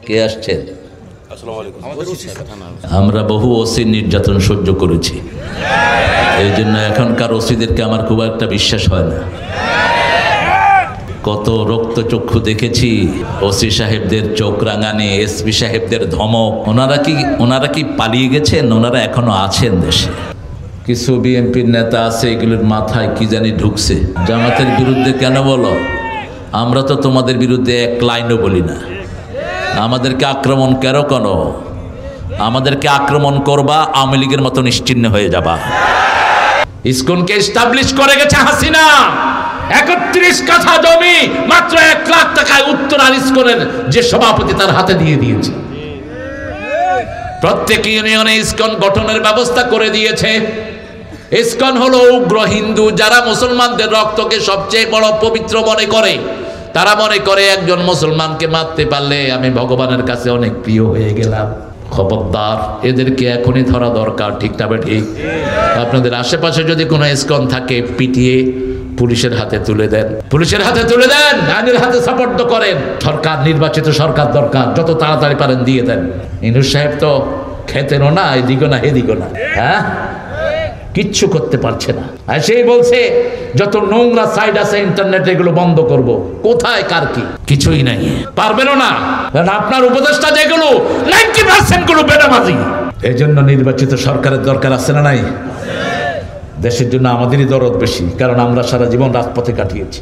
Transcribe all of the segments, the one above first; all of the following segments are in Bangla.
কে আসছেন? আমরা বহু ওসির নির্যাতন সহ্য করেছি, এই জন্য এখনকার ওসিদেরকে আমার খুব একটা বিশ্বাস হয় না। কত রক্তচক্ষু দেখেছি, ওসি সাহেবদের চোখ রাঙানি, এসপি সাহেবদের ধমক। ওনারা কি পালিয়ে গেছেন? ওনারা এখনো আছেন দেশে। কিছু বিএনপির নেতা আছে, এগুলোর মাথায় কি জানি ঢুকছে। জামাতের বিরুদ্ধে কেন বলো? আমরা তো তোমাদের বিরুদ্ধে এক লাইনও বলি না। আমাদেরকে আক্রমণ কেন? আমাদেরকে আক্রমণ করবা, আওয়ামী লীগের মতো নিশ্চিহ্ন হয়ে যাবা। ইসকনকে এস্টাবলিশ করে গেছে হাসিনা। 31 কাঠা জমি মাত্র 1 লাখ টাকায় উত্তরার ইসকনের যে সভাপতি তার হাতে দিয়ে দিয়েছে। প্রত্যেক ইউনিয়নে ইসকন গঠনের ব্যবস্থা করে দিয়েছে। ইসকন হলো উগ্র হিন্দু, যারা মুসলমানদের রক্তকে সবচেয়ে বড় পবিত্র মনে করে। তারা মনে করে একজন মুসলমানকে মারতে পারলে আমি ভগবানের কাছে অনেক প্রিয় হয়ে গেলাম। খবরদার, এদেরকে এখনই ধরা দরকার। ঠিক না ঠিক? আপনাদের আশেপাশে যদি কোনো ইসকন থাকে, পিটিয়ে পুলিশের হাতে তুলে দেন, পুলিশের হাতে তুলে দেন, আইনের হাতে সাপোর্ট করেন। সরকার, নির্বাচিত সরকার দরকার, যত তাড়াতাড়ি পারেন দিয়ে দেন। ইনুস সাহেব তো খেতেনও না, এদিকও না এদিকও না, হ্যাঁ, কিচ্ছু করতে পারছে না। আর সেই বলছে যত নোংরা সাইট আছে ইন্টারনেটে এগুলো বন্ধ করব। কোথায় কার কি? কিছুই নাই, পারবেনও না। কারণ আপনার উপদেষ্টা যেগুলো 90% গুলো বেনামাজি। এই জন্য নির্বাচিত সরকারের দরকার আছে না নাই? দেশের জন্য আমাদেরই দরদ বেশি, কারণ আমরা সারা জীবন রাজপথে কাটিয়েছি।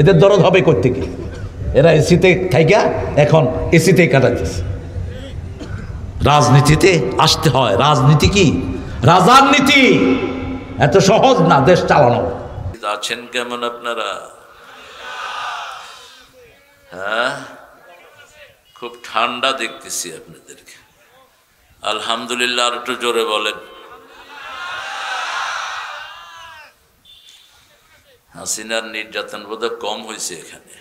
এদের দরদ হবে করতে কি? এরা এসিতে থাইকা এখন এসিতেই কাটাইতেছে। রাজনীতিতে আসতে হয়। রাজনীতি কি? রাজার নীতি। এত সহজ না দেশ চালানো। আছেন কেমন আপনারা? হ্যাঁ, খুব ঠান্ডা দেখতেছি আপনাদেরকে। আলহামদুলিল্লাহ। আর একটু জোরে বলেন। হাসিনার নির্যাতন বোধহয় কম হয়েছে, এখানে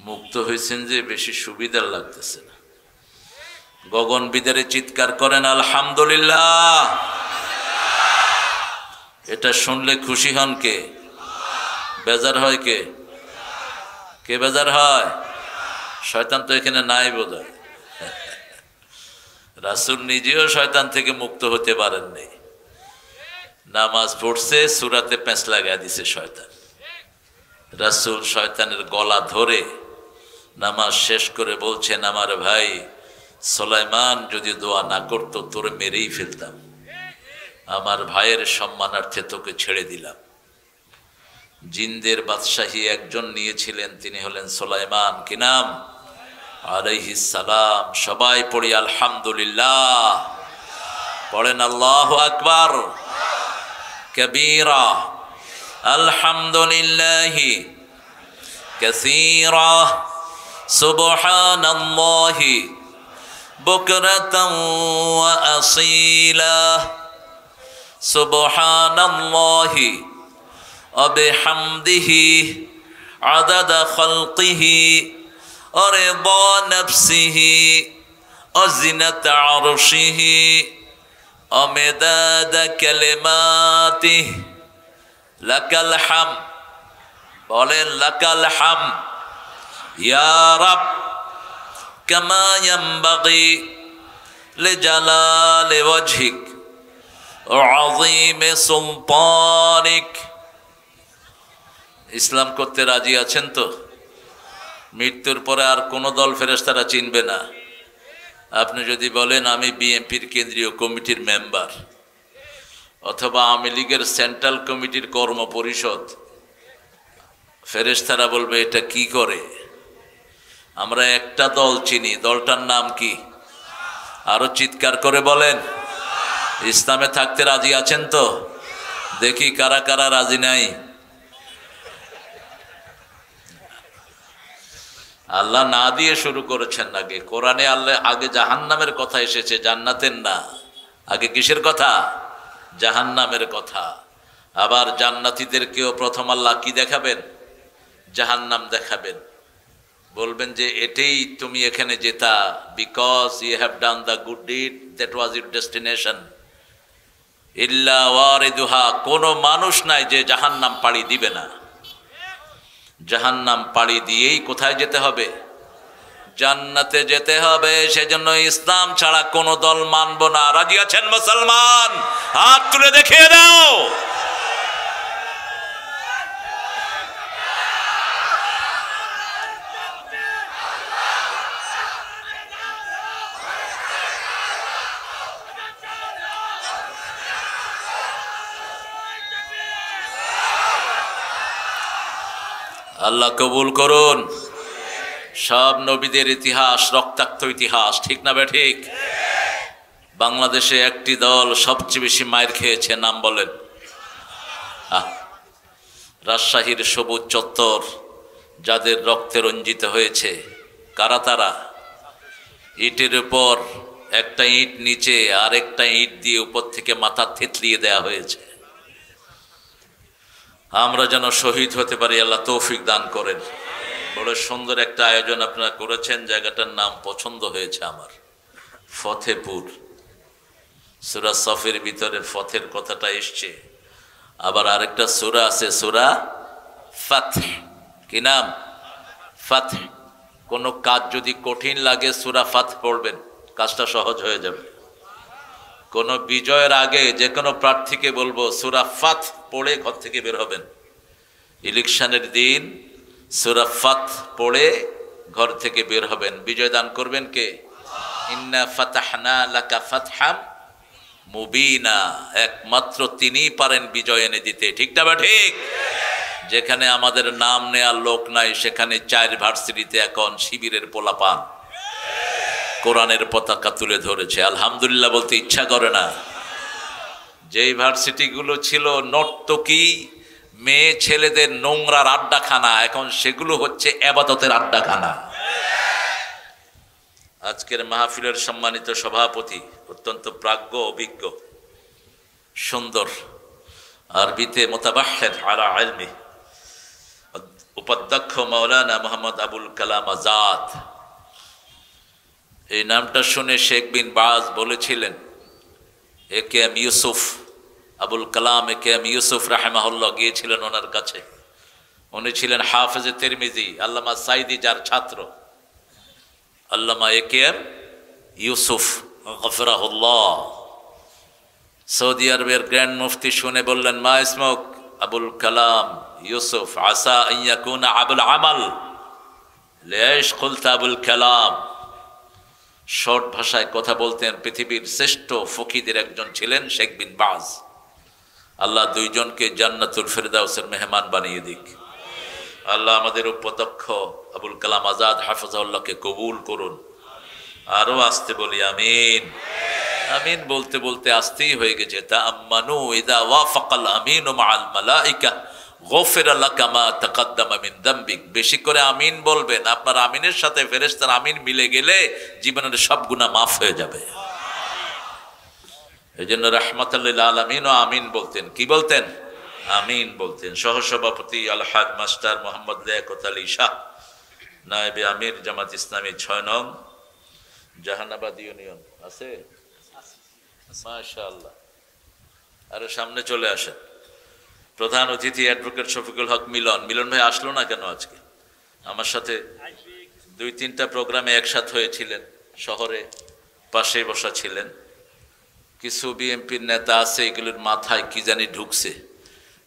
মুক্ত হয়েছেন যে বেশি সুবিধার লাগতেছে না। গগন বিদারে চিৎকার করেন আলহামদুলিল্লাহ। এটা শুনলে খুশি হন কে? বেজার হয় কে? কে বেজার হয়? শয়তান তো এখানে নাই বোধহয়। রাসূল নিজেও শয়তান থেকে মুক্ত হতে পারেননি। নামাজ পড়ছে, সূরাতে পেঁচ লাগায় দিছে শয়তান। রাসূল শয়তানের গলা ধরে নামাজ শেষ করে বলছেন, আমার ভাই সুলাইমান যদি দোয়া না করতো তোরে মেরেই ফেলতাম। আমার ভাইয়ের সম্মানার্থে তোকে ছেড়ে দিলাম। জিনদের বাদশাহী একজন নিয়েছিলেন, তিনি হলেন সুলাইমান। কি নাম? আলাইহিস সালাম। সবাই পড়ি আলহামদুলিল্লাহ। পড়েন আল্লাহু আকবার কবীরা, আলহামদুলিল্লাহি কাসীরা, সুবহানাল্লাহি বুকরাতান ওয়া আসীলা, সুবহানাল্লাহি ওয়া বিহামদিহি আদাদা খালকিহি ওয়া রিদা নাফসিহি ওয়া জিনাতা আরশিহি ওয়া মিদাদা কালিমাতিহি। লাকাল হামদ। বলেন লাকাল হামদ ইয়া রাব কামা ইয়ানবাগি লিজালালি ওয়াজহিক ওয়া আযীমি সুলতানিক। ইসলাম করতে রাজি আছেন তো? মৃত্যুর পরে আর কোনো দল ফেরেশতারা চিনবে না। আপনি যদি বলেন আমি বিএনপির কেন্দ্রীয় কমিটির মেম্বার অথবা আওয়ামী লীগের সেন্ট্রাল কমিটির কর্ম পরিষদ, ফেরেশতারা বলবে এটা কি করে? আমরা একটা দল চিনি, দলটার নাম কি? আরো চিৎকার করে বলেন। ইসলামে থাকতে রাজি আছেন তো? দেখি কারা কারা রাজি নাই। আল্লাহ না দিয়ে শুরু করেছেন আগে। কোরআনে আল্লাহ আগে জাহান্নামের কথা এসেছে, জান্নাতের না। আগে কিসের কথা? জাহান্নামের কথা। আবার জান্নাতীদেরকেও প্রথম আল্লাহ কি দেখাবেন? জাহান্নাম দেখাবেন। বলবেন যে এটাই তুমি এখানে যেতা, because you have done the good deed, that was your destination. ইল্লা ওয়ারিদুহা, কোনো মানুষ নাই যে জাহান্নাম পাড়ি দিবে না। জাহান্নাম পাড়ি দিয়েই কোথায় যেতে হবে? জান্নাতে যেতে হবে, সেজন্য ইসলাম ছাড়া কোনো দল মানব না। রাজি আছেন মুসলমান? হাত তুলে দেখিয়ে দাও। আল্লাহ কবুল করুন। সব নবীদের ইতিহাস রক্তাক্ত ইতিহাস, ঠিক না বে ঠিক? বাংলাদেশে একটি দল সবচেয়ে বেশি মায়ের খেয়েছে, নাম বলেন? রাজশাহীর সবুজ চত্বর যাদের রক্তে রঞ্জিত হয়েছে, কারা তারা? ইটের উপর একটা ইট নিচে আর একটা ইট দিয়ে উপর থেকে মাথা থেতলিয়ে দেয়া হয়েছে। আমরা যেন শহীদ হতে পারি, আল্লাহ তৌফিক দান করেন। বড় সুন্দর একটা আয়োজন আপনারা করেছেন, জায়গাটার নাম পছন্দ হয়েছে আমার, ফতেপুর। সূরা সফের ভিতরে ফতের কথাটা এসছে, আবার আরেকটা সূরা আছে সূরা ফাতহ। কি নাম? ফাতহ। কোনো কাজ যদি কঠিন লাগে সূরা ফাতহ পড়বেন, কাজটা সহজ হয়ে যাবে। কোনো বিজয়ের আগে যে কোনো প্রার্থীকে বলবো সূরা ফাতহ পড়ে ঘর থেকে বের হবেন। ইলেকশনের দিন সূরা ফাতহ পড়ে ঘর থেকে বের হবেন। বিজয় দান করবেন কে? ইন্না ফাতাহনা লাকা ফাতহাম মুবিনা। একমাত্র তিনিই পারেন বিজয় এনে দিতে, ঠিক না বা ঠিক? যেখানে আমাদের নাম নেয়ার লোক নাই, সেখানে 4 ভার্সিটিতে এখন শিবিরের পোলাপান কোরআনের পতাকা তুলে ধরেছে। আলহামদুলিল্লাহ বলতে ইচ্ছা করে না। যেই ভার্সিটিগুলো ছিল নর্তকী মেয়ে ছেলেদের নোংরার আড্ডাখানা, এখন সেগুলো হচ্ছে ইবাদতের আড্ডাখানা। আজকের মাহফিলের সম্মানিত সভাপতি অত্যন্ত প্রাজ্ঞ, অভিজ্ঞ, সুন্দর, আরবিতে মুতাবাহহির আলা ইলমি, উপাধ্যক্ষ মাওলানা মোহাম্মদ আবুল কালাম আজাদ। এই নামটা শুনে শেখ বিন বাজ বলেছিলেন, এ কে এম ইউসুফ আবুল কালাম এ কে এম ইউসুফ রাহিমাহুল্লাহ গিয়েছিলেন ওনার কাছে। উনি ছিলেন হাফেজে তিরমিজি, আল্লামা সাইদি যার ছাত্র। আল্লামা এ কে এম ইউসুফ গফরাহুল্লাহ, সৌদি আরবের গ্র্যান্ড মুফতি, শুনে বললেন, মা ইসমুক? আবুল কালাম ইউসুফ। আসা আন ইয়াকুনা আবুল আমাল, লেশ কুলতা আবুল কালাম। শর্ট ভাষায় কথা বলতেন। পৃথিবীর শ্রেষ্ঠ ফকিদের একজন ছিলেন শেখ বিন বাজ। আল্লাহ দুইজনকে জান্নাতুল ফেরদাউসের মেহমান বানিয়ে দিক। আল্লাহ আমাদের উপদক্ষ আবুল কালাম আজাদ হাফিজাহুল্লাহকে কবুল করুন। আরো আসতে বলি আমিন। আমিন বলতে বলতে আসতেই হয়ে গেছে। তাআম্মানু ইযা ওয়াফাকাল আমিনু মাআল মালাইকা গফিরা লাকা মা তাকাদ্দামা মিন যামবিক। বেশি করে আমিন বলবেন, আপনার আমিনের সাথে ফেরেশতার আমিন মিলে গেলে জীবনের সব গুনাহ মাফ হয়ে যাবে। এজন্য রাহমাতাল লিল আলামিন আমিন বলতেন। কি বলতেন? আমিন বলতেন। সহসভাপতি আলহাজ মাস্টার মোহাম্মদ লিয়াকত আলী শাহ, নায়েবে আমির জামাত ইসলামী 6 নং জাহানাবাদ ইউনিয়ন আছে। মাশাআল্লাহ। আরে সামনে চলে আসেন। প্রধান অতিথি অ্যাডভোকেট শফিকুল হক মিলন। মিলন ভাই আসলো না কেন আজকে? আমার সাথে 2-3টা প্রোগ্রামে একসাথে হয়েছিলেন, শহরে পাশে বসা ছিলেন। কিছু বিএনপির নেতা আছে, এগুলোর মাথায় কি জানি ঢুকছে,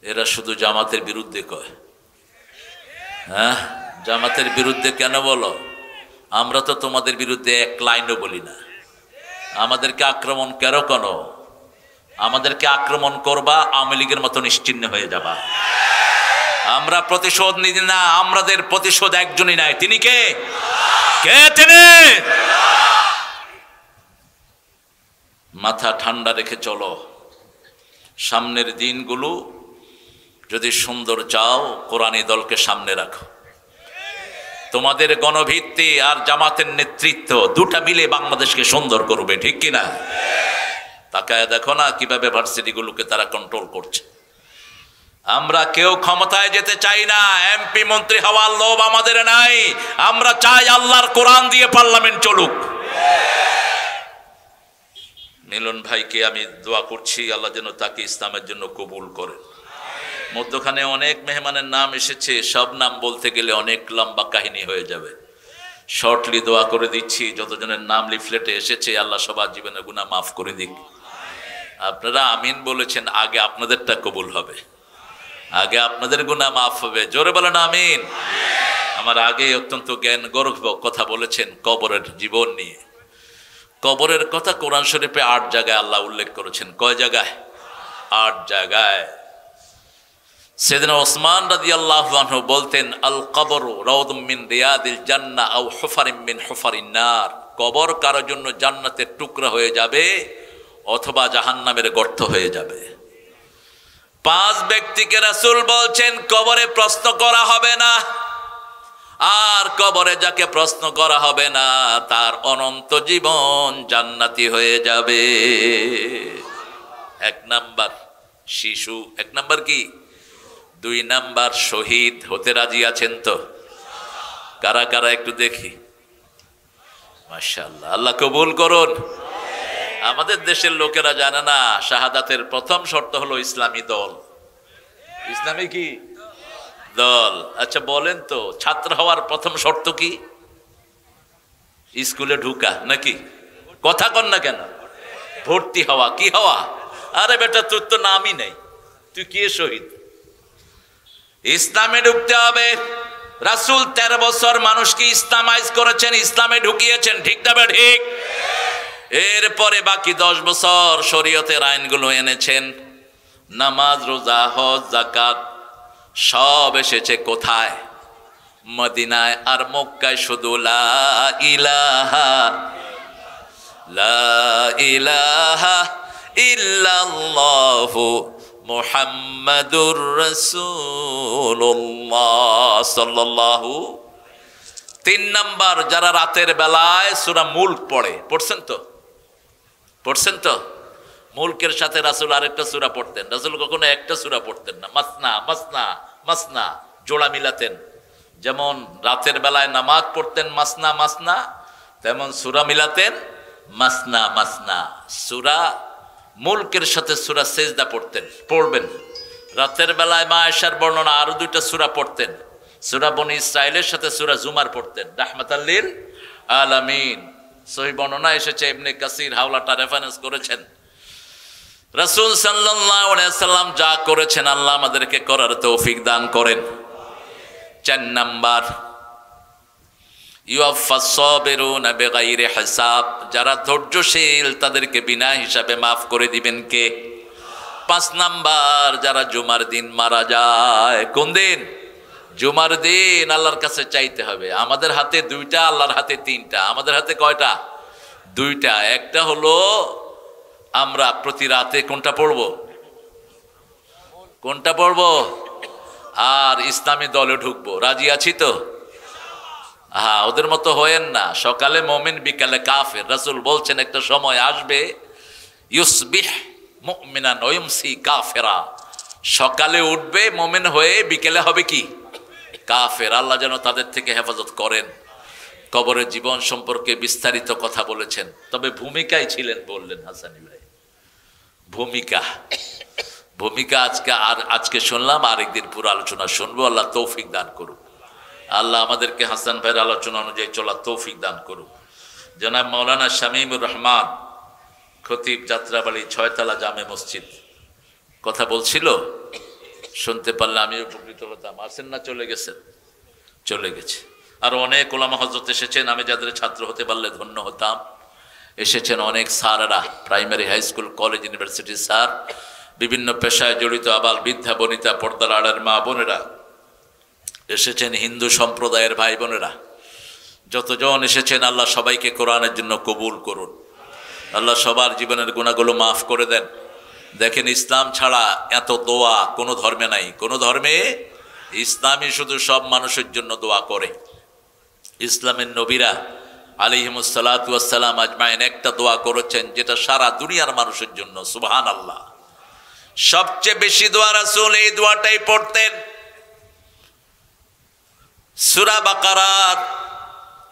এরা শুধু জামাতের বিরুদ্ধে কয়। হ্যাঁ, জামাতের বিরুদ্ধে কেন বলো? আমরা তো তোমাদের বিরুদ্ধে এক লাইনও বলি না। আমাদেরকে আক্রমণ কেন? আমাদেরকে আক্রমণ করবা, আওয়ামী লীগের মতো নিশ্চিহ্ন হয়ে যাবা। আমরা প্রতিশোধ নিই না, আমাদের প্রতিশোধ একজনই নাই। তিনি কে? তিনি। মাথা ঠান্ডা রেখে চলো। সামনের দিনগুলো যদি সুন্দর চাও, কোরআনী দলকে সামনে রাখো। তোমাদের গণভিত্তি আর জামাতের নেতৃত্ব দুটা মিলে বাংলাদেশকে সুন্দর করবে, ঠিক কিনা? তাকায় দেখো না কিভাবে ভার্সিটিগুলোকে তারা কন্ট্রোল করছে। আমরা কেউ ক্ষমতায় যেতে চাই না, এমপি মন্ত্রী হওয়ার লোভ আমাদের নাই। আমরা চাই আল্লাহর কোরআন দিয়ে পার্লামেন্ট চলুক। মিলন ভাইকে আমি দোয়া করছি, আল্লাহ যেন তাকে ইসলামের জন্য কবুল করেন। মধ্যখানে অনেক মেহমানের নাম এসেছে, সব নাম বলতে গেলে অনেক লম্বা কাহিনী হয়ে যাবে। শর্টলি দোয়া করে দিচ্ছি, যতজনের নাম লিফলেটে এসেছে আল্লাহ সবার জীবনের গুনাহ মাফ করে দিক। আপনারা আমিন বলেছেন, আগে আপনাদেরটা কবুল হবে, আগে আপনাদের গুনাহ মাফ হবে। জোরে বলেন আমিন। আমার আগে অত্যন্ত জ্ঞান গর্ভ কথা বলেছেন কবরের জীবন নিয়ে। কবরের কথা কোরআন শরীফে 8 জায়গায় আল্লাহ উল্লেখ করেছেন। কয় জায়গায়? 8 জায়গায়। সাইয়েদনা ওসমান রাদিয়াল্লাহু আনহু বলতেন, আল কবরু রাউদুম মিন রিয়াদিল জান্নাহ আও হুফারিম মিন হুফারিন নার। কবর কারোর জন্য জান্নাতের টুকরা হয়ে যাবে অথবা জাহান্নামের গর্ত হয়ে যাবে। 5 ব্যক্তিকে রাসূল বলছেন কবরে প্রশ্ন করা হবে না, আর কবরে যাকে প্রশ্ন করা হবে না তার অনন্ত জীবন জান্নাতি হয়ে যাবে। 1 নাম্বার শিশু, 1 নাম্বার কি? 2 নাম্বার শহীদ। হতে রাজি আছেন তো? কারা কারা একটু দেখি। মাশাআল্লাহ, আল্লাহ কবুল করুন। আমাদের দেশের লোকেরা জানে না শাহাদাতের প্রথম শর্ত হলো ইসলামী দল। ইসলামী কি দল? আচ্ছা বলেন তো, ছাত্র হওয়ার প্রথম শর্ত কি? স্কুলে ঢুকা নাকি? কথা কন না কেন? ভর্তি হওয়া। কি হওয়া? আরে বেটা তোর তো নামই নেই, তুই কি শহীদ? ইসলামে ঢুকতে হবে। রাসূল 13 বছর মানুষকে ইসলামাইজ করেছেন, ইসলামে ঢুকিয়েছেন, ঠিক না ঠিক? এরপরে বাকি 10 বছর শরীয়তের আইনগুলো এনেছেন। নামাজ, রোজা, হজ, যাকাত সব এসেছে কোথায়? মদিনায় আর মক্কায়। শুধু লা ইলাহা ইল্লাল্লাহু মুহাম্মাদুর রাসূলুল্লাহ সাল্লাল্লাহু। 3 নাম্বার, যারা রাতের বেলায় সূরা মুলক পড়ে, পড়ছেন তো? পড়ছেন তো? মুলকের সাথে রাসূল আরেকটা সূরা পড়তেন। রাসূল কখনো একটা সূরা পড়তেন না, মাসনা মাসনা মাসনা জোড়া মিলাতেন। যেমন রাতের বেলায় নামাজ পড়তেন মাসনা মাসনা, তেমন সূরা মিলাতেন মাসনা মাসনা। সূরা মুলকের সাথে সূরা সেজদা পড়বেন। রাতের বেলায় মা আয়েশার বর্ণনা আরো 2টা সূরা পড়তেন। সূরা বনি ইসরাইলের সাথে সূরা জুমার পড়তেন, রাহমাতাল লিল আলামিন। সহিহ বর্ণনা এসেছে, ইবনে কাসির হাওলাটা রেফারেন্স করেছেন। রাসূল সাল্লাল্লাহু আলাইহি সাল্লাম যা করেছেন আল্লাহ আমাদেরকে করার তৌফিক দান করেন। 4 নাম্বার, ইউয়াফাস সাবিরুনা বিগাইরি হিসাব। যারা ধৈর্যশীল তাদেরকে বিনা হিসাবে মাফ করে দিবেন কে? 5 নাম্বার, যারা জুমার দিন মারা যায়। কোন দিন? জুমার দিন। আল্লাহর কাছে চাইতে হবে। আমাদের হাতে 2টা, আল্লাহর হাতে 3টা। আমাদের হাতে কয়টা? 2টা। একটা হলো আমরা প্রতি রাতে কোনটা পড়ব? কোনটা পড়ব? আর ইসলামী দলে ঢুকবো। রাজি আছি তো? হ্যাঁ, ওদের মতো হয়েন না। সকালে মুমিন, বিকালে কাফের। রাসূল বলছেন একটা সময় আসবে, ইউসবিহ মুমিনান ওয়া ইউমসি কাফেরা। সকালে উঠবে মুমিন হয়ে, বিকেলে হবে কি? কাফের। আল্লাহ যেন তাদের থেকে হেফাজত করেন। কবরের জীবন সম্পর্কে বিস্তারিত কথা বলেছেন, তবে ভূমিকায় ছিলেন বললেন হাসানী ভাই। ভূমিকা আজকে শুনলাম, আরেকদিন পুরো আলোচনা শুনবো। আল্লাহ তৌফিক দান করুক। আল্লাহ আমাদেরকে হাসান ভাইয়ের আলোচনা অনুযায়ী চলার তৌফিক দান করুক। জনাব মাওলানা শামীমুর রহমান খতিব, যাত্রাবাড়ি 6তলা জামে মসজিদ কথা বলছিল, শুনতে পারলে আমি উপকৃত হতাম। আসেন না? চলে গেছেন? চলে গেছে। আর অনেক ওলামা হযরত এসেছেন, আমি যাদের ছাত্র হতে পারলে ধন্য হতাম। এসেছেন অনেক স্যাররা, primary, high school, college, university sir, বিভিন্ন পেশায় জড়িত আবাল বৃদ্ধা বনিতা, পর্দার আড়ার মা বোনেরা এসেছেন, হিন্দু সম্প্রদায়ের ভাই বোনেরা যতজন এসেছেন, আল্লাহ সবাইকে কোরআনের জন্য কবুল করুন। আল্লাহ সবার জীবনের গুনাহগুলো মাফ করে দেন। দেখেন, ইসলাম ছাড়া এত দোয়া কোনো ধর্মে নাই। কোনো ধর্মে ইসলামই শুধু সব মানুষের জন্য দোয়া করে। ইসলামের নবীরা আলাইহিমুস সালাতু ওয়াস সালাম আজমাইন একটা দোয়া করেছেন যেটা সারা দুনিয়ার মানুষের জন্য। সুবহানাল্লাহ। সবচেয়ে বেশি দোয়া রাসূল এই দোয়াটাই পড়তেন। সূরা বাকারার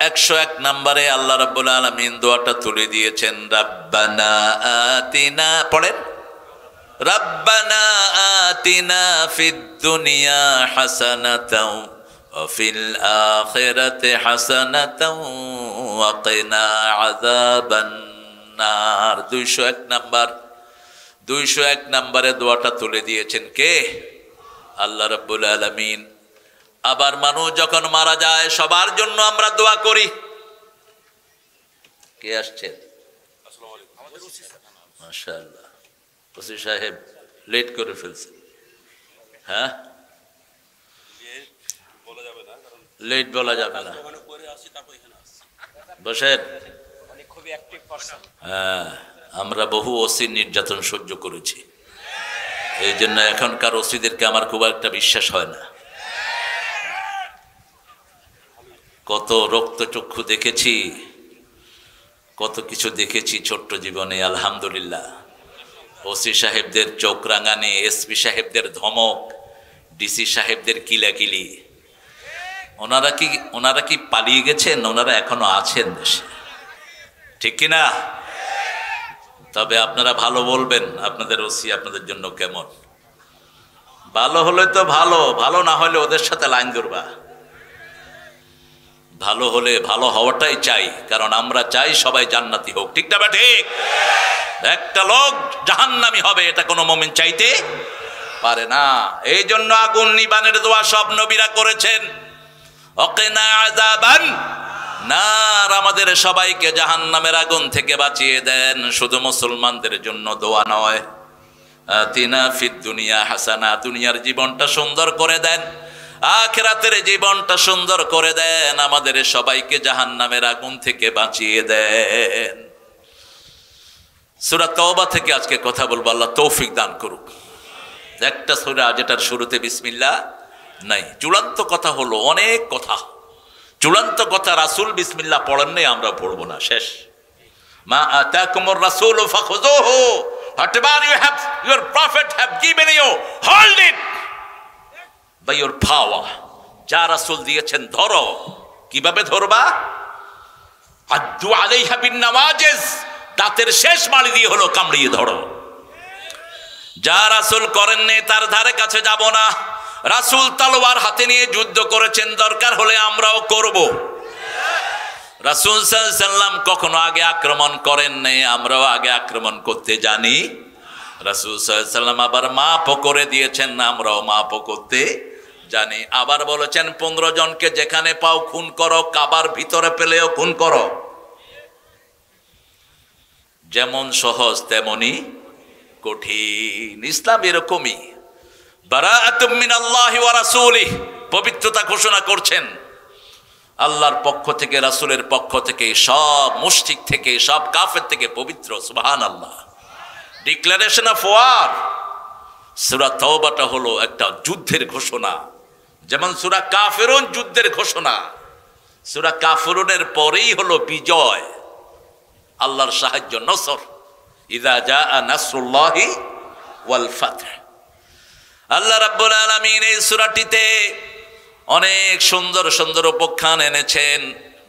101 নম্বরে আল্লাহ রাব্বুল আলামিন দোয়াটা তুলে দিয়েছেন, রাব্বানা আতিনা, পড়েন, রাব্বানা আতিনা ফিদ দুনিয়া হাসানাতাও ওয়াফিল আখিরাতি হাসানাতাও ওয়া কিনা আযাবান নার। 201 নাম্বার, 201 নম্বরে দোয়াটা তুলে দিয়েছেন কে? আল্লাহ রাব্বুল আলামিন। আবার মানুষ যখন মারা যায় সবার জন্য আমরা দোয়া করি। কে আসছেন? মাশাআল্লাহ, ওসি সাহেব লেট করে ফেলছেন। হ্যাঁ, লেট বলা যাবে না, বসেন। হ্যাঁ, আমরা বহু ওসির নির্যাতন সহ্য করেছি, এই জন্য এখনকার ওসিদেরকে আমার খুব একটা বিশ্বাস হয় না। কত রক্তচক্ষু দেখেছি, কত কিছু দেখেছি ছোট্ট জীবনে। আলহামদুলিল্লাহ, ওসি সাহেবদের চোখ রাঙানি, এসপি সাহেবদের ধমক, ডিসি সাহেবদের কিলাকিলি। ওনারা কি পালিয়ে গেছেন? ওনারা এখনো আছেন দেশে, ঠিক কিনা? তবে আপনারা ভালো বলবেন আপনাদের ওসি আপনাদের জন্য কেমন। ভালো হলে তো ভালো, ভালো না হলে ওদের সাথে লাইন ধরবা। ভালো হলে ভালো হওয়াটাই চাই, কারণ আমরা চাই সবাই জান্নাতি হোক, ঠিক না? ঠিক। একটা লোক জাহান্নামী হবে এটা কোনো মুমিন চাইতে পারে না। এই জন্য আগুন নিবানের দোয়া সব নবীরা করেছেন। ওয়াকিনা আযাবান নার, আমাদের সবাইকে জাহান্নামের আগুন থেকে বাঁচিয়ে দেন। শুধু মুসলমানদের জন্য দোয়া নয়, আতিনা ফিদ দুনিয়া হাসানা, দুনিয়ার জীবনটা সুন্দর করে দেন, আখিরাতের জীবনটা সুন্দর করে দেন, আমাদের সবাইকে জাহান্নামের আগুন থেকে বাঁচিয়ে দেন। সূরা তওবা থেকে আজকে কথা বলবো, আল্লাহ তৌফিক দান করুক। একটা সূরা যেটার শুরুতে বিসমিল্লাহ নাই। চূড়ান্ত কথা হলো, অনেক কথা, চূড়ান্ত কথা রাসূল বিসমিল্লাহ পড়েন নাই, আমরা পড়বো না, শেষ। মা আতাকুমুর রাসূলু ফাখুযুহু, whatever your prophet have given you, hold it by your power। যা রাসূল দিয়েছেন ধরো। কিভাবে ধরবা? আদ্দু আলাইহা বিন নাওয়াজিজ, দাঁতের শেষ মাড়ি দিয়ে হলো কামড়িয়ে ধরো। যা রাসূল করেন নাই তার ধারে কাছে যাব না। রাসূল তলোয়ার হাতে নিয়ে যুদ্ধ করেছেন, দরকার হলে আমরাও করব। রাসূল সাল্লাল্লাহু আলাইহি সাল্লাম কখনো আগে আক্রমণ করেন নাই, আমরাও আগে আক্রমণ করতে জানি। রাসূল সাল্লাল্লাহু আলাইহি সাল্লাম আবার মাফও করে দিয়েছেন, আমরাও মাফও করতে জানি। আবার বলেছেন 15 জনকে যেখানে পাও খুন করো, কাবার ভিতরে পেলেও খুন করো। যেমন সহজ তেমনি কঠিন। ইসলাম এরকমই। বারাআতুম মিনাল্লাহি ওয়া রাসূলিহি, পবিত্রতা ঘোষণা করছেন আল্লাহর পক্ষ থেকে, রাসূলের পক্ষ থেকে, সব মুশরিক থেকে, সব কাফের থেকে পবিত্র। সুবহানাল্লাহ। Declaration of war. সূরা তাওবাটা হলো একটা যুদ্ধের ঘোষণা, যেমন সূরা কাফিরুন যুদ্ধের ঘোষণা। সূরা কাফিরুনের পরেই হলো বিজয়, আল্লাহর সাহায্য, নসর। ইযা জাআ নাসরুল্লাহি ওয়াল ফাতহ। আল্লাহ রাব্বুল আলামিন এই সূরাটিতে অনেক সুন্দর সুন্দর উপাখ্যান এনেছেন,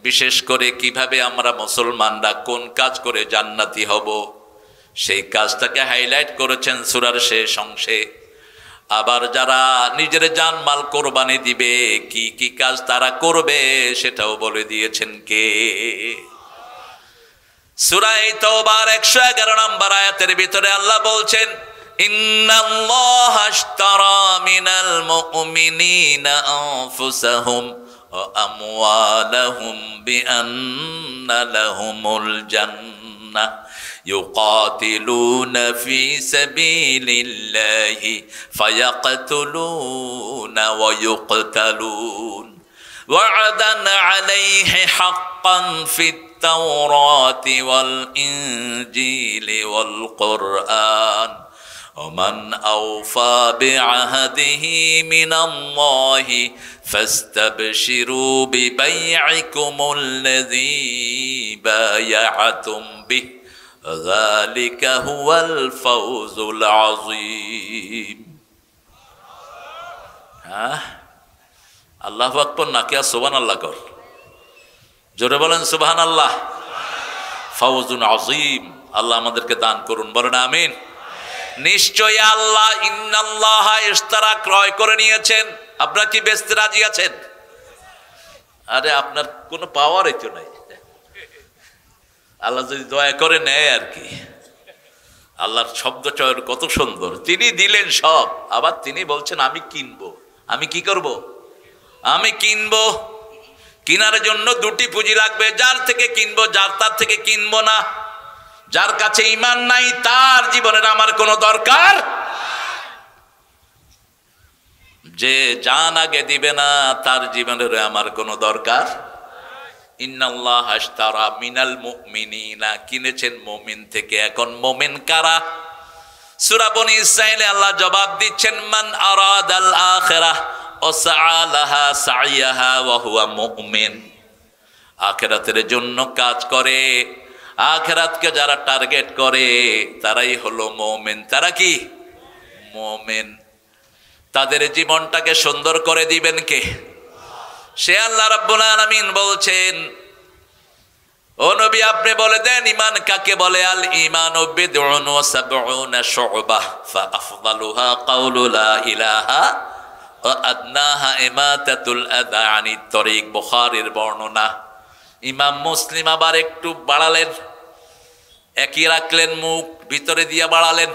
বিশেষ করে কিভাবে আমরা মুসলমানরা কোন কাজ করে জান্নাতি হব সেই কাজটাকে হাইলাইট করেছেন সূরার শেষ অংশে। আবার যারা নিজের জানমাল কোরবানি দিবে কি কি কাজ তারা করবে সেটাও বলে দিয়েছেন কে? সূরা তাওবার 111 নম্বর আয়াতের ভিতরে আল্লাহ বলছেন, ইন্নাল্লাহা আশতারা মিনাল মুমিনিনা আনফুসাহুম ওয়া আমওয়ালাহুম বিআন্না লাহুমুল জান্নাহ يقاتلون في سبيل الله فيقتلون ويقتلون وعدا عليه حقا في التوراة والإنجيل والقرآن ومن أوفى بعهده من الله فاستبشروا ببيعكم الذي بايعتم به ذلك هو الفوز العظيم। আল্লাহু আকবার না কে সুবহানাল্লাহ কর, জোরে বলেন সুবহানাল্লাহ। ফাউজুন আযীম, আল্লাহ আমাদেরকে দান করুন, বলেন আমিন। নিশ্চয়ই আল্লাহ ইন্নাল্লাহা ইশতারা ক্রয় করে নিয়েছেন। আপনারা কি বেচতে রাজি আছেন? আরে আপনার কোনো পাওয়ারই তো নাই, আল্লাহ যদি দয়া করে নেয় আর কি। আল্লাহর শব্দ চয়ন কত সুন্দর, তিনি দিলেন সব, আবার তিনি বলছেন আমি কিনবো। আমি কি করব? আমি কিনবো। কেনার জন্য দুটি পুঁজি লাগবে, যার থেকে কিনবো, যার তার থেকে কিনবো না। যার কাছে ঈমান নাই তার জীবনের আমার কোনো দরকার, যে জান আগে দিবে না তার জীবনের আমার কোনো দরকার। ইন্নাল্লাহ আশতারা মিনাল মুমিনিনা, কিনেছেন মুমিন থেকে। এখন মুমিন কারা? সূরা বনী ইসরাঈলে আল্লাহ জবাব দিচ্ছেন, মান আরাদাল আখিরাহ ওয়া সাআলাহা সাইয়াহা ওয়া হুয়া মুমিন। আখিরাতের জন্য কাজ করে, আখিরাতকে যারা টার্গেট করে তারাই হলো মুমিন। তারা কি? মুমিন। তাদের জীবনটাকে সুন্দর করে দিবেন কে? সে আল্লাহ রাব্বুল আলামিন বলছেন, ও নবী আপনি বলে দেন ঈমান কাকে বলে। আল ঈমানু বিদউন ওয়া সাবউনা শু'বাহ ফাআফদালুহা কাউলু লা ইলাহা ওয়া আদনাহা ইমাতাতুল আযা আনিত তরিক। বুখারীর বর্ণনা। ইমাম মুসলিম আবার একটু বাড়ালেন, একই রাখলেন, মুখ ভিতরে দিয়ে বাড়ালেন।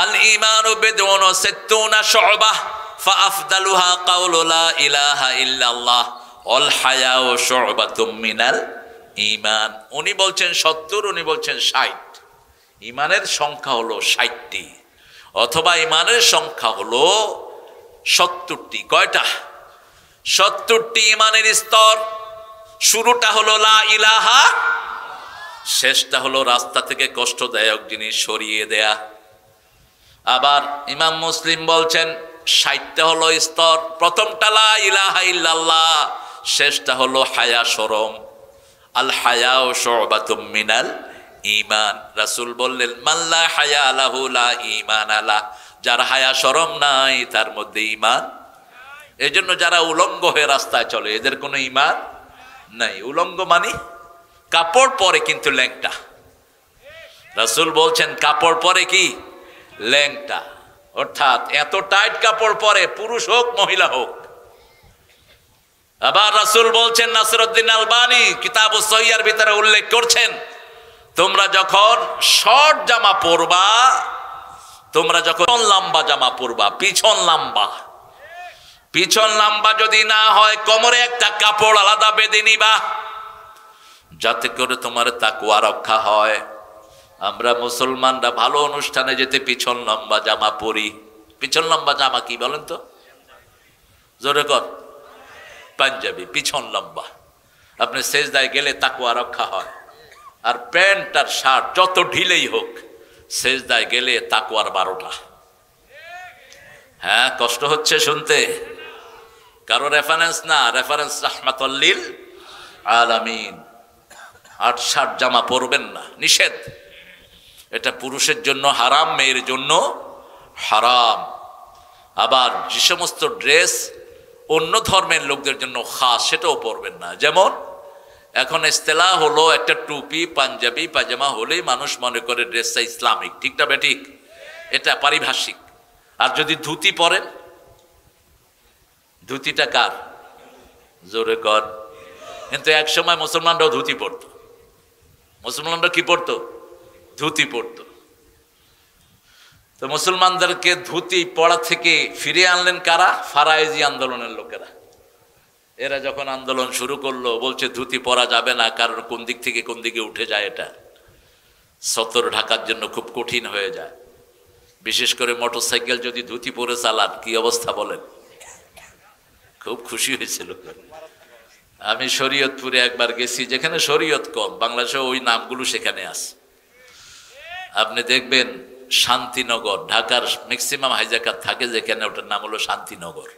আল ঈমানু বিদউন ওয়া সিত্তুনা শু'বাহ ফাআফদালুহা কাউলু লা ইলাহা ইল্লাল্লাহ ওয়াল হায়াউ শু'বাতুম মিনাল ঈমান। উনি বলছেন 70, উনি বলছেন 60। ঈমানের সংখ্যা হলো 60টি, অথবা ঈমানের সংখ্যা হলো 70টি। কয়টা? 70টি ঈমানের স্তর। শুরুটা হলো লা ইলাহা, শেষটা হলো রাস্তা থেকে কষ্টদায়ক জিনিস সরিয়ে দেয়া। আবার ইমাম মুসলিম বলছেন 60টা হলো স্তর। প্রথমটা লা ইলাহা ইল্লাল্লাহ, শেষটা হলো হায়া শরম। আল হায়াউ শু'বাতুম মিনাল ঈমান। রাসূল বললেন, মাল্লা হায়া লাহু লা ঈমান আলা। যার হায়া শরম নাই তার মধ্যে ঈমান। এজন্য যারা উলঙ্গ হয়ে রাস্তায় চলে এদের কোনো ঈমান নাই। উলঙ্গ মানে কাপড় পরে কিন্তু ল্যাংটা। রাসূল বলছেন কাপড় পরে কি? ল্যাংটা। অর্থাৎ এত টাইট কাপড় পরে, পুরুষ হোক মহিলা হোক। আবার রাসূল বলছেন, নাসিরউদ্দিন আলবানী কিতাবুস সহিহর ভিতরে উল্লেখ করছেন, তোমরা যখন শর্ট জামা পরবা, তোমরা যখন লম্বা জামা পরবা, পিছন লম্বা, পিছন লম্বা যদি না হয় কোমরে একটা কাপড় আলাদা বেঁধে নিবা, যাতে করে তোমার তাকওয়া রক্ষা হয়। আমরা মুসলমানরা ভালো অনুষ্ঠানে যেতে পিছন লম্বা জামা পরি। পিছন লম্বা জামা কি বলেন তো? জোরে কর। পাঞ্জাবি, পিছন লম্বা। আপনি সেজদায় গেলে তাকওয়া রক্ষা হয়। আর প্যান্ট আর শার্ট যত ঢিলেই হোক, সেজদায় গেলে তাকওয়ার 12টা। হ্যাঁ, কষ্ট হচ্ছে শুনতে। কারো রেফারেন্স না, রেফারেন্স রাহমাতুল লিল আলামিন। 8-60 জামা পরবেন না, নিষেধ। এটা পুরুষের জন্য হারাম, মেয়ের জন্য হারাম। আবার যে সমস্ত ড্রেস অন্য ধর্মের লোকদের জন্য খাস, সেটাও পরবেন না। যেমন এখন ইস্তেলাহ হলো একটা টুপি, পাঞ্জাবি, পাজামা হলেই মানুষ মনে করে ড্রেসটা ইসলামিক। ঠিক না বেঠিক? এটা পারিভাষিক। আর যদি ধুতি পরেন, ধুতিটা কার? জোরে কর। কিন্তু এক সময় মুসলমানরাও ধুতি পরতো। মুসলমানরা কি পরতো? ধুতি পরতো। তো মুসলমানদেরকে ধুতি পড়া থেকে ফিরিয়ে আনলেন কারা? ফারায়েজি আন্দোলনের লোকেরা। এরা যখন আন্দোলন শুরু করলো, বলছে ধুতি পরা যাবে না, কারণ কোন দিক থেকে কোন দিকে উঠে যায়, এটা সতর ঢাকার জন্য খুব কঠিন হয়ে যায়। বিশেষ করে মোটরসাইকেল যদি ধুতি পরে চালান, কি অবস্থা বলেন? খুব খুশি হয়েছিল। আমি শরীয়তপুরে একবার গেছি, যেখানে শরীয়ত কম, বাংলাদেশে ওই নামগুলো সেখানে আছে। আপনি দেখবেন শান্তিনগর, ঢাকার ম্যাক্সিমাম হাইজাকার থাকে যেখানে, ওটার নাম হলো শান্তিনগর।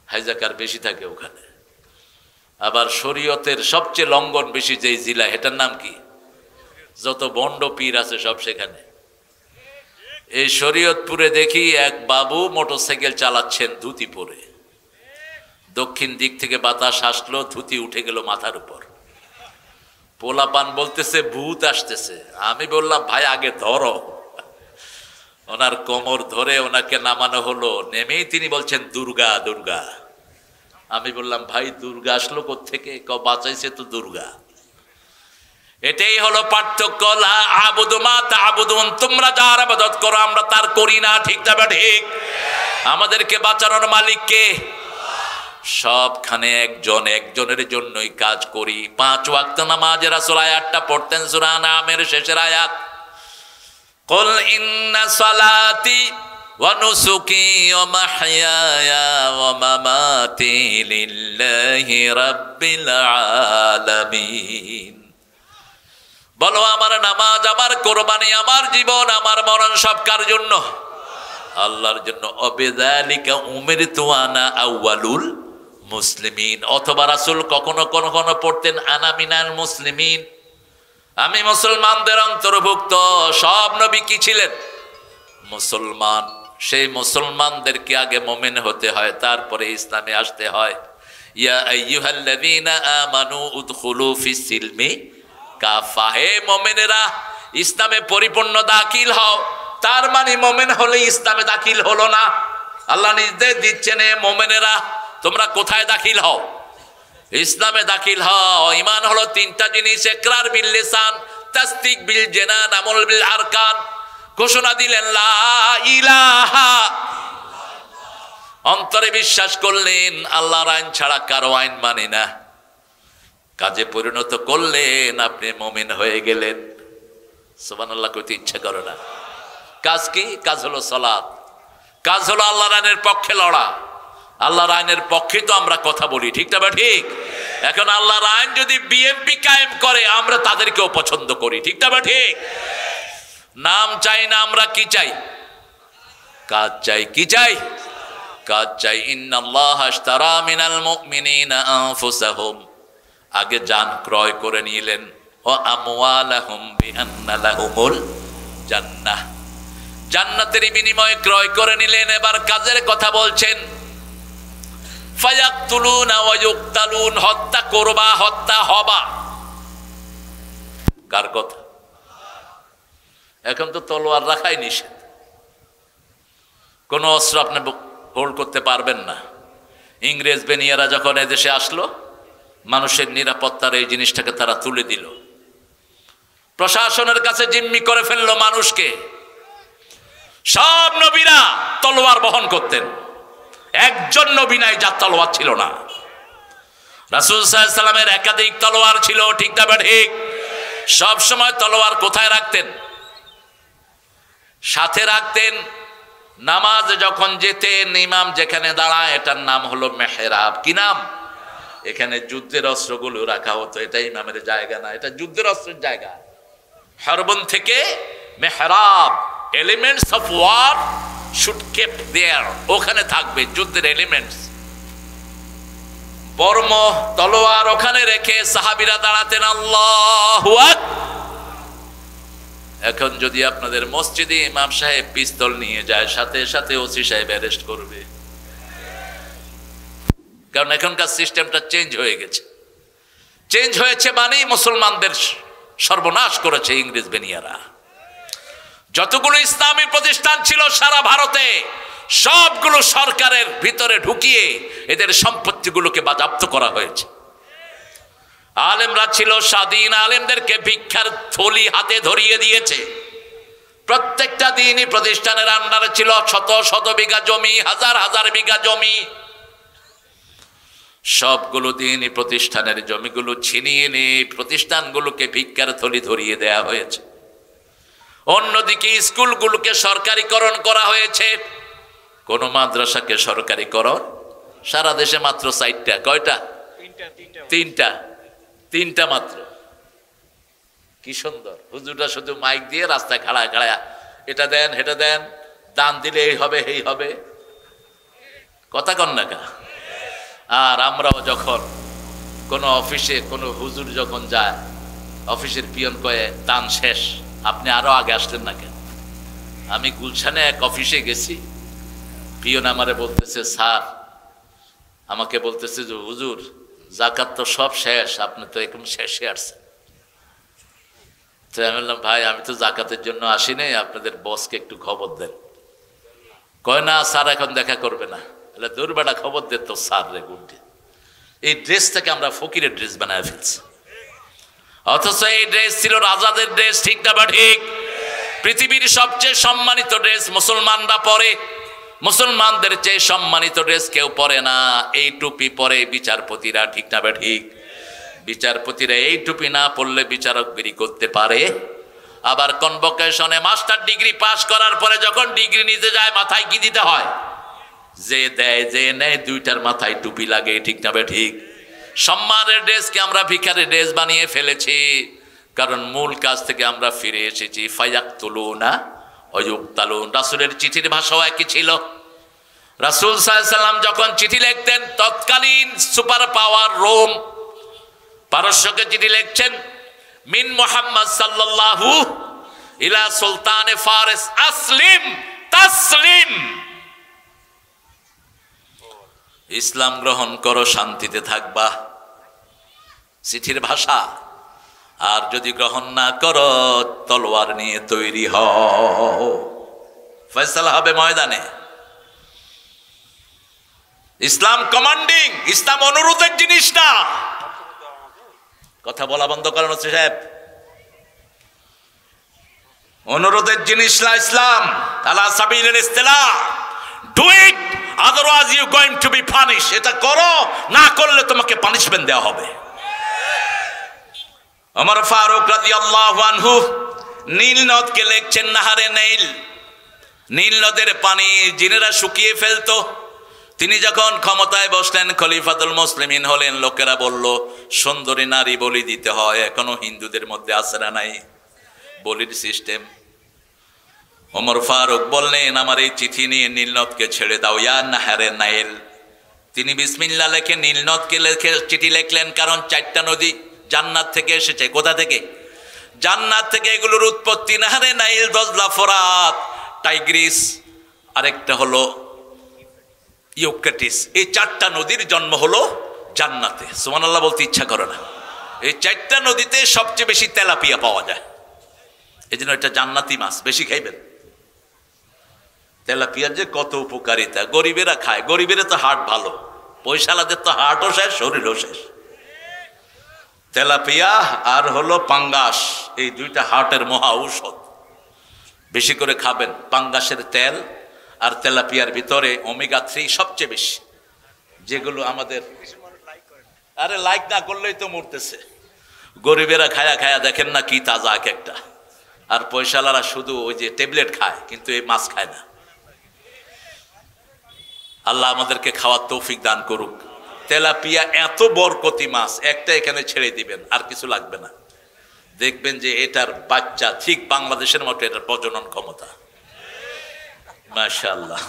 হাইজাকার বেশি থাকে ওখানে। আবার শরীয়তের সবচেয়ে লঙ্ঘন বেশি যেই জেলা, এটার নাম কি? যত বন্ড পীর আছে সব সেখানে। এই শরীয়তপুরে দেখি এক বাবু মোটরসাইকেল চালাচ্ছেন ধুতি পরে। দক্ষিণ দিক থেকে বাতাস আসলো, ধুতি উঠে গেল মাথার উপর। পোলাপান বলতেছে ভূত আসতেছে। আমি বললাম ভাই আগে ধরো। ওনার কোমর ধরে ওনাকে নামানো হলো। নেমেই তিনি বলছেন দুর্গা দুর্গা। আমি বললাম ভাই দুর্গা আসলো কোত্থেকে? বাঁচাইছে তো দুর্গা। এটাই হলো পার্থক্য। লা আবুদু মা তা'বুদুন, তোমরা যার ইবাদত করো আমরা তার করি না। ঠিক না ঠিক? আমাদেরকে বাঁচানোর মালিক কে? সবখানে একজন, একজনের জন্যই কাজ করি। 5 ওয়াক্ত নামাজে রাসূল আয়াতটা পড়তেন সূরা নামের শেষের আয়াত, কুল ইন্না সালাতি ওয়া নুসুকি ওয়া মাহইয়ায়া ওয়া মামাতি লিল্লাহি রাব্বিল আলামিন। বলো আমার নামাজ, আমার কোরবানি, আমার জীবন, আমার মরণ সব কার জন্য? আল্লাহর জন্য। অবিযালিকা উমিরতু আনা আউয়ালুল মুসলিমিন। অথবা রাসূল কখনো কখনো পড়তেন আনা মিনাল মুসলিমিন, আমি মুসলমানদের অন্তর্ভুক্ত। সব নবী কি ছিলেন? মুসলমান। সেই মুসলমানদেরকে আগে মুমিন হতে হয়, তারপরে ইসলামে আসতে হয়। ইয়া আইয়ুহাল্লাযীনা আমানু উদখুলু ফিস সিলমি কাফা। হে মুমিনেরা, ইসলামে পরিপূর্ণ দাখিল হও। তার মানে মুমিন হলে ইসলামে দাখিল হলো না। আল্লাহ নির্দেশ দিচ্ছেন, হে মুমিনেরা তোমরা কোথায় দাখিল হও? ইসলামে দাখিল হও। ঈমান হলো 3টা জিনিস, ইকরার বিল লিসান, তাসদিক বিল জানান, আমল বিল আরকান। ঘোষণা দিলেন লা ইলাহা, অন্তরে বিশ্বাস করলেন আল্লাহর আইন ছাড়া কারো আইন মানি না, কাজে পরিণত করলেন, আপনি মুমিন হয়ে গেলেন। সুবহানাল্লাহ কইতে ইচ্ছা করে না? কাজ কি? কাজ হলো সালাত, কাজ হলো আল্লাহর আইনের পক্ষে লড়া। আল্লাহর আইনের পক্ষে তো আমরা কথা বলি, ঠিক না ঠিক? এখন আল্লাহর আইন যদি বিএনপি কায়েম করে আমরা তাদেরকেও পছন্দ করি, ঠিক না ঠিক? নাম চাই না, আমরা কি চাই? কাজ চাই। কি চাই? কাজ চাই। ইন্নাল্লাহা আশতারা মিনাল মুমিনিনা আনফুসাহুম, আগে জান ক্রয় করে নিলেন, ও আমওয়ালাহুম বিআন্না লাহুমুল জান্নাহ, জান্নাতের বিনিময়ে ক্রয় করে নিলেন। এবার কাজের কথা বলছেন, ফায়াকতুলুনা ওয়া ইউকতালুন, হত্যা করবা, হত্যা হবা। কার কথা? এখন তো তলোয়ার রাখাই নিষেধ, কোন অস্ত্র আপনি হোল্ড করতে পারবেন না। ইংরেজ বেনিয়ারা যখন এদেশে আসলো, মানুষের নিরাপত্তার এই জিনিসটাকে তারা তুলে দিল, প্রশাসনের কাছে জিম্মি করে ফেললো মানুষকে। সব নবীরা তলোয়ার বহন করতেন, একজন নবী নাই যার তলোয়ার ছিল না। রাসূল সাল্লাল্লাহু আলাইহি সাল্লামের একাধিক তলোয়ার ছিল, ঠিক না ঠিক? সব সময় তলোয়ার কোথায় রাখতেন? সাথে রাখতেন। নামাজ যখন যেতেন, ইমাম যেখানে দাঁড়ায় এটার নাম হলো মেহরাব। কি নাম? এখানে যুদ্ধের অস্ত্রগুলো রাখা হতো, এটা ইমামের জায়গা না, এটা যুদ্ধের অস্ত্রের জায়গা। হরবন থেকে মেহরাব, elements of war should keep there, ওখানে থাকবে যুদ্ধের এলিমেন্টস। বর্ম, তলোয়ার ওখানে রেখে সাহাবীরা দাঁড়াতেন আল্লাহু আকবার। এখন যদি আপনাদের মসজিদে ইমাম সাহেব পিস্তল নিয়ে যায়, সাথে সাথে ওসি সাহেব অ্যারেস্ট করবে, কারণ এখনকার সিস্টেমটা চেঞ্জ হয়ে গেছে। চেঞ্জ হয়েছে মানেই মুসলমানদের সর্বনাশ করেছে ইংরেজ বেনিয়ারা। যতগুলো ইসলামী প্রতিষ্ঠান ছিল সারা ভারতে, সবগুলো সরকারের ভিতরে ঢুকিয়ে এদের সম্পত্তিগুলোকে বাজেয়াপ্ত করা হয়েছে। আলেমরা ছিল স্বাধীন, আলেমদেরকে ভিক্ষার থলি হাতে ধরিয়ে দিয়েছে। প্রত্যেকটা দিনই প্রতিষ্ঠানের আন্ডারে ছিল শত শত বিঘা জমি, হাজার হাজার বিঘা জমি। সবগুলো দিনই প্রতিষ্ঠানের জমিগুলো ছিনিয়ে নিয়ে প্রতিষ্ঠানগুলোকে ভিক্ষার থলি ধরিয়ে দেয়া হয়েছে। অন্যদিকে স্কুলগুলোকে সরকারিকরণ করা হয়েছে। কোন মাদ্রাসাকে সরকারিকরণ? সারা দেশে মাত্র 4টা। কয়টা? 3টা মাত্র। কি সুন্দর! হুজুররা শুধু মাইক দিয়ে রাস্তায় খাড়ায় খাড়ায় এটা দেন, এটা দেন, দান দিলে এই হবে, এই হবে, কথা কন না কা? আর আমরাও যখন কোনো অফিসে কোনো হুজুর যখন যায়, অফিসের পিয়ন কয়ে দান শেষ, আপনি আরো আগে আসলেন না কেন? আমি গুলশানে এক অফিসে গেছি, পিয়ন আমারে বলতেছে, স্যার আমাকে বলতেছে যে হুজুর জাকাত তো সব শেষ, আপনি তো একদম শেষে আসছেন। তো আমি বললাম, ভাই আমি তো জাকাতের জন্য আসি নাই, আপনাদের বসকে একটু খবর দেন। কয় না স্যার এখন দেখা করবে না। দূর বেটা, খবর দে তো স্যার রে গুড। এই ড্রেসটাকে আমরা ফকিরের ড্রেস বানায় ফেলছি, অথচ এই ড্রেস ছিল রাজাদের ড্রেস। ঠিক না বা ঠিক? পৃথিবীর সবচেয়ে সম্মানিত ড্রেস মুসলমানরা পরে, মুসলমানদের চেয়ে সম্মানিত ড্রেস কেউ পরে না। এই টুপি পরে বিচারপতিরা। ঠিক না বা ঠিক? বিচারপতিরা এই টুপি না পড়লে বিচারকগিরি করতে পারে? আবার কনভোকেশনে মাস্টার ডিগ্রি পাস করার পরে যখন ডিগ্রি নিতে যায় মাথায় কি দিতে হয়? যে দেয় যে নেয় দুইটার মাথায় টুপি লাগে। ঠিক না বা ঠিক? সম্মানের ড্রেসকে আমরা ভিখারির ড্রেস বানিয়ে ফেলেছি, কারণ মূল কাজ থেকে আমরা ফিরে এসেছি। ফায়াক্তুলুনা ওয়া ইউক্তালুন। রাসূলের চিঠির ভাষাও একই ছিল। রাসূল সাল্লাল্লাহু আলাইহি সাল্লাম যখন চিঠি লিখতেন, তৎকালীন সুপার পাওয়ার রোম পারস্যকে চিঠি লিখছেন, মিন মুহাম্মদ সাল্লাল্লাহু ইলা সুলতানে ফারিস আসলিম তাসলিম। ইসলাম গ্রহণ করো, শান্তিতে থাকবা। চিঠির ভাষা। আর যদি গ্রহণ না করো তলোয়ার নিয়ে তৈরি হও, ফয়সালা হবে ময়দানে। ইসলাম কমান্ডিং, ইসলাম অনুরোধের জিনিস না। কথা বলা বন্ধ করেন হচ্ছে সাহেব, অনুরোধের জিনিস না ইসলাম। আলা সাবিলিল ইস্তিলা, do it otherwise you going to be punish. এটা করো, না করলে তোমাকে পানিশমেন্ট দেওয়া হবে। ওমর ফারুক রাদিয়াল্লাহু আনহু নীল নদকে লিখছেন নাহারে নীল। নীল নদের পানি জিনেরা শুকিয়ে ফেলতো। তিনি যখন ক্ষমতায় বসলেন, খলিফাতুল মুসলিমিন হলেন, লোকেরা বলল সুন্দরী নারী বলি দিতে হয়। এখনো হিন্দুদের মধ্যে আছে না নাই বলির সিস্টেম? ওমর ফারুক বললেন আমার এই চিঠি নিয়ে নীলনদকে ছেড়ে দাও, ইয়া নাহারে নাইল। তিনি বিসমিল্লাহ লেখে নীলনদকে লেখে চিঠি লিখলেন, কারণ 4টা নদী জান্নাত থেকে এসেছে। কোথা থেকে? জান্নাত থেকে এগুলোর উৎপত্তি। নাহারে নাইল, দজলা, ফোরাত, টাইগ্রিস, আরেকটা হলো ইউক্রেটিস। এই 4টা নদীর জন্ম হলো জান্নাতে। সুবহানাল্লাহ বলতে ইচ্ছা করে না? এই 4টা নদীতে সবচেয়ে বেশি তেলাপিয়া পাওয়া যায়, এই জন্য এটা জান্নাতি মাছ। বেশি খাইবেন। তেলাপিয়ার যে কত উপকারিতা, গরিবেরা খায়। গরিবেরা তো হার্ট ভালো, পয়সালাদের তো হার্টও শেষ, শরীরও শেষ। তেলাপিয়া আর হলো পাঙ্গাস, এই 2টা হার্টের মহা ঔষধ। বেশি করে খাবেন। পাঙ্গাসের তেল আর তেলাপিয়ার ভিতরে ওমেগা 3 সবচেয়ে বেশি, যেগুলো আমাদের আরে লাইক না করলেই তো মরতেছে। গরিবেরা খায়া খায়া দেখেন না কি তাজা এক একটা। আর পয়সালারা শুধু ওই যে ট্যাবলেট খায়, কিন্তু এই মাছ খায় না। আল্লাহ আমাদেরকে খাওয়ার তৌফিক দান করুক। তেলাপিয়া এত বরকতি মাছ, একটা এখানে ছেড়ে দিবেন, আর কিছু লাগবে না। দেখবেন যে এটার বাচ্চা ঠিক বাংলাদেশের মতো এটার প্রজনন ক্ষমতা, মাশাআল্লাহ।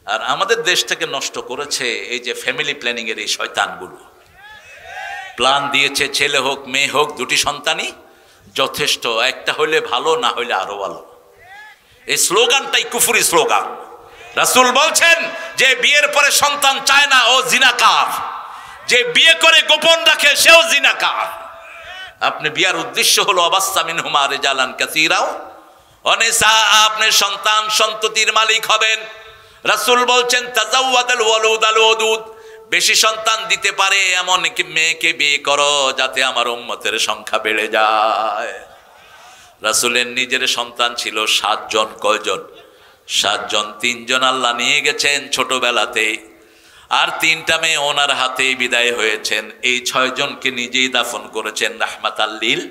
আর আমাদের দেশটাকে নষ্ট করেছে এই যে ফ্যামিলি প্ল্যানিং এর এই শয়তানগুলো। প্ল্যান দিয়েছে ছেলে হোক মেয়ে হোক 2টি সন্তানই যথেষ্ট, একটা হইলে ভালো, না হইলে আরো ভালো। এই স্লোগানটাই কুফরি স্লোগান। রাসূল বলছেন যে বিয়ের পরে সন্তান চায় না ও জিনাকার, যে বিয়ে করে গোপন রাখে সেও জিনাকার। আপনি বিয়ার উদ্দেশ্য হলো আবাসসা মিনহুমা রিজালান কাসীরা ওয়া নিসা, আপনি সন্তান সন্ততির মালিক হবেন। রাসূল বলছেন তাজাওয়াদাল ওয়ালুদ আল ওয়াদুদ, বেশি সন্তান দিতে পারে এমন কি মেয়েকে বিয়ে করো যাতে আমার উম্মতের সংখ্যা বেড়ে যায়। রাসূলের নিজের সন্তান ছিল 7 জন। কয়জন? 7 জন। 3 জন আল্লাহ নিয়ে গেছেন ছোটবেলাতে, আর 3টা মেয়ে ওনার হাতেই বিদায় হয়েছেন। এই 6 জনকে নিজেই দাফন করেছেন রাহমাতাল লিল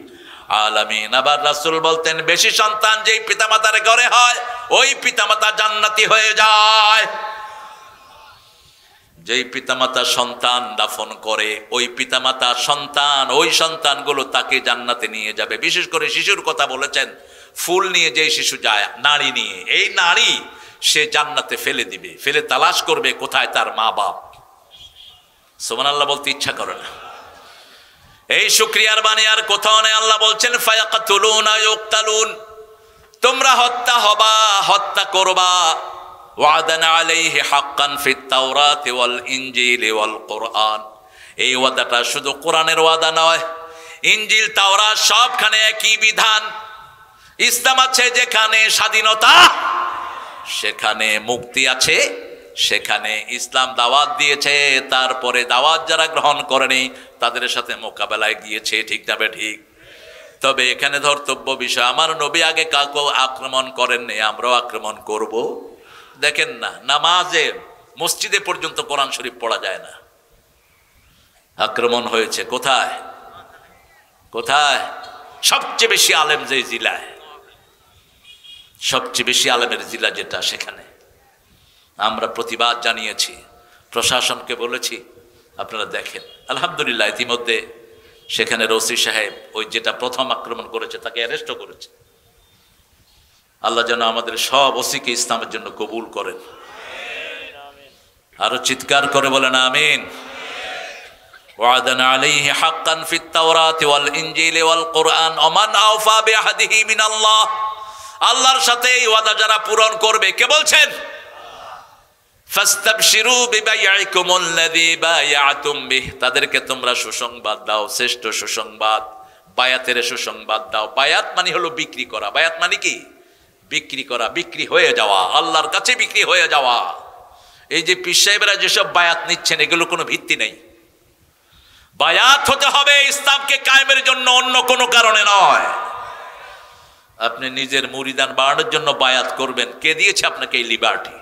আলামিন। আবার রাসূল বলতেন বেশি সন্তান যেই পিতামাতার ঘরে হয় ওই পিতামাতা জান্নাতি হয়ে যায়। যেই পিতামাতা সন্তান দাফন করে ওই পিতামাতা সন্তান, ওই সন্তানগুলো তাকে জান্নাতে নিয়ে যাবে। বিশেষ করে শিশুর কথা বলেছেন, ফুল নিয়ে যে শিশু যায়, নারী নিয়ে, এই নারী সে জান্নাতে ফেলে দিবে, ফেলে তালাশ করবে কোথায় তার মা বাপ। সুবহানাল্লাহ বলতে ইচ্ছা করে না? এই শুকরিয়ার বাণী আর কোথাও নেই। আল্লাহ বলছেন ফায়াকাতুলুনা ইউক্তালুন, তোমরা হত্যা হবা, হত্যা করবা। ওয়াদান আলাইহি হাক্কান ফিত তাওরাত ওয়াল ইনজিল ওয়াল কুরআন। এই ওয়াদাটা শুধু কোরআনের ওয়াদা নয়, ইনজিল তাওরাত সবখানে একই বিধান। ইসলাম আছে যেখানে স্বাধীনতা, সেখানে মুক্তি আছে সেখানে ইসলাম দাওয়াত দিয়েছে, তারপরে দাওয়াত যারা গ্রহণ করেনি তাদের সাথে মোকাবেলায় গিয়েছে, ঠিক না ঠিক? তবে এখানে ধর্তব্য বিষয়, আমার নবী আগে কাউকে আক্রমণ করেননি, আমরাও আক্রমণ করব? দেখেন না, নামাজে মসজিদে পর্যন্ত কোরআন শরীফ পড়া যায় না। আক্রমণ হয়েছে কোথায়? কোথায়? সবচেয়ে বেশি আলেম যে জেলায়, সবচেয়ে বেশি আলেমের জেলা যেটা, সেখানে আমরা প্রতিবাদ জানিয়েছি, প্রশাসনকে বলেছি। আপনারা দেখেন আলহামদুলিল্লাহ ইতিমধ্যে সেখানে ওসি সাহেব ওই যেটা প্রথম আক্রমণ করেছে তাকে অ্যারেস্টও করেছে। আল্লাহ যেন আমাদের সব ওসিকে ইসলামের জন্য কবুল করেন। আরো চিৎকার করে বলেন আমিন। ওয়াদানা আলাইহি হাক্কান ফিত তাওরাতি ওয়াল ইনজিলি ওয়াল কুরআন ওমান আওফা বিআহদিহি মিনাল্লাহ। আল্লাহর সাথে এই ওয়াদা যারা পূরণ করবে, কে বলছেন? ফাস্তাবশিরু বিবাইআকুমুল্লাযী বায়াতুম বিহ, তাদেরকে তোমরা সুসংবাদ দাও, শ্রেষ্ঠ সুসংবাদ, বায়াতের সুসংবাদ দাও। বায়াত মানে হলো বিক্রি করা। বায়াত মানে কি? বিক্রি করা, বিক্রি হয়ে যাওয়া, আল্লাহর কাছে বিক্রি হয়ে যাওয়া। এই যে পীর সাহেবরা যেসব বায়াত নিচ্ছেন এগুলো কোনো ভিত্তি নেই। বায়াত হতে হবে ইসলামকে কায়েমের জন্য, অন্য কোনো কারণে নয়। আপনি নিজের মুরিদান বাড়ানোর জন্য বায়াত করবেন, কে দিয়েছে আপনাকে এই লিবার্টি?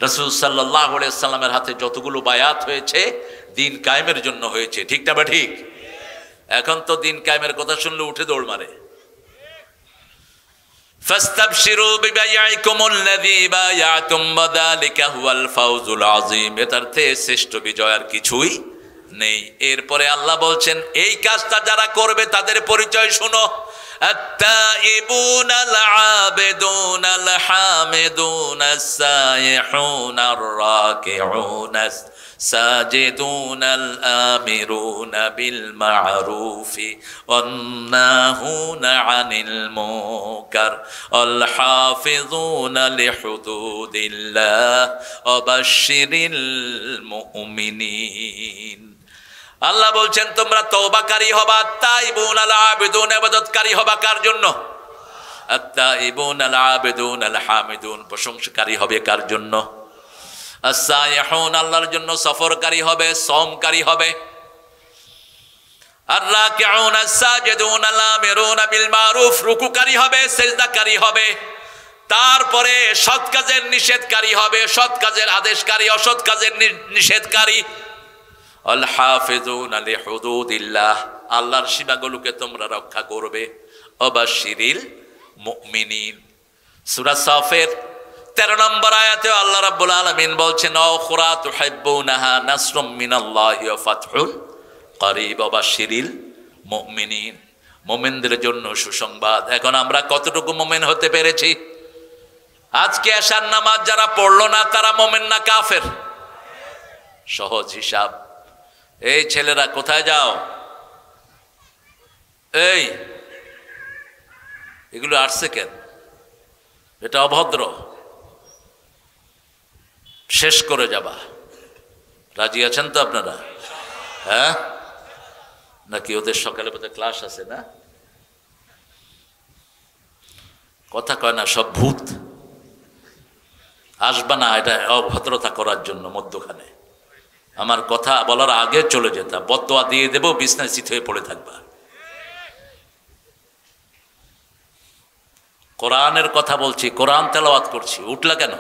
রাসূল সাল্লাল্লাহু আলাইহি ওয়াসাল্লামের হাতে যতগুলো বায়াত হয়েছে দিন কায়েমের জন্য হয়েছে, ঠিক না ঠিক? এখন তো দিন কায়েমের কথা শুনলে উঠে দৌড় মারে। ফাস্তাবশিরু বিবাইআকুমুল্লাযী বায়াতুম ওয়াযালিকা হুয়াল ফাওজুল আযীম। এটার থেকে শ্রেষ্ঠ বিজয় আর কিছুই নেই। এরপরে আল্লাহ বলছেন এই কাজটা যারা করবে তাদের পরিচয় শুনো। التائبون العابدون الحامدون السائحون الراكعون الساجدون الآمرون بالمعروف والناهون عن المنكر والحافظون لحدود الله وبشر المؤمنين। আল্লাহ বলছেন তোমরা তওবাকারী হবা, তাইবুন আল আবিদুন, ইবাদতকারী হবা কার জন্য? আত-তাইবুন আল আবিদুন আল হামিদুন, প্রশংসাকারী হবে কার জন্য? আস-সাইহুন, আল্লাহর জন্য সফরকারী হবে, সমকারী হবে। আর-রাকিউন আস-সাজিদুন আল আমিরুন বিল মারুফ, রুকুকারী হবে, সিজদাকারী হবে। তারপরে সৎ কাজের নিষেধকারী হবে, সৎ কাজের আদেশকারী, অসৎ কাজের নিষেধকারী। আল হাফিজুনা লিহুদুদিল্লাহ, আল্লাহর সীমাগুলোকে তোমরা রক্ষা করবে। ওয়াবাশশিরিল মুমিনিন। সূরা সাফের 13 নম্বর আয়াতে আল্লাহ রাব্বুল আলামিন বলছেন উখরা তুহিব্বুনাহা নাসরুম মিনাল্লাহি ওয়া ফাতহুন করিব ওয়াবাশশিরিল মুমিনিন। মুমিনদের জন্য সুসংবাদ। এখন আমরা কতটুকু মুমিন হতে পেরেছি? আজকে এশার নামাজ যারা পড়লো না তারা মুমিন না কাফের? সহজ হিসাব। এই ছেলেরা কোথায় যাও? এই এগুলো আসছে কেন? এটা অভদ্র, শেষ করে যাবা। রাজি আছেন তো আপনারা? হ্যাঁ, নাকি ওদের সকালে বোধহয় ক্লাস আছে না? কথা কয় না, সব ভূত। আসবা না, এটা অভদ্রতা করার জন্য মধ্যখানে। আমার কথা বলার আগে চলে যেতাম, বদদোয়া দিয়ে দেবো, বিছনায় চিত হয়ে পড়ে থাকবা। কোরআনের কথা বলছি, কোরআন তেলাওয়াত করছি, উঠলা কেন?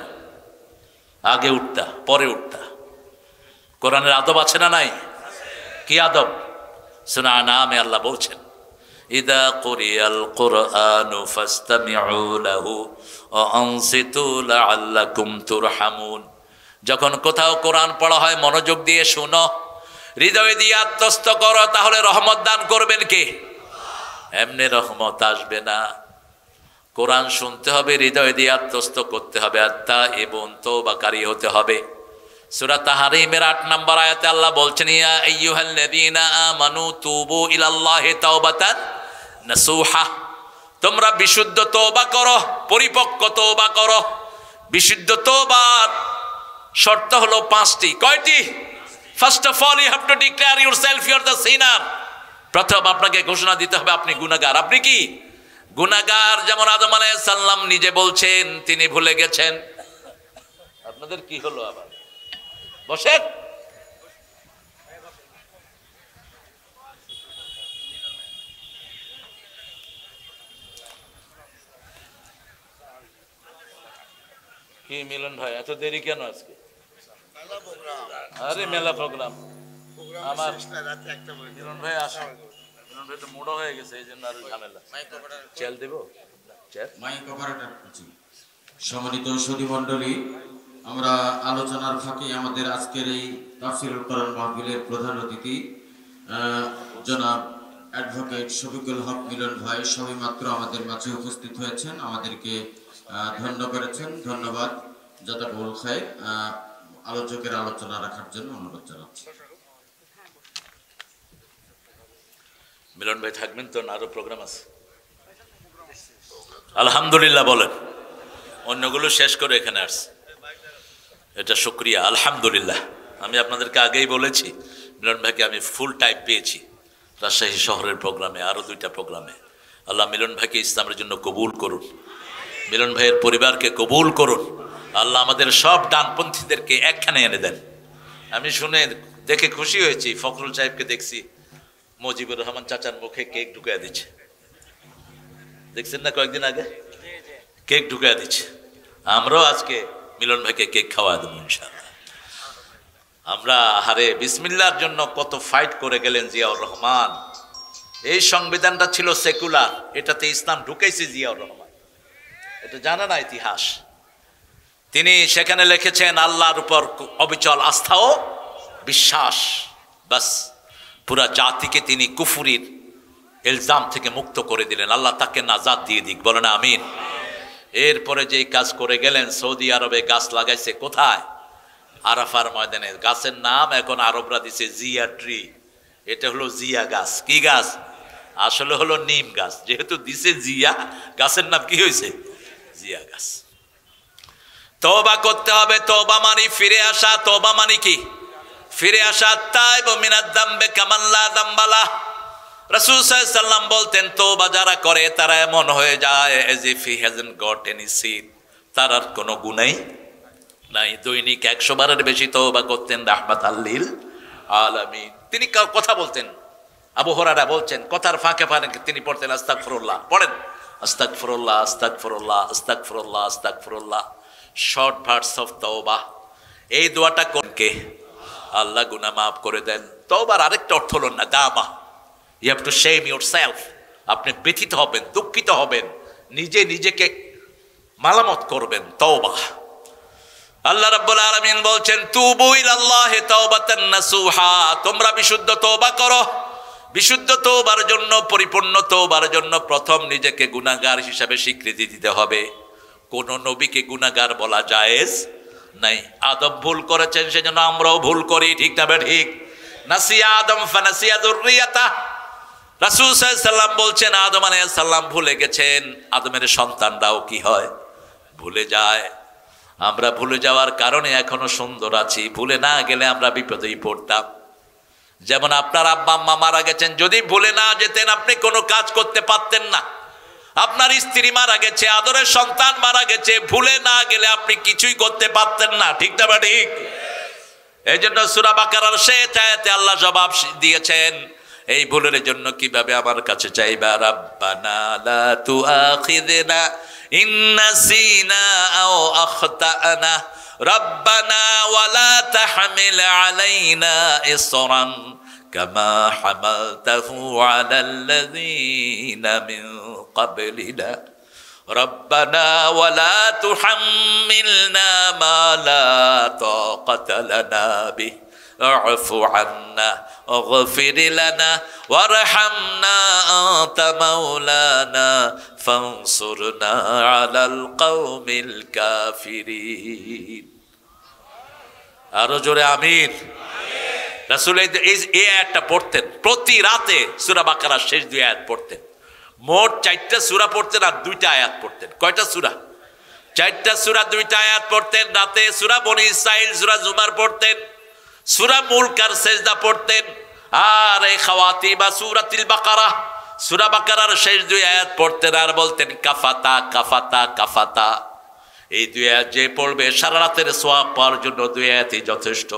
আগে উঠতা, পরে উঠতা। কোরআনের আদব আছে না নাই? কি আদব? সূরা আনআমে আল্লাহ বলছেন ইদা কুরিয়াল কুরআনু ফাসতামিউ লাহু ওয়া আনসিতু লাআল্লাকুম তুরহামুন। যখন কোথাও কোরআন পড়া হয় মনোযোগ দিয়ে শোনো, হৃদয় দিয়ে আত্মস্থ করো, তাহলে রহমত দান করবেন কে? এমনি রহমত আসবে না। কোরআন শুনতে হবে, হৃদয় দিয়ে আত্মস্থ করতে হবে, আত-তাইবুন, তওবাকারী হতে হবে। সূরা তাহরিমের 8 নম্বর আয়াতে আল্লাহ বলছেন ইয়া আইয়ুহাল্লাযীনা আমানু তুবু ইলাল্লাহি তাওবাতান নাসুহা। তোমরা বিশুদ্ধ তওবা করো, পরিপক্ক তওবা করো। বিশুদ্ধ তওবার শর্ত হলো 5টি। কয়টি? First of all you have to declare yourself you are the sinner. প্রথম আপনাকে ঘোষণা দিতে হবে আপনি গুনাহগার। আপনি কি গুনাহগার? যেমন আদম আলাইহিস সালাম নিজে বলছেন তিনি ভুলে গেছেন। আপনাদের কি হলো আবার? বসেন। কি মিলন ভাই এত দেরি কেন আজকে? আরে মেলা প্রোগ্রাম আমার মিলন ভাই আসে, মিলন ভাই তো মোড়ো হয়ে গেছে, এই জন্য আর ঝামেলা। চেল দিব মাইক অপারেটর। সম্মানিত সুধী মণ্ডলী, আমরা আলোচনার ফাঁকে আমাদের আজকের এই তাফসীরুল কোরআন মাহফিলের প্রধান অতিথি জনাব অ্যাডভোকেট শফিকুল হক মিলন ভাই সবেমাত্র আমাদের মাঝে উপস্থিত হয়েছেন, আমাদেরকে ধন্য করেছেন। ধন্যবাদ, জাযাকাল্লাহু খায়র। আলোচকের আলোচনা রাখার জন্য অনুরোধ জানাচ্ছি। মিলন ভাই থাকবেন তো, না আরো প্রোগ্রাম আছে? আলহামদুলিল্লাহ বলেন। অন্যগুলো শেষ করে এখানে আসছে, এটা শুকরিয়া। আলহামদুলিল্লাহ। আমি আপনাদেরকে আগেই বলেছি মিলন ভাইকে আমি ফুল টাইম পেয়েছি রাজশাহী শহরের প্রোগ্রামে, আরো 2টা প্রোগ্রামে। আল্লাহ মিলন ভাইকে ইসলামের জন্য কবুল করুন, মিলন ভাইয়ের পরিবারকে কবুল করুন। আল্লাহ আমাদের সব ডানপন্থীদেরকে একখানে এনে দেন। আমি শুনে দেখে খুশি হয়েছি, ফখরুল সাহেবকে দেখছি মুজিবুর রহমান চাচার মুখে কেক ঢুকাইয়া দিচ্ছে, দেখছেন না কয়েকদিন আগে? কেক ঢুকাইয়া দিচ্ছে। আমরাও আজকে মিলন ভাইকে কেক খাওয়া দেবো ইনশাআল্লাহ। আমরা হারে বিসমিল্লাহর জন্য কত ফাইট করে গেলেন জিয়াউর রহমান। এই সংবিধানটা ছিল সেকুলার, এটাতে ইসলাম ঢুকেছে জিয়াউর রহমান, এটা জানা না ইতিহাস। তিনি সেখানে লিখেছেন আল্লাহর উপর অবিচল আস্থা ও বিশ্বাস, বাস পুরা জাতিকে তিনি কুফরির ইলজাম থেকে মুক্ত করে দিলেন। আল্লাহ তাকে নাজাত দিয়ে দিক, বলেন আমিন। এরপরে যেই কাজ করে গেলেন, সৌদি আরবে গাছ লাগাইছে কোথায়? আরাফার ময়দানে। গাছের নাম এখন আরবরা দিছে জিয়া ট্রি। এটা হলো জিয়া গাছ। কি গাছ? আসলে হলো নিম গাছ, যেহেতু দিছে জিয়া, গাছের নাম কি হয়েছে? জিয়া গাছ। তওবা করতে হবে। তওবা মানে ফিরে আসা। তওবা মানে কি? ফিরে আসা। তাইবু মিনাদ যামবি কামান লা যামবা লাহ। রাসূল সাল্লাল্লাহু আলাইহি ওয়াসাল্লাম বলতেন, তওবা যারা করে তারা এমন হয়ে যায় as if he hasn't got any sin, তার আর কোনো গুনাহ নাই। দৈনিক 100 বারের বেশি তওবা করতেন রাহমাতাল লিল আলামিন। তিনি কথা বলতেন, আবু হুরায়রা বলছেন, কথার ফাঁকে ফাঁকে তিনি পড়তেন আস্তাগফিরুল্লাহ। পড়েন আস্তাগফিরুল্লাহ, আস্তাগফিরুল্লাহ, আস্তাগফিরুল্লাহ, আস্তাগফিরুল্লাহ। শর্ট ভার্স অফ তওবা। এই দোয়াটা কোনকে আল্লাহ গুনাহ মাফ করে দেন। তওবার আরেকটা অর্থ হলো নাদামা। You have to shame yourself. আপনি ব্যথিত হবেন, দুঃখিত হবেন, নিজে নিজেকে মালামত করবেন। তওবা। আল্লাহ রাব্বুল আলামিন বলছেন, তুবু ইলাল্লাহি তাওবাতান নাসুহা। তোমরা বিশুদ্ধ তওবা করো। বিশুদ্ধ তওবার জন্য, পরিপূর্ণ তওবার জন্য প্রথম নিজেকে গুনাহগার হিসাবে স্বীকৃতি দিতে হবে। কোন নবীকে গুনাহগার বলা জায়েজ নাই। আদম ভুল করেছেন, সেজন্য আমরাও ভুল করি, ঠিক না ঠিক? নাসিয়া আদম ফানাসিয়া যুররিয়াতা। রাসূল সাল্লাল্লাহু আলাইহি ওয়াসাল্লাম বলছেন, আদম আলাইহিস সালাম ভুলে গেছেন, আদমের সন্তানরাও কি হয়? ভুলে যায়। আমরা ভুলে যাওয়ার কারণে এখনো সুন্দর আছি। ভুলে না গেলে আমরা বিপদেই পড়তাম। যেমন আপনার আব্বা আম্মা মারা গেছেন, যদি ভুলে না যেতেন আপনি কোনো কাজ করতে পারতেন না। আপনার স্ত্রী মারা গেছে, আদরের সন্তান মারা গেছে, ভুলে না গেলে আপনি কিছুই করতে পারতেন না, ঠিক না ঠিক? এই জন্য সূরা বাকারার শেষ আয়াতে আল্লাহ জবাব দিয়েছেন এই ভুলের জন্য কিভাবে আমার কাছে চাইবা। রাব্বানা লা তুআখিযনা ইন নাসিনা আও আখতানা রাব্বানা ওয়ালা তাহমিল আলাইনা ইসরান কামা হামালতাহু আলাল্লাযীনা মিন ক্বাবলিনা রব্বানা ওয়ালা তুহাম্মিলনা মা লা তাকাতা লানা বিহি আ'ফু আন্না ওয়াগফির লানা ওয়ারহামনা আনতা মাওলানা ফানসুরনা আলাল কওমিল কাফিরিন। আরো জোরে আমিন। রাসূল এই আয়াতটা পড়তেন প্রতি রাতে। সূরা বাকারার শেষ 2 আয়াত পড়তেন। মোট 4টা সূরা পড়তেন আর 2টা আয়াত পড়তেন। কয়টা সূরা? 4টা সূরা, 2টা আয়াত পড়তেন রাতে। সূরা বনী ইসরাইল, সূরা জুমার পড়তেন, সূরা মুলক আর সিজদা পড়তেন, আর এই খাওয়াতি বা সূরাতুল বাকারা, সূরা বাকারার শেষ 2 আয়াত পড়তেন আর বলতেন কাফাতা কাফাতা কাফাতা। এই দুই আয়াত যে পড়বে সারা রাতের সোয়াব পাওয়ার জন্য দুই আয়াতই যথেষ্ট,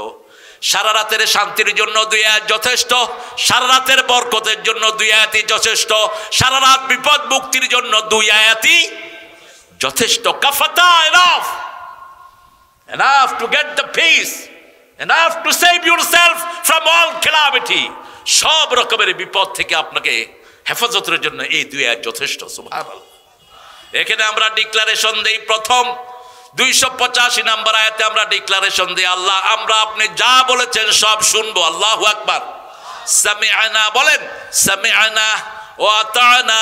সারা রাতের শান্তির জন্য দুই আয়াত যথেষ্ট, সারা রাতের বরকতের জন্য দুই আয়াতই যথেষ্ট, সারা রাত বিপদ মুক্তির জন্য দুই আয়াতই যথেষ্ট। কাফাতা, enough to get the peace, enough to save yourself from all calamity, সব রকমের বিপদ থেকে আপনাকে হেফাজতের জন্য এই দুই আয়াত যথেষ্ট। সুবহানাল্লাহ। এখানে আমরা ডিক্লারেশন দেই, প্রথম 285 নম্বর আয়াতে আমরা ডিক্লারেশন দিই, আল্লাহ আমরা আপনি যা বলেছেন সব শুনবো। আল্লাহু আকবার। সামিআনা বলেন, সামিআনা ওয়া আতানা,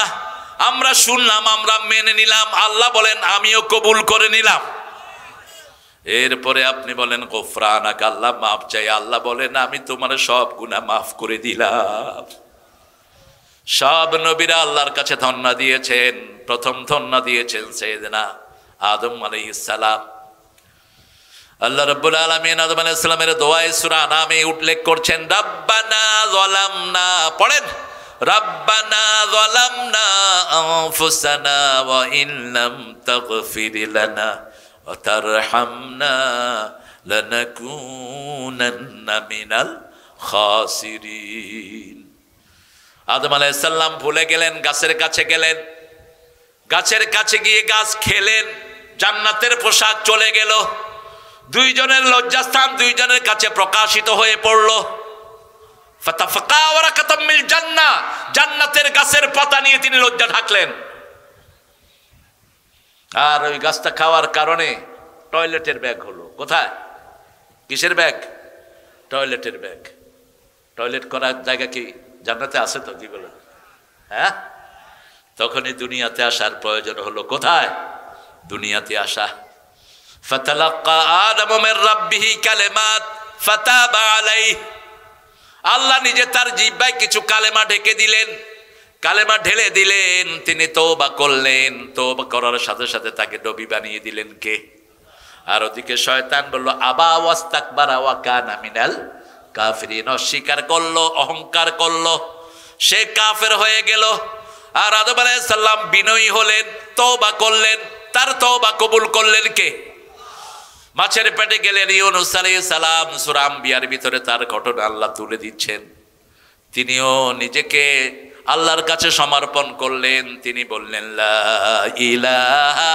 আমরা শুনলাম, আমরা মেনে নিলাম। আল্লাহ বলেন আমিও কবুল করে নিলাম। এরপরে আপনি বলেন গফরানাক, আল্লাহ মাফ চাই। আল্লাহ বলেন আমি তোমার সব গুনাহ মাফ করে দিলাম। সব নবীরা আল্লাহর কাছে ধন্না দিয়েছেন। প্রথম ধন্না দিয়েছেন সাইয়েদনা আদম আলাইহিস সালাম। আল্লাহ রাব্বুল আলামিন আদম আলাইহিস সালামের দোয়ায়ে সূরা আনামে উল্লেখ করছেন, রাব্বানা যালামনা, পড়েন, রাব্বানা যালামনা আনফুসানা ওয়া ইন লাম তাগফির লানা ওয়া তারহামনা লানাকুনান্না মিনাল খাসিরিন। আদম আলাইহিস সালাম ভুলে গেলেন, গাছের কাছে গেলেন, গাছের কাছে গিয়ে গাছ খেলেন, জান্নাতের পোশাক চলে গেল, দুইজনের লজ্জাস্থান দুইজনের কাছে প্রকাশিত হয়ে পড়ল। ফাতাফাকা ওয়ারাকাতাম মিল জান্নাহ, জান্নাতের গাছের পাতা নিয়ে তিনি লজ্জা ঢাকলেন। আর ওই গাছটা খাওয়ার কারণে টয়লেটের ব্যাগ হলো। কোথায়? কিসের ব্যাগ? টয়লেটের ব্যাগ। টয়লেট করার জায়গা কি জান্নাতে আছে তো? কি বলেন? হ্যাঁ, তখনই দুনিয়াতে আসার প্রয়োজন হলো। কোথায়? দুনিয়াতে আসা। ফাতালাক্কা আদমু মির রাব্বিহি কালিমাত ফাতাবা আলাইহি, আল্লাহ নিজে তার জিহ্বায় কিছু কালেমা ঢেকে দিলেন, কালেমা ঢেলে দিলেন, তিনি তওবা করলেন। তওবা করার সাথে সাথে তাকে নবী বানিয়ে দিলেন কে? আর ওদিকে শয়তান বলল আবা ওয়াস্তাকবারা ওয়া কানা মিনাল কাফিরিন, অস্বীকার করলো, অহংকার করলো, সে কাফের হয়ে গেল। আর আদম আলাইহিস সালাম বিনয়ী হলেন, তওবা করলেন, তার তওবা কবুল করলেন কে? মাছের পেটে গেলেন ইউনূস আলাইহিস সালাম। সূরা আম্বিয়ার ভিতরে তার ঘটনা আল্লাহ তুলে দিচ্ছেন। তিনিও নিজেকে আল্লাহর কাছে সমর্পণ করলেন। তিনি বললেন লা ইলাহা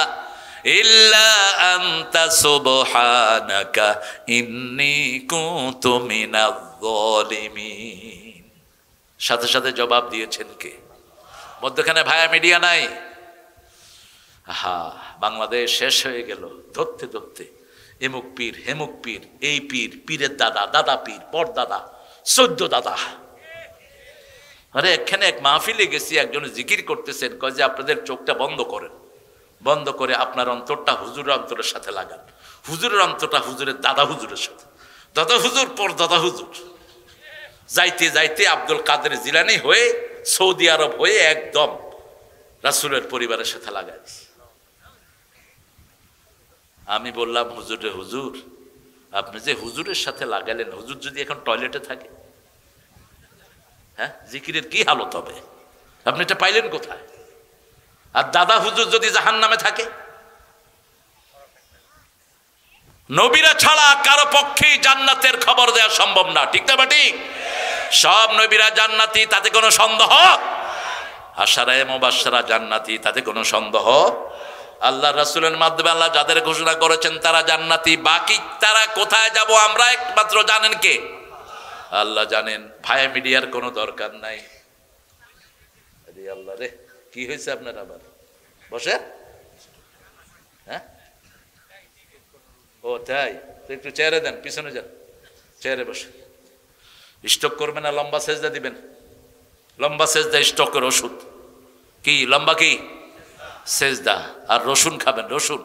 ইল্লা আনতা সুবহানাকা ইন্নী কুনতু মিনাজ জালিমিন। সাথে সাথে জবাব দিয়েছেন কে? মধ্যখানে ভায়া মিডিয়া নাই। আহা, বাংলাদেশ শেষ হয়ে গেল ধরতে ধরতে। এমুক পীর, হেমুক পীর, এই পীর, পীরের দাদা, দাদা পীর, পর দাদা, 14 দাদা। আরে এখানে এক মাহফিলে গেছি, একজন জিকির করতেছেন, কয় যে আপনাদের চোখটা বন্ধ করেন, বন্ধ করে আপনার অন্তরটা হুজুরের অন্তরের সাথে লাগান। হুজুরের অন্তরটা হুজুরের দাদা হুজুরের সাথে, দাদা হুজুর পর দাদা হুজুর। যাইতে যাইতে আব্দুল কাদের জিলানী হয়ে সৌদি আরব হয়ে একদম রাসূলের পরিবারের সাথে লাগাই। আমি বললাম হুজুরে, হুজুর আপনি যে হুজুরের সাথে লাগালেন, হুজুর যদি এখন টয়লেটে থাকে, হ্যাঁ, জিকিরের কি হালত হবে? আপনি এটা পাইলেন কোথায়? আর দাদা হুজুর যদি জাহান্নামে থাকে? নবীরা ছাড়া কারো পক্ষেই জান্নাতের খবর দেওয়া সম্ভব না, ঠিক না ঠিক? সব নবীরা জান্নাতি, তাতে কোনো সন্দেহ। আশারায়ে মুবাশশারা জান্নাতি, তাতে কোনো সন্দেহ। আল্লাহ রাসূলের মাধ্যমে আল্লাহ যাদের ঘোষণা করেছেন তারা জান্নাতি। বাকি তারা কোথায় যাব আমরা একমাত্র জানেন কে? আল্লাহ জানেন। ভায়া মিডিয়ার কোনো দরকার নাই। আরে আল্লাহ রে, কি হয়েছে আপনার আবার? বসে, হ্যাঁ, ও তাই, তো একটু চেয়ারে দেন, পিছনে যান, চেয়ারে বসে। স্টক করবেন না, লম্বা সেজদা দিবেন। লম্বা সেজদা স্টকের ওষুধ। কি লম্বা? কি সেজদা। আর রসুন খাবেন, রসুন।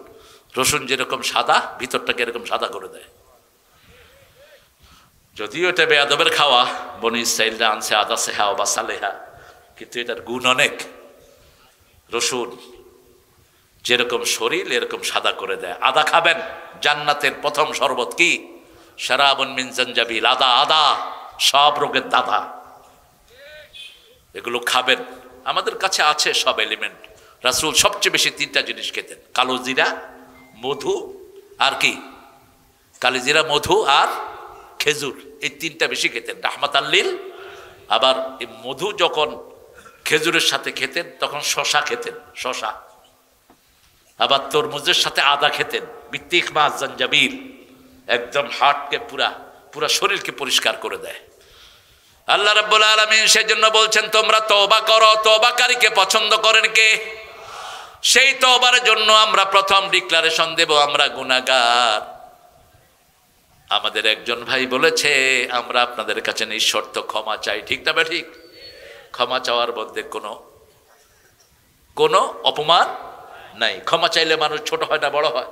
রসুন যেরকম সাদা, ভিতরটাকে এরকম সাদা করে দেয়। যদিও এটা বেয়াদবের খাওয়া, বনি ইসরাঈলরা আনছে আদা সেহা বা সালেহা, কিন্তু এটার গুণ অনেক। রসুন যেরকম শরীর এরকম সাদা করে দেয়। আদা খাবেন, জান্নাতের প্রথম শরবত কি? শারাবুন মিন জানজাবিল। আদা, আদা সব রোগের দাদা। এগুলো খাবেন। আমাদের কাছে আছে সব এলিমেন্ট। রাসূল সবচেয়ে বেশি 3টা জিনিস খেতেন, কালো জিরা, মধু আর কি কালিজিরা, মধু আর খেজুর, এই তিনটা বেশি খেতেন রাহমাতাল্লিল। আবার এই মধু যখন খেজুরের সাথে খেতেন তখন শশা খেতেন, শশা। আবার তরমুজের সাথে আদা খেতেন, বিত্তিক মাছ জাঞ্জাবিল, একদম হার্টকে পুরা শরীরকে পরিষ্কার করে দেয়। আল্লাহ রাব্বুল আলামিন সেজন্য বলছেন তোমরা তওবা করো। তওবাকারীকে পছন্দ করেন কে? সেই তওবার জন্য আমরা প্রথম ডিক্লারেশন দেব আমরা গুনাহগার। আমাদের একজন ভাই বলেছে আমরা আপনাদের কাছে নিঃশর্ত ক্ষমা চাই, ঠিক না ঠিক? ক্ষমা চাওয়ার মধ্যে কোনো অপমান নাই। ক্ষমা চাইলে মানুষ ছোট হয় না বড় হয়?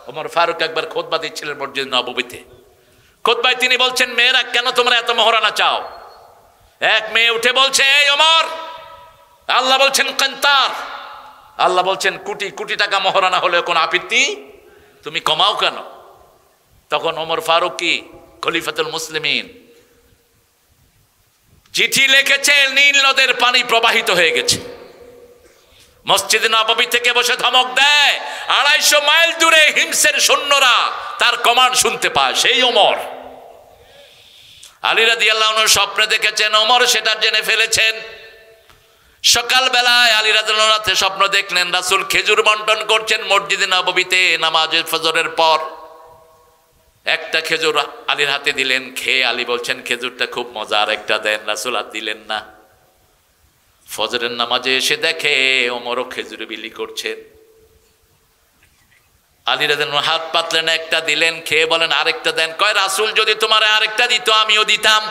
ওমর ফারুক একবার খুতবা দিচ্ছিলেন মসজিদ নববীতে। খুতবায় তিনি বলছেন মেয়েরা কেন তোমরা এত মহরানা চাও? এক মেয়ে উঠে বলছে এই ওমর, আল্লাহ বলছেন কান্তার, আল্লাহ বলছেন কোটি কোটি টাকা মহরানা হলে কোন আপত্তি, তুমি কমাও কেন? তখন ওমর ফারুক কি খলিফাতুল মুসলিমিন চিঠি লিখেছে, নীল নদের পানি প্রবাহিত হয়ে গেছে। মসজিদ নববী থেকে বসে ধমক দেয়, 250 মাইল দূরে হিমসের সৈন্যরা তার কমান্ড শুনতে পায়, সেই ওমর। আলী রাদিয়াল্লাহু আনহু স্বপ্নে দেখেছেন, ওমর সেটা জেনে ফেলেছেন। সকালবেলায় আলী রাদিয়াল্লাহু আনহু স্বপ্ন দেখলেন রাসূল খেজুর বন্টন করছেন মসজিদ নববীতে নামাজে ফজরের পর। একটা খেজুর আলীর হাতে দিলেন, খেয়ে আলী বলছেন খেজুরটা খুব মজার, একটা দেন। রাসূল আর দিলেন না। ফজরের নামাজে এসে দেখে ওমরও খেজুর বিলি করছেন। আলী রাদিয়াল্লাহু আনহু হাত পাতলেন, একটা দিলেন, খেয়ে বলেন আরেকটা দেন। কয় রাসূল যদি তোমার আরেকটা দিত আমিও দিতাম।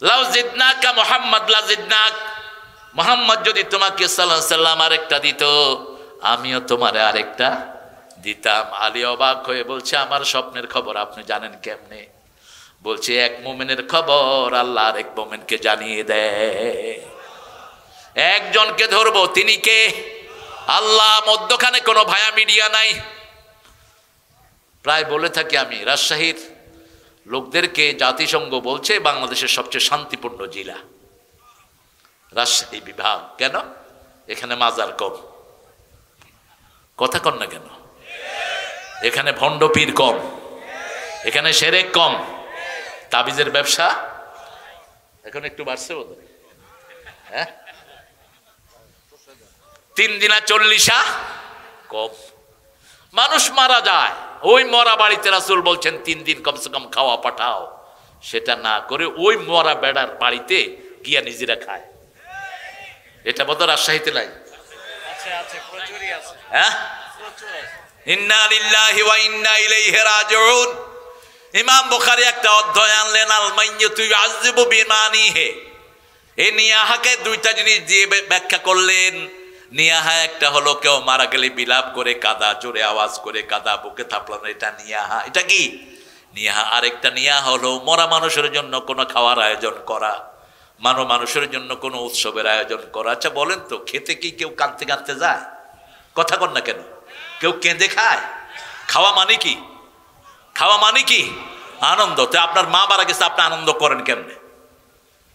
লাউ জিদনাকা মুহাম্মদ লা জিদনাক, মুহাম্মদ যদি তোমাকে সাল্লাল্লাহু আলাইহি সাল্লাম আরেকটা দিত আমিও তোমারে আরেকটা দিতাম। আলী অবাক হয়ে বলছে আমার স্বপ্নের খবর আপনি জানেন কেমনে? বলছে এক মুমিনের খবর আল্লাহ আরেক মুমিনকে জানিয়ে দেয়। একজনকে ধরবো, তিনি কে? আল্লাহ। মধ্যখানে কোনো ভায়া মিডিয়া নাই। প্রায় বলে থাকি আমি, রাজশাহীর লোকদেরকে জাতিসংঘ বলছে বাংলাদেশের সবচেয়ে শান্তিপূর্ণ জেলা রাজশাহী বিভাগ। কেন? এখানে মাজার কম। কথা কন না কেন? এখানে ভণ্ড পীর কম, এখানে শিরক কম, তাবিজের ব্যবসা এখন একটু বাড়ছে বোধ হয়। হ্যাঁ, 3 দিনা 40 কম। মানুষ মারা যায়, ওই মরা বাড়িতে রাসূল বলছেন 3 দিন কমসে কম খাওয়া পাঠাও। সেটা না করে ওই মরা বেড়ার বাড়িতে গিয়া নিজেরা খায়। এটা বোধ রাজশাহীতে নাই? হ্যাঁ, ইন্না লিল্লাহি ওয়া ইন্না ইলাইহি রাজিউন। ইমাম বুখারী একটা অধ্যায় আনলেন, আল মাইয়্যিতু ইউআযযিবু বিমানিহি। এই নিয়াহাকে দুইটা জিনিস দিয়ে ব্যাখ্যা করলেন। নিয়াহা একটা হলো কেউ মারা গেলে বিলাপ করে কাদা, জোরে আওয়াজ করে কাদা বুকে থাপলানো, এটা নিয়াহা। এটা কি নিয়াহা? আরেকটা নিয়াহা হলো মরা মানুষের জন্য কোনো খাওয়ার আয়োজন করা, মানুষের জন্য কোনো উৎসবের আয়োজন করা। আচ্ছা বলেন তো, খেতে কি কেউ কাঁদতে কাঁদতে যায়? কথা কন না কেন? কেউ কেঁদে খায়? খাওয়া মানে কি? খাওয়া মানে কি? আনন্দ। তো আপনার মা মারা গেছে, আপনি আনন্দ করেন কেমনে?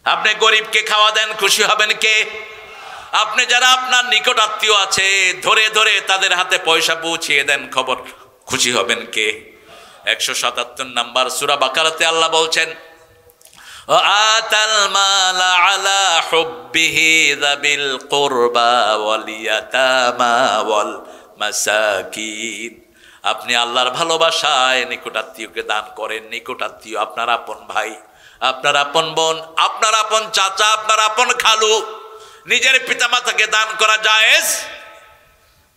আপনি গরিবকে খাওয়া দেন, খুশি হবেন কে? আপনি যারা আপনার নিকট আত্মীয় আছে ধরে ধরে তাদের হাতে পয়সা পৌঁছিয়ে দেন, খবর খুশি হবেন কে? 177 নম্বর সূরা বাকারাতে আল্লাহ বলছেন আতাল মালা আলা হুব্বিহি যাবিল কুরবা ওয়াল ইয়াতামা ওয়াল মাসাকিন। আপনি আল্লাহর ভালোবাসায় নিকটাত্মীয়কে দান করেন। নিকটাত্মীয় আপনার আপন ভাই, আপনার আপন বোন, আপনার আপন চাচা, আপনার আপন খালু। নিজের পিতামাতাকে দান করা জায়েজ,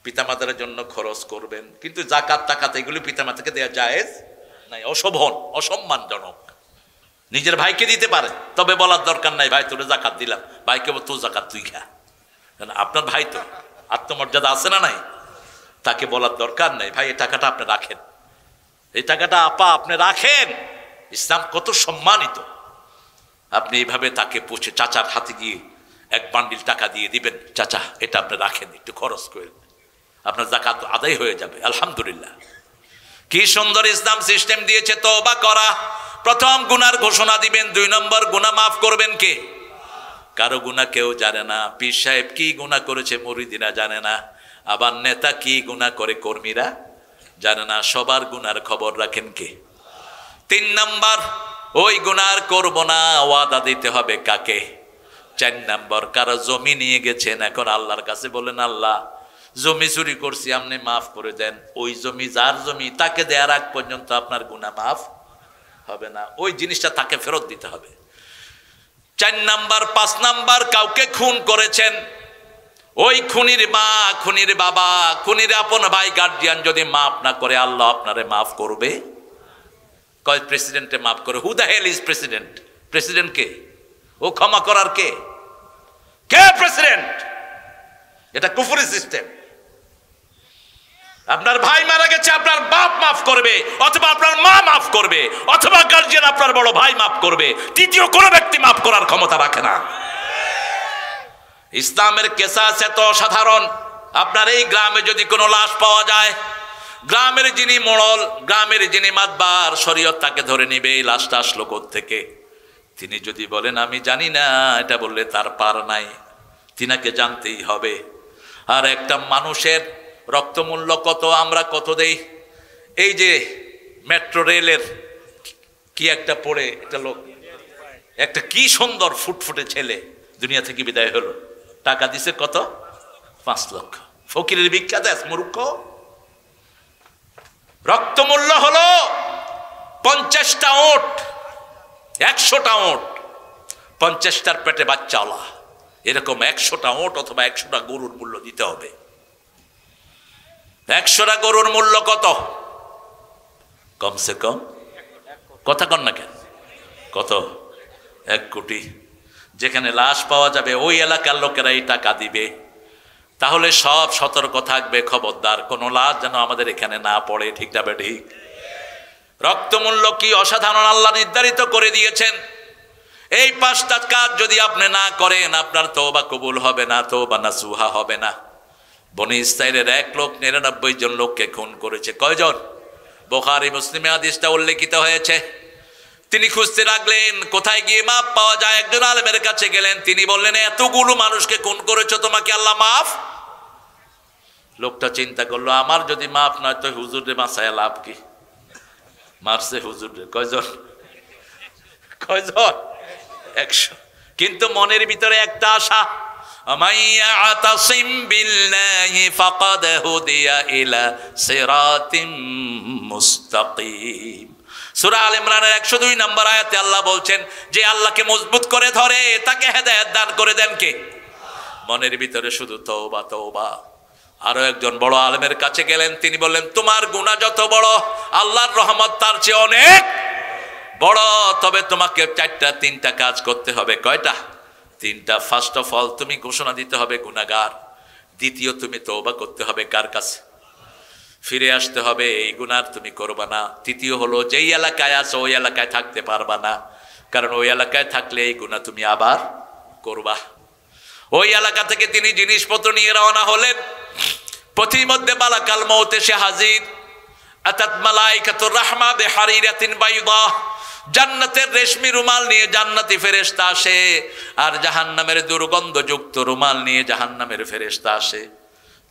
পিতামাতার জন্য খরচ করবেন, কিন্তু যাকাত টাকাত এগুলি পিতামাতাকে দেওয়া জায়েজ নাই, অশোভন, অসম্মানজনক। নিজের ভাইকে দিতে পারে, তবে বলার দরকার নাই ভাই তোরে জাকাত দিলাম, ভাইকে তোর জাকাত তুই খা। আপনার ভাই তো আত্মমর্যাদা আছে না নাই? তাকে বলার দরকার নাই ভাই এই টাকাটা আপনি রাখেন, এই টাকাটা আপা আপনি রাখেন। ইসলাম কত সম্মানিত। আপনি এইভাবে তাকে পৌঁছে চাচার হাতে গিয়ে 1 বান্ডিল টাকা দিয়ে দিবেন, চাচা এটা আপনি রাখেন, একটু খরচ করেন, আপনার যাকাত আদায় হয়ে যাবে। আলহামদুলিল্লাহ, কি সুন্দর ইসলাম সিস্টেম দিয়েছে। তওবা করা, প্রথম গুনার ঘোষণা দিবেন, 2 নম্বর গুনাহ মাফ করবেন কে? কারো গুনাহ কেউ জানে না। পীর সাহেব কি গুনাহ করেছে মুরিদিরা জানে না। আবার নেতা কি গুনাহ করে কর্মীরা জানে না, সবার গুনার খবর রাখেন কে? 3 নাম্বার, ওই গুনাহ করব না ওয়াদা দিতে হবে কাকে? 4 নাম্বার, কারো জমি নিয়ে গেছেন, এখন আল্লাহর কাছে বলেন আল্লাহ জমি চুরি করছি, আপনি মাফ করে দেন। ওই জমি যার জমি তাকে দেওয়ার আগ পর্যন্ত আপনার গুনাহ মাফ হবে না, ওই জিনিসটা তাকে ফেরত দিতে হবে। 4 নাম্বার। 5 নাম্বার, কাউকে খুন করেছেন, ওই খুনির মা, খুনির বাবা, খুনির আপন ভাই, গার্জিয়ান যদি মাফ না করে আল্লাহ আপনারে মাফ করবে? কয় প্রেসিডেন্টে মাফ করে? Who the hell is president? President কে? ও ক্ষমা করার কে? কে প্রেসিডেন্ট? এটা কুফরি সিস্টেম। আপনার ভাই মারা গেছে, আপনার বাপ মাফ করবে, অথবা আপনার মা মাফ করবে, অথবা গার্জিয়ান আপনার বড় ভাই মাফ করবে, তৃতীয় কোনো ব্যক্তি মাফ করার ক্ষমতা রাখে না। ইসলামের কেসাস এত অসাধারণ। আপনার এই গ্রামে যদি কোনো লাশ পাওয়া যায়, গ্রামের যিনি মোড়ল, গ্রামের যিনি মাতবার, শরীয়ত তাকে ধরে নিবে এই লাশটা আসলো কোত্থেকে। তিনি যদি বলেন আমি জানি না, এটা বললে তার পার নাই, তিনাকে জানতেই হবে। আর একটা মানুষের রক্তমূল্য কত, আমরা কত দেই। এই যে মেট্রো রেলের কি একটা পড়ে একটা লোক, একটা কি সুন্দর ফুটফুটে ছেলে দুনিয়া থেকে বিদায় হলো, টাকা দিছে কত? 5 লক্ষ। ফকিরের ভিক্ষা দেশ মূর্খ। রক্তমূল্য হলো 50টা ওট, 100টা ওট, 50টার পেটে বাচ্চাওয়ালা, এরকম 100টা ওট অথবা 100টা গরুর মূল্য দিতে হবে। 100টা গরুর মূল্য কত? কমসে কম, কথা কন না কেন, কত? 1 কোটি। যেখানে লাশ পাওয়া যাবে ওই এলাকার লোকেরা এই টাকা দিবে। তাহলে সব সতর্ক থাকবে, খবরদার কোনো লাশ যেন আমাদের এখানে না পড়ে। ঠিক না ঠিক? রক্তমূল্য কি অসাধারণ আল্লাহ নির্ধারিত করে দিয়েছেন। এই 5টা কাজ যদি আপনি না করেন আপনার তওবা কবুল হবে না, তওবা নাসুহা হবে না। বনি ইসরাইলের 1 লোক 99 জন লোককে খুন করেছে। কয়জন? বুখারী মুসলিমে হাদিসটা উল্লেখিত হয়েছে। তিনি খুঁজতে লাগলেন কোথায় গিয়ে মাপ পাওয়া যায়। একজন আলেমের কাছে গেলেন, তিনি বললেন এতগুলো মানুষকে খুন করেছো, তোমাকে আল্লাহ মাফ? লোকটা চিন্তা করলো, আমার যদি মাফ নয় তো হুজুরে বাঁচায় লাভ কি? মারছে হুজুরে। কয়জন? 100। কিন্তু মনের ভিতরে একটা আশা, আমাইয়াতাসিম বিল্লাহি ফাকাদ হুদিয়া ইলা সিরাতিম মুস্তাকিম। সূরা আল ইমরানের 102 নম্বর আয়াতে আল্লাহ বলছেন যে আল্লাহকে মজবুত করে ধরে তাকে হেদায়েত দান করে দেন কে? মনের ভিতরে শুধু তওবা তওবা। আরো একজন বড় আলেমের কাছে গেলেন, তিনি বললেন তোমার গুনাহ যত বড় আল্লাহর রহমত তার চেয়ে অনেক বড়, তবে তোমাকে 3টা কাজ করতে হবে। কয়টা? 3টা। ফার্স্ট অফ অল তুমি ঘোষণা দিতে হবে গুনাহগার। দ্বিতীয়, তুমি তওবা করতে হবে কার কাছে? ফিরে আসতে হবে, এই গুনাহ তুমি করবা না। তৃতীয় হলো যেই এলাকায় আছো ওই এলাকায় থাকতে পারবা না, কারণ ওই এলাকায় থাকলে এই গুনাহ তুমি আবার করবা। ওই এলাকা থেকে তিনি জিনিসপত্র নিয়ে রওনা হলেন। পথিমধ্যে মালাকাল মউত এসে হাজির। আতাত মালাইকাতুর রাহমা বিহারিরাতিন বাইদা, জান্নাতের রেশমি রুমাল নিয়ে জান্নাতি ফেরেশতা আসে, আর জাহান্নামের দুর্গন্ধযুক্ত রুমাল নিয়ে জাহান্নামের ফেরেশতা আসে।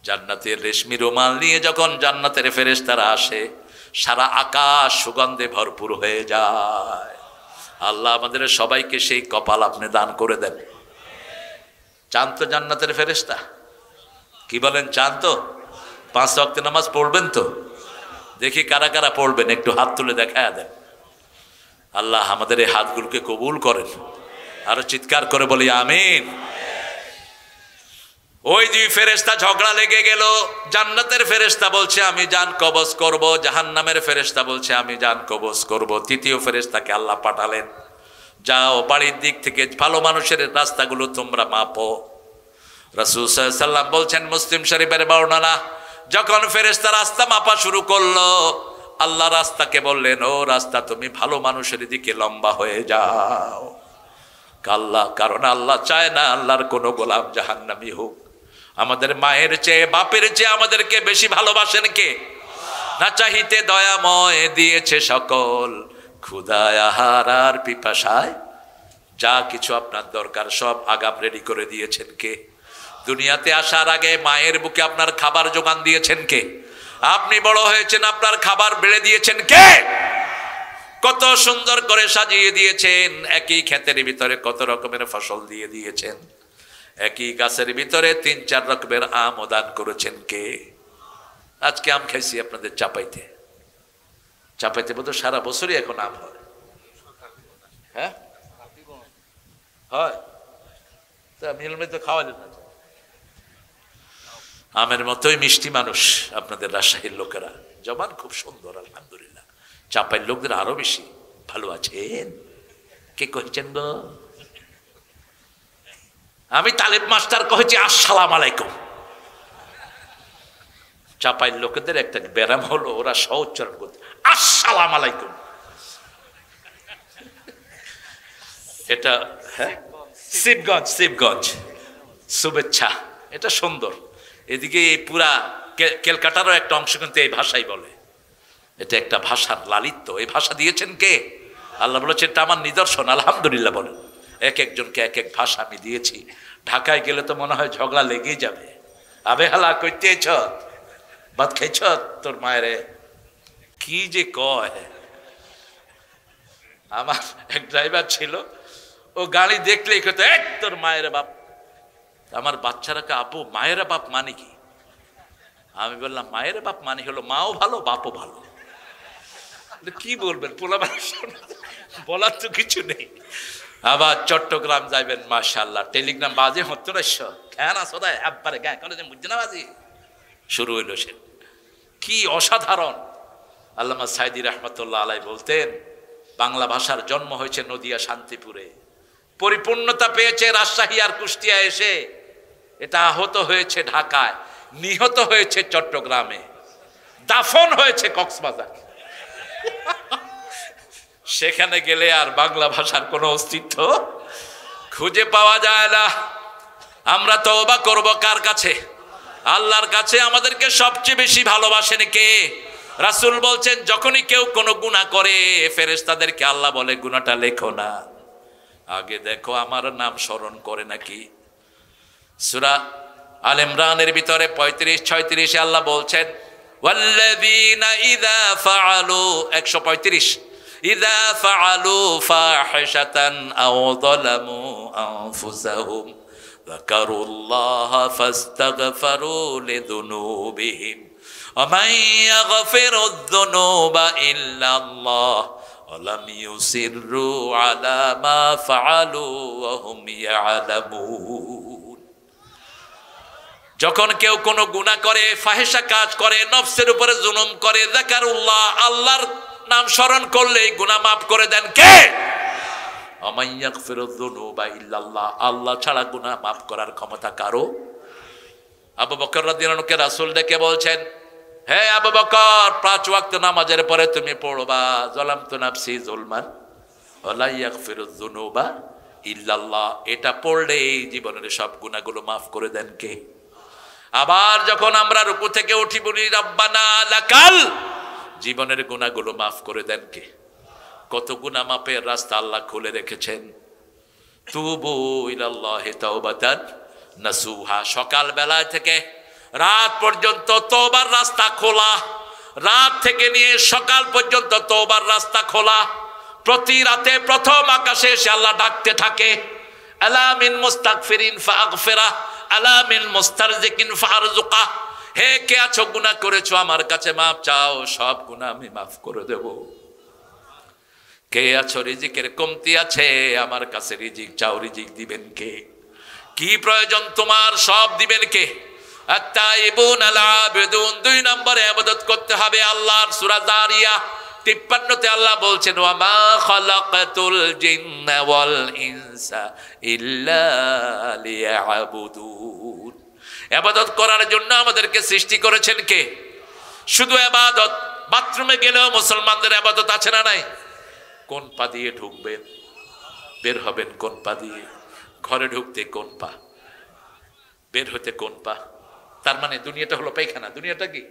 জান্নাতের রেশমি রুমাল নিয়ে যখন জান্নাতের ফেরেশতারা আসে, সারা আকাশ সুগন্ধে ভরপুর হয়ে যায়। আল্লাহ আমাদের সবাইকে সেই কপাল আপনি দান করে দেন। চান তো জান্নাতের ফেরেশতা? কি বলেন, চান তো? 5 ওয়াক্ত নামাজ পড়বেন তো? দেখি কারা কারা পড়বেন, একটু হাত তুলে দেখায় দেন। আল্লাহ আমাদের এই হাতগুলোকে কবুল করেন। আরো চিৎকার করে বলি আমিন। ওই 2 ফেরেশতা ঝগড়া লেগে গেল। জান্নাতের ফেরেশতা বলছে আমি জান কবজ করব, জাহান্নামের ফেরেশতা বলছে আমি জান কবজ করব। তৃতীয় ফেরেশতাকে আল্লাহ পাঠালেন, যাও বাড়ির দিক থেকে ভালো মানুষের রাস্তাগুলো তোমরা মাপো। রাসূল সাল্লাল্লাহু আলাইহি ওয়াসাল্লাম বলছেন, মুসলিম শরীফের বর্ণনা, যখন ফেরেশতা রাস্তা মাপা শুরু করলো, আল্লাহ রাস্তাকে বললেন ও রাস্তা তুমি ভালো মানুষের দিকে লম্বা হয়ে যাও। কারণ আল্লাহ চায় না আল্লাহর কোনো গোলাম জাহান্নামী হোক। আমাদের মায়ের চেয়ে বাপের চেয়ে আমাদেরকে বেশি ভালোবাসেন কে? না চাহিতে দয়াময় দিয়েছে সকল, ক্ষুধায় আহার আর পিপাসায় যা কিছু আপনার দরকার সব আগাম রেডি করে দিয়েছেন কে? দুনিয়াতে আসার আগে মায়ের বুকে আপনার খাবার যোগান দিয়েছেন কে? আপনি বড় হয়েছেন, আপনার খাবার বেড়ে দিয়েছেন কে? কত সুন্দর করে সাজিয়ে দিয়েছেন। একই ক্ষেতের ভিতরে কত রকমের ফসল দিয়ে দিয়েছেন। একই গাছের ভিতরে 3-4 রকমের আম দান করেছেন কে? আজকে আম খাইছি আপনাদের চাপাইতে। চাপাইতে বোধ সারা বছরই এখন আম হয়। হ্যাঁ হয়, তা মিলমে তো খাওয়ালেন না। আমের মতোই মিষ্টি মানুষ আপনাদের রাজশাহীর লোকেরা। জবান খুব সুন্দর আলহামদুলিল্লাহ। চাপাইয়ের লোকদের আরো বেশি ভালো আছেন। কে কইছেন গো? আমি তালেব মাস্টার কহেছি আসসালাম আলাইকুম। চাপাইয়ের লোকেদের একটা ব্যারাম হলো, ওরা সউচ্চারণ করতে আসসালাম আলাইকুম। এটা হ্যাঁ শিবগঞ্জ, শিবগঞ্জ শুভেচ্ছা, এটা সুন্দর। এদিকে এই পুরা ক্যালকাটারও একটা অংশ কিন্তু এই ভাষাই বলে। এটা একটা ভাষার লালিত্য। এই ভাষা দিয়েছেন কে? আল্লাহ বলেছেন এটা আমার নিদর্শন। আলহামদুলিল্লাহ বলেন। এক একজনকে এক এক ভাষা আমি দিয়েছি। ঢাকায় গেলে তো মনে হয় ঝগড়া লেগেই যাবে। আবে হালা কইতেছ ভাত খাইছ তোর মায়েরে, কি যে কয়। আমার এক ড্রাইভার ছিল, ও গাড়ি দেখলেই কত এক তোর মায়ের বাপ। আমার বাচ্চারাকে আপু মায়ের বাপ মানে কি? আমি বললাম মায়ের বাপ মানে হলো মাও ভালো বাপও ভালো। কি বলবেন, পোলা মানুষ বলার তো কিছু নেই। আবার চট্টগ্রাম যাইবেন, মাশাআল্লাহ টেলিগ্রাম বাজে হতো না কেন সদায় একবারে গায়ে কলেজে বুঝছে না বাজি শুরু হইল। সে কি অসাধারণ। আল্লামা সাইদি রহমতুল্লাহ আলাই বলতেন বাংলা ভাষার জন্ম হয়েছে নদিয়া শান্তিপুরে, পরিপূর্ণতা পেয়েছে রাজশাহী আর কুষ্টিয়া এসে, এটা আহত হয়েছে ঢাকায়, নিহত হয়েছে চট্টগ্রামে, দাফন হয়েছে কক্সবাজার। সেখানে গেলে আর বাংলা ভাষার কোনো অস্তিত্ব খুঁজে পাওয়া যায় না। আমরা তওবা করব কার কাছে? আল্লাহর কাছে। আমাদেরকে সবচেয়ে বেশি ভালোবাসেন কে? রাসূল বলছেন যখনই কেউ কোনো গুনাহ করে ফেরেশতাদেরকে আল্লাহ বলে গুনাহটা লেখো না, আগে দেখো আমার নাম স্মরণ করে নাকি। সূরা আল ইমরানের ভিতরে 35-36 আল্লাহ বলছেন ওয়াল্লাযীনা ইযা ফাআলু 135 ইযা ফাআলু ফাহিশাতান আও যালামু আনফুসাহুম যাকারুল্লাহা ফাস্তাগফারু লিযুনুবিহিম ওয়া মান ইয়াগফিরুয যুনুবা ইল্লাল্লাহ ওয়া লাম ইউসিররু আলা মা ফাআলু ওয়া হুম ইয়ালামুন। যখন কেউ কোনো গুনাহ করে, ফাহিশা কাজ করে, নফসের উপরে জুলুম করে, যাকারুল্লাহ আল্লাহর নাম স্মরণ করলে গুনাহ মাফ করে দেন কে? ওয়ামান ইয়াগফিরুয যুনুবা ইল্লাল্লাহ, আল্লাহ ছাড়া গুনাহ মাফ করার ক্ষমতা কারো? আবু বকর রাদিয়াল্লাহু আনহুকে রাসূল ডেকে বলছেন হে আবু বকর 5 ওয়াক্ত নামাজের পরে তুমি পড়বা যালামতু নাফসি যুলমান ওয়া লা ইয়াগফিরুয যুনুবা ইল্লাল্লাহ। এটা পড়লে এই জীবনের সব গুনাহগুলো মাফ করে দেন কে? আবার যখন আমরা রুকু থেকে উঠি বলি রব্বানা লাকাল, জীবনের গুনাহগুলো মাফ করে দেন কে? কত গুনাহ মাফের রাস্তা আল্লাহ খুলে রেখেছেন। তুবু ইলাল্লাহি তাওবাতান নাসুহা, সকাল বেলা থেকে রাত পর্যন্ত তওবার রাস্তা খোলা, রাত থেকে নিয়ে সকাল পর্যন্ত তওবার রাস্তা খোলা। প্রতি রাতে প্রথম আকাশে এসে আল্লাহ ডাকতে থাকে আলা মিন মুস্তাগফিরিন ফাগফিরা আলা মিন মুস্তারজিকিন ফারজুকা, হে কে আছো গুনাহ করেছো আমার কাছে মাফ চাও, সব গুনাহ আমি মাফ করে দেব। কে আছো রিজিকের কমতি আছে আমার কাছে রিজিক চাও, রিজিক দিবেন কে? কি প্রয়োজন তোমার সব দিবেন কে? আত-তাইবুন আল-আবিদুন, 2 নম্বরে ইবাদত করতে হবে আল্লাহর। সূরা জারিয়া 53 তে আল্লাহ বলছেন ওয়া মা খালাকাতুল জিন্না ওয়াল ইনসা ইল্লা লিয়াবুদুন। ইবাদত করার জন্য আমাদেরকে সৃষ্টি করেছেন কে? শুধু ইবাদত, বাথরুমে গেলেও মুসলমানদের ইবাদত আছে না নাই? কোন পা দিয়ে ঢুকবেন, বের হবেন কোন পা দিয়ে, ঘরে ঢুকতে কোন পা, বের হতে কোন পা। তার মানে দুনিয়াটা হলো পায়খানা। দুনিয়াটা কি?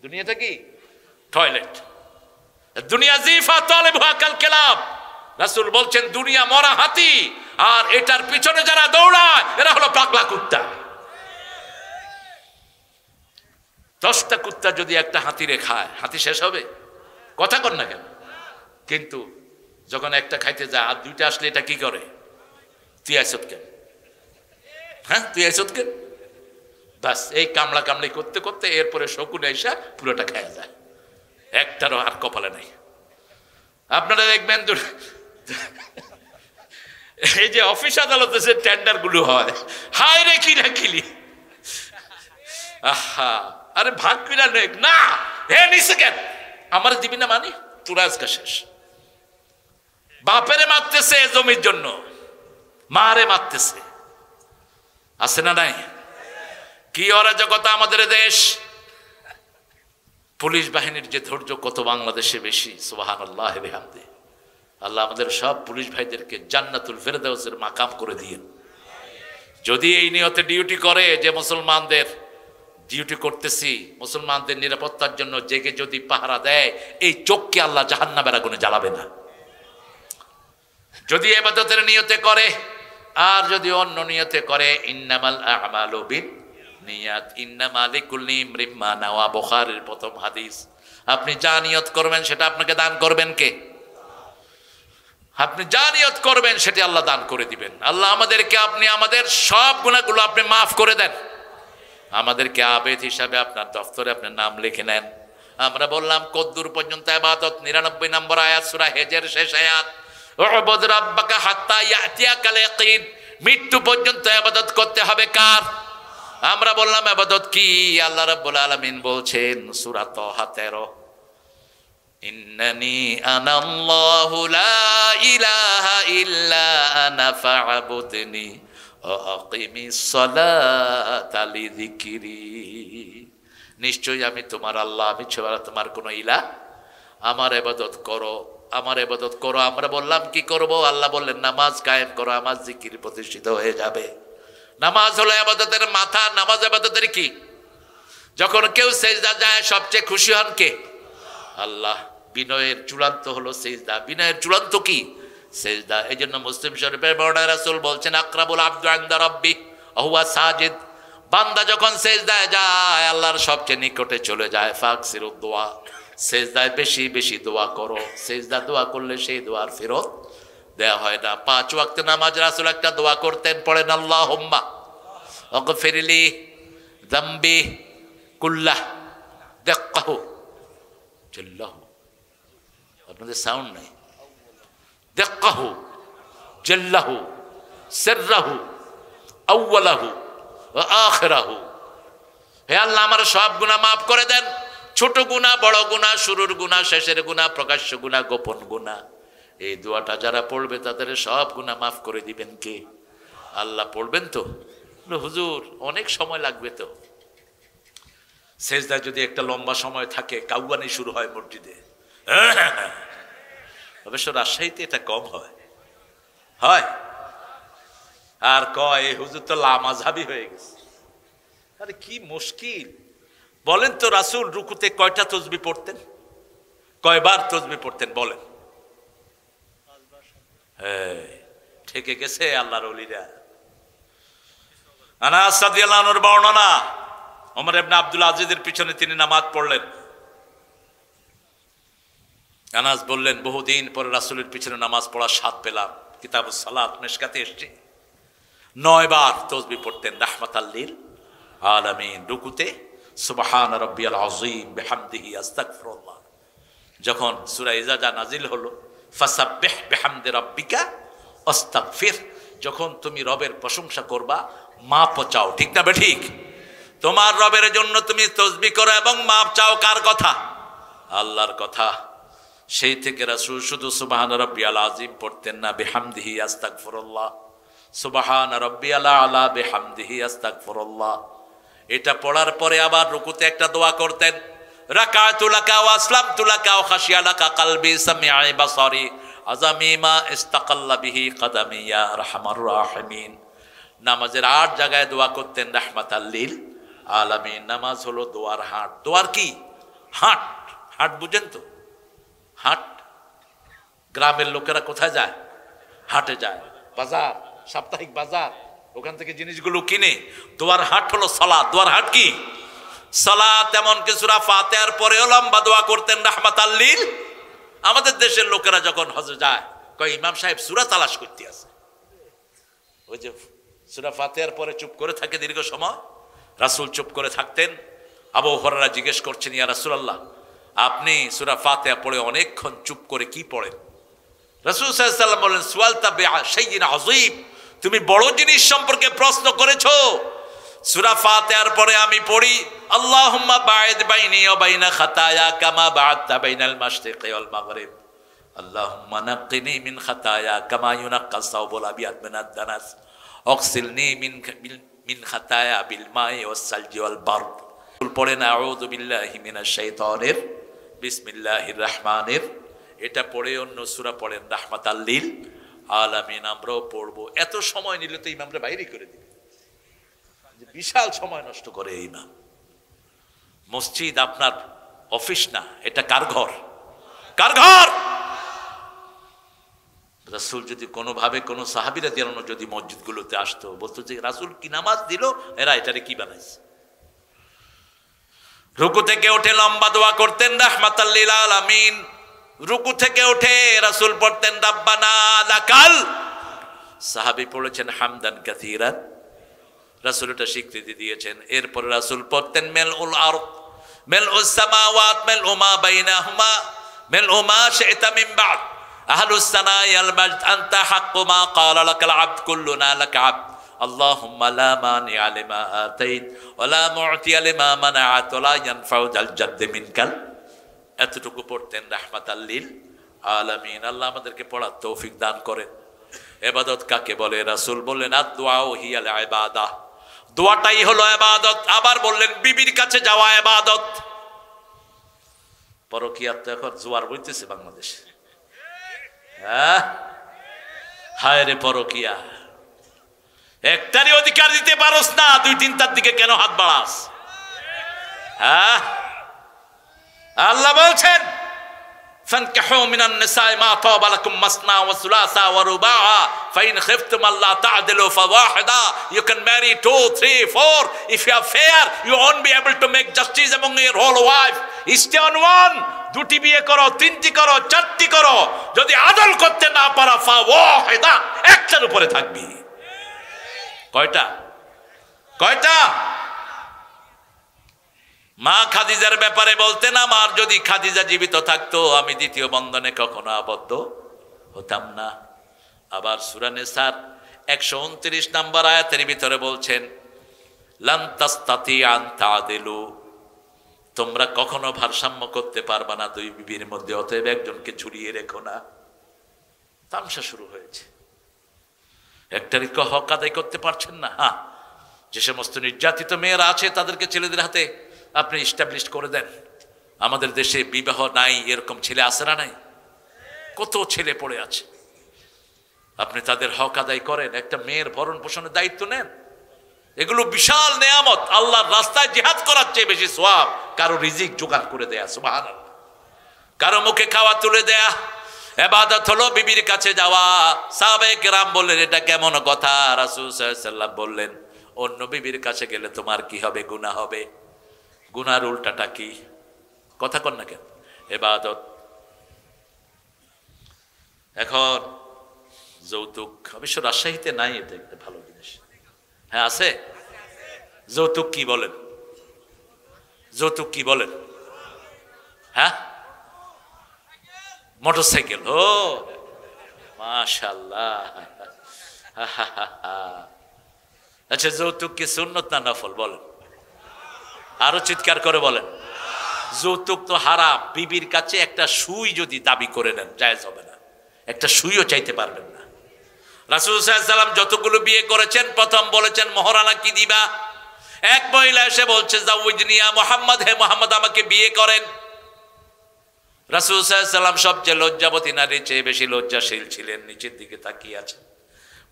দুনিয়াটা কি? টয়লেট। দুনিয়া জিফা তালিবুহা কাল কিলাব। রাসূল বলছেন দুনিয়া মরা হাতি, আর এটার পিছনে যারা দৌড়ায় এরা হলো পাগলা কুত্তা। 10টা কুত্তা যদি একটা হাতিরে খায়, হাতি শেষ হবে? কথা কর না কেন? কিন্তু যখন একটা খাইতে যায় আর 2টা আসলে এটা কি করে? তুই আইসত কেন? হ্যাঁ, তুই আইসত কেন? বাস এই কামড়া কামড়ি করতে করতে এরপরে শকুন এসে পুরোটা খাওয়া যায়, একটারও আর কপালে নাই। আপনারা দেখবেন এই যে অফিস আদালতে যে টেন্ডার গুলো হয়, হায় রে কি রাখিলি, আহা, আরে ভাগ কিনা নেক না, হে নিছে কেন, আমার দিবি না, মানি তোরা আজকে শেষ। বাপেরে মারতেছে জমির জন্য, মারে মারতেছে, আছে না নাই? কি অরাজকতা আমাদের দেশ। পুলিশ বাহিনীর যে ধৈর্য কত বাংলাদেশে বেশি, সুবহানাল্লাহ বিহামদি। আল্লাহ আমাদের সব পুলিশ ভাইদেরকে জান্নাতুল ফেরদাউসের মাকাম করে দিয়েন। যদি এই নিয়তে ডিউটি করে যে মুসলমানদের ডিউটি করতেছি, মুসলমানদের নিরাপত্তার জন্য জেগে যদি পাহারা দেয়, এই চোখকে আল্লাহ জাহান্নামের আগুনে জ্বালাবে না। যদি ইবাদতের নিয়তে করে, আর যদি অন্য নিয়তে করে, ইন্নামাল আ'মালু বিন্নিয়াত ইন্নামা লিকুল্লি ইমরিম মা নাওয়া, বুখারীর প্রথম হাদিস। আপনি যা নিয়ত করবেন সেটা আপনাকে দান করবেন কে? আপনি যা নিয়ত করবেন সেটা আল্লাহ দান করে দিবেন। আল্লাহ আমাদেরকে, আপনি আমাদের সব গুনাহগুলো আপনি মাফ করে দেন, আমাদেরকে আবেদ হিসাবে আপনার দফতরে আপনার নাম লিখে নেন। আমরা বললাম কদ্দুর পর্যন্ত ইবাদত, 99 নম্বর আয়াত সূরা হেজের শেষ আয়াত, উ'বুদ রাব্বাকা হাত্তা ইয়াতিয়াকাল ইয়াকিন, মৃত্যু পর্যন্ত ইবাদত করতে হবে কার? আমরা বললাম ইবাদত কি? আল্লাহ রাব্বুল আলামিন বলছেন সূরা তাহা 13, ইন্নানি আনাল্লাহু লা ইলাহা ইল্লা আনা ফা'বুদনি ওয়া আকিমিস সালাতা লিযিকরি। নিশ্চয়ই আমি তোমার আল্লাহ, আমি ছাড়া তোমার কোনো ইলাহ, আমার ইবাদত করো, আমার ইবাদত করো। আমরা বললাম কি করব? আল্লাহ বললেন নামাজ কায়েম করো, আমার জিকির প্রতিষ্ঠিত হয়ে যাবে। নামাজ হলো ইবাদতের মাথা। নামাজ ইবাদতের কি? যখন কেউ সেজদা যায় সবচেয়ে খুশি হন কে? আল্লাহ। বিনয়ের চূড়ান্ত হলো সেজদা। বিনয়ের চূড়ান্ত কি? সেজদা। এই জন্য মুসলিম শরীফের বর্ণনায় রাসূল বলছেন আকরাবুল আবদু ইনদা রাব্বি ওয়া হুয়া সাজিদ। বান্দা যখন সেজদায় যায় আল্লাহর সবচেয়ে নিকটে চলে যায়। ফাকসিরুদ দোয়া, সেজদায় বেশি বেশি দোয়া করো। সেজদা দোয়া করলে সেই দোয়ার ফেরত দেয়া হয় না। 5 ওয়াক্ত নামাজ রাসূল একটা দোয়া করতেন, পড়েন আল্লাহুম্মা আগফিরলি যামবি কুল্লাহ দাক্কাহু জাল্লাহু। আপনাদের সাউন্ড নাই। দাক্কাহু জাল্লাহু সিররাহু আউওয়ালাহু ওয়া আখিরাহু। হে আল্লাহ আমার সব গুনাহ মাফ করে দেন, ছোট গুনাহ, বড় গুনাহ, শুরুর গুনাহ, শেষের গুনাহ, প্রকাশ্য গুনাহ, গোপন গুনাহ। এই দোয়াটা যারা পড়বে তাদের সব গুনাহ মাফ করে দিবেন কে? আল্লাহ। পড়বেন তো? হুজুর অনেক সময় লাগবে তো। সেজদা যদি একটা লম্বা সময় থাকে, কাউয়ানি শুরু হয় মসজিদে। অবশ্য রাজশাহীতে এটা কম হয়। হয় আর কয় হুজুর তো লামাযহাবী হয়ে গেছে। আরে কি মুশকিল বলেন তো। রাসূল রুকুতে কয়টা তাসবিহ পড়তেন? কয়বার তাসবিহ পড়তেন বলেন? হ্যাঁ, ঠেকে গেছে আল্লাহর ওলিরা। আনাস রাদিয়াল্লাহু আনহুর বর্ণনা, ওমর ইবনে আব্দুল আজিজের পিছনে তিনি নামাজ পড়লেন। আনাস বললেন বহুদিন পরে রাসূলের পিছনে নামাজ পড়ার স্বাদ পেলাম। কিতাবুস সালাত মিশকাতে এসেছে। 9 বার তাসবিহ পড়তেন রাহমাতাল লিল আলামিন। রুকুতে সুবহান রাব্বিয়াল আযীম বিহামদিহি আস্তাগফিরুল্লাহ। যখন সূরা ইজাজা নাজিল হলো, ফাসাব্বিহ বিহামদি রাব্বিকা আস্তাগফির, যখন তুমি রবের প্রশংসা করবা, মাপ চাও, ঠিক না বেঠিক? তোমার রবের জন্য তুমি তাসবিহ করো এবং মাপ চাও। কার কথা? আল্লাহর কথা। সেই থেকে রাসূল শুধু সুবহান রাব্বিয়াল আযীম পড়তেন না, বিহামদিহি আস্তাগফিরুল্লাহ, সুবহান রাব্বিয়াল আলা বিহামদিহি আস্তাগফিরুল্লাহ। এটা পড়ার পরে আবার রুকুতে একটা দোয়া করতেন, রাকাতু লাকা ওয়া আসলামতু লাকা ওয়া খাশিয়া লাকা কলবি সামিআ বাসারি আযামি মা ইস্তাকাল্লা বিহি কদমি ইয়া আরহামার রাহিমিন। নামাজের 8 জায়গায় দোয়া করতেন রাহমাতাল লিল আলামিন। নামাজ হলো দোয়ার হাট। দোয়ার কি হাট? হাট বুঝেন তো? হাট গ্রামের লোকেরা কোথায় যায়? হাটে যায়, বাজার, সাপ্তাহিক বাজার, ওখান থেকে জিনিসগুলো কিনে। দোয়ার হাট হলো সালাত। দোয়ার হাট কি? সালাত, এমনকি সূরা ফাতিহার পরেও লম্বা দোয়া করতেন রাহমাতাল লিল। আমাদের দেশের লোকেরা যখন হজে যায় কয় ইমাম সাহেব সূরা তালাশ করতে আছে, ওই যে সূরা ফাতিহার পরে চুপ করে থাকে দীর্ঘ সময়, রাসূল চুপ করে থাকতেন। আবু হুরায়রা জিজ্ঞেস করছেন, ইয়া রাসূলুল্লাহ, আপনি সূরা ফাতিহা পড়ে অনেকক্ষণ চুপ করে কি পড়েন? রাসূল সাল্লাল্লাহু আলাইহি ওয়াসাল্লাম বলেন, সুয়ালতা বিশাইইন আযীম, তুমি বড় জিনিস সম্পর্কে প্রশ্ন করেছো। সূরা ফাতিহার পরে আমি পড়ি, আল্লাহুম্মা বা'id বাইনি ওয়া বাইনা খাতায়া কামা বা'আদতা বাইনাল মাশরিকি ওয়াল মাগরিব, আল্লাহুম্মা নাক্কিনি মিন খাতায়া কামা ইউনাক্কাস সাওবুল আবিয়াদ মিনাদ দানাস, অগসিলনি মিন খাতায়া বিল মাই ওয়াস সালজি ওয়াল বারদ। পড়েন আউযু বিল্লাহি মিনাশ শাইতানির বিসমিল্লাহির রহমানির। এটা পড়ে অন্য সূরা পড়েন রাহমাতাল লিল আলামিন। আমরাও পড়বো। এত সময় নিলে তো ইমামরা বাইরে করে দিবে, বিশাল সময় নষ্ট করে ইমাম। মসজিদ আপনার অফিস না, এটা কার ঘর? কার ঘর? রাসূল যদি কোনোভাবে কোনো সাহাবীরা দিলানো যদি মসজিদগুলোতে আসতো, বলতো যে রাসূল কি নামাজ দিল, এরা এটারে কি বানাইছে। রুকু থেকে উঠে লম্বা দোয়া করতেন রাহমাতাল লিল আলামিন। রুকু থেকে উঠে রাসূল পড়তেন রাব্বানা লাকাল, সাহাবী পড়েছেন হামদান কাসীরান, রাসূল এটা স্বীকৃতি দিয়েছেন। এরপরে রাসূল পড়তেন মিলউল আরদ মিলউস সামাওয়াত মিলউ মা বাইনাহুমা মিলউ মা শি'তা মিন বা'দ আহলুস সানাই আল মাজদ আনতা হাক্কু মা ক্বালা লাকাল আবদ কুল্লুনা লাকা আবদ আল্লাহুম্মা লা মানিআ লিমা আতাইত ওয়া লা মু'তিয়া লিমা মানা'ত ওয়া লা ইয়ানফাউ যাল জাদ্দ মিনকাল। এতটুকু পড়তেন রাহমাতাল লিল আলামিন। আল্লাহ আমাদেরকে পড়ার তৌফিক দান করেন। ইবাদত কাকে বলে? রাসূল বললেন আদ-দুআউ হিয়াল ইবাদাহ, দোয়াটাই হলো ইবাদত। আবার বললেন বিবির কাছে যাওয়া ইবাদত। পরকীয়াত তো এখন জোয়ার বইতেছে বাংলাদেশে। হ্যাঁ, হায় রে পরকীয়া, একটারই অধিকার দিতে পারোস না, দুই তিনটার দিকে কেন হাত বাড়াস? হ্যাঁ, আল্লাহ বলছেন ফানকিহু মিনান নিসাই মা তাবা লাকুম মাসনা ওয়া সুলাসা ওয়া রুবাআ ফাইন খিফতুম আল্লা তা'দিলু ফাওয়াহিদা। You can marry 2, 3, 4. If you are fair, you won't be able to make justice among your whole wife. Stay on one. দুটি বিয়ে করো, তিনটি করো, চারটি করো। যদি আদল করতে না পারা ফাওয়াহিদা, একটার উপরে থাকবি। কয়টা? কয়টা? মা খাদিজার ব্যাপারে বলতেন, আমার যদি খাদিজা জীবিত থাকতো আমি দ্বিতীয় বন্ধনে কখনো আবদ্ধ হতাম না। আবার সূরা নিসার 129 নম্বর আয়াতের ভিতরে বলছেন লান তাস্তাতিআন তা'দিলু, তোমরা কখনো ভারসাম্য করতে পারবা না দুই বিবির মধ্যে, অতএব একজনকে ঝুলিয়ে রেখো না। তামসা শুরু হয়েছে, একটারই হক আদায় করতে পারছেন না। হ্যাঁ, যে সমস্ত নির্যাতিত মেয়েরা আছে তাদেরকে ছেলেদের হাতে আপনি ইস্টাবলিশ করে দেন। আমাদের দেশে বিবাহ নাই এরকম ছেলে আছে না? নাই, কত ছেলে পড়ে আছে। আপনি তাদের হক আদায় করেন, একটা মেয়ের ভরণ পোষণের দায়িত্ব নেন। এগুলো বিশাল নেয়ামত। আল্লাহর রাস্তায় জিহাদ করার চেয়ে বেশি সওয়াব কারো রিজিক জোগাড় করে দেয়া, সুবহানাল্লাহ, কারো মুখে খাওয়া তুলে দেয়া। ইবাদত হলো বিবির কাছে যাওয়া। সাহাবায়ে কেরাম বললেন এটা কেমন কথা? রাসূল সাল্লাল্লাহু আলাইহি ওয়াসাল্লাম বললেন অন্য বিবির কাছে গেলে তোমার কি হবে? গুনাহ হবে। গুনার উল্টাটা কি? কথা কন না কেন? ইবাদত। এখন যৌতুক অবশ্য রাজশাহীতে নাই, এটা একটা ভালো জিনিস। হ্যাঁ আছে। যৌতুক কি বলেন? যৌতুক কি বলেন? হ্যাঁ, মোটরসাইকেল। ও মাশাআল্লাহ। আচ্ছা, যৌতুক কি সুন্নত না নফল বলেন? আরো চিৎকার করে বলেন। যৌতুক তো হারাম। বিবির কাছে একটা সুই যদি দাবি করে নেন জায়েজ হবে না, একটা সুইও চাইতে পারবেন না। রাসূল সাল্লাল্লাহু আলাইহি ওয়াসাল্লাম যতগুলো বিয়ে করেছেন প্রথম বলেছেন মহরানা কি দিবা। এক মহিলা এসে বলছে জাওয়াজনি ইয়া মুহাম্মদ, হে মুহাম্মদ আমাকে বিয়ে করেন। রাসূল সাল্লাল্লাহু আলাইহি ওয়াসাল্লাম সবচেয়ে লজ্জাবতী নারীর চেয়ে বেশি লজ্জাশীল ছিলেন, নিচের দিকে তাকিয়ে আছেন।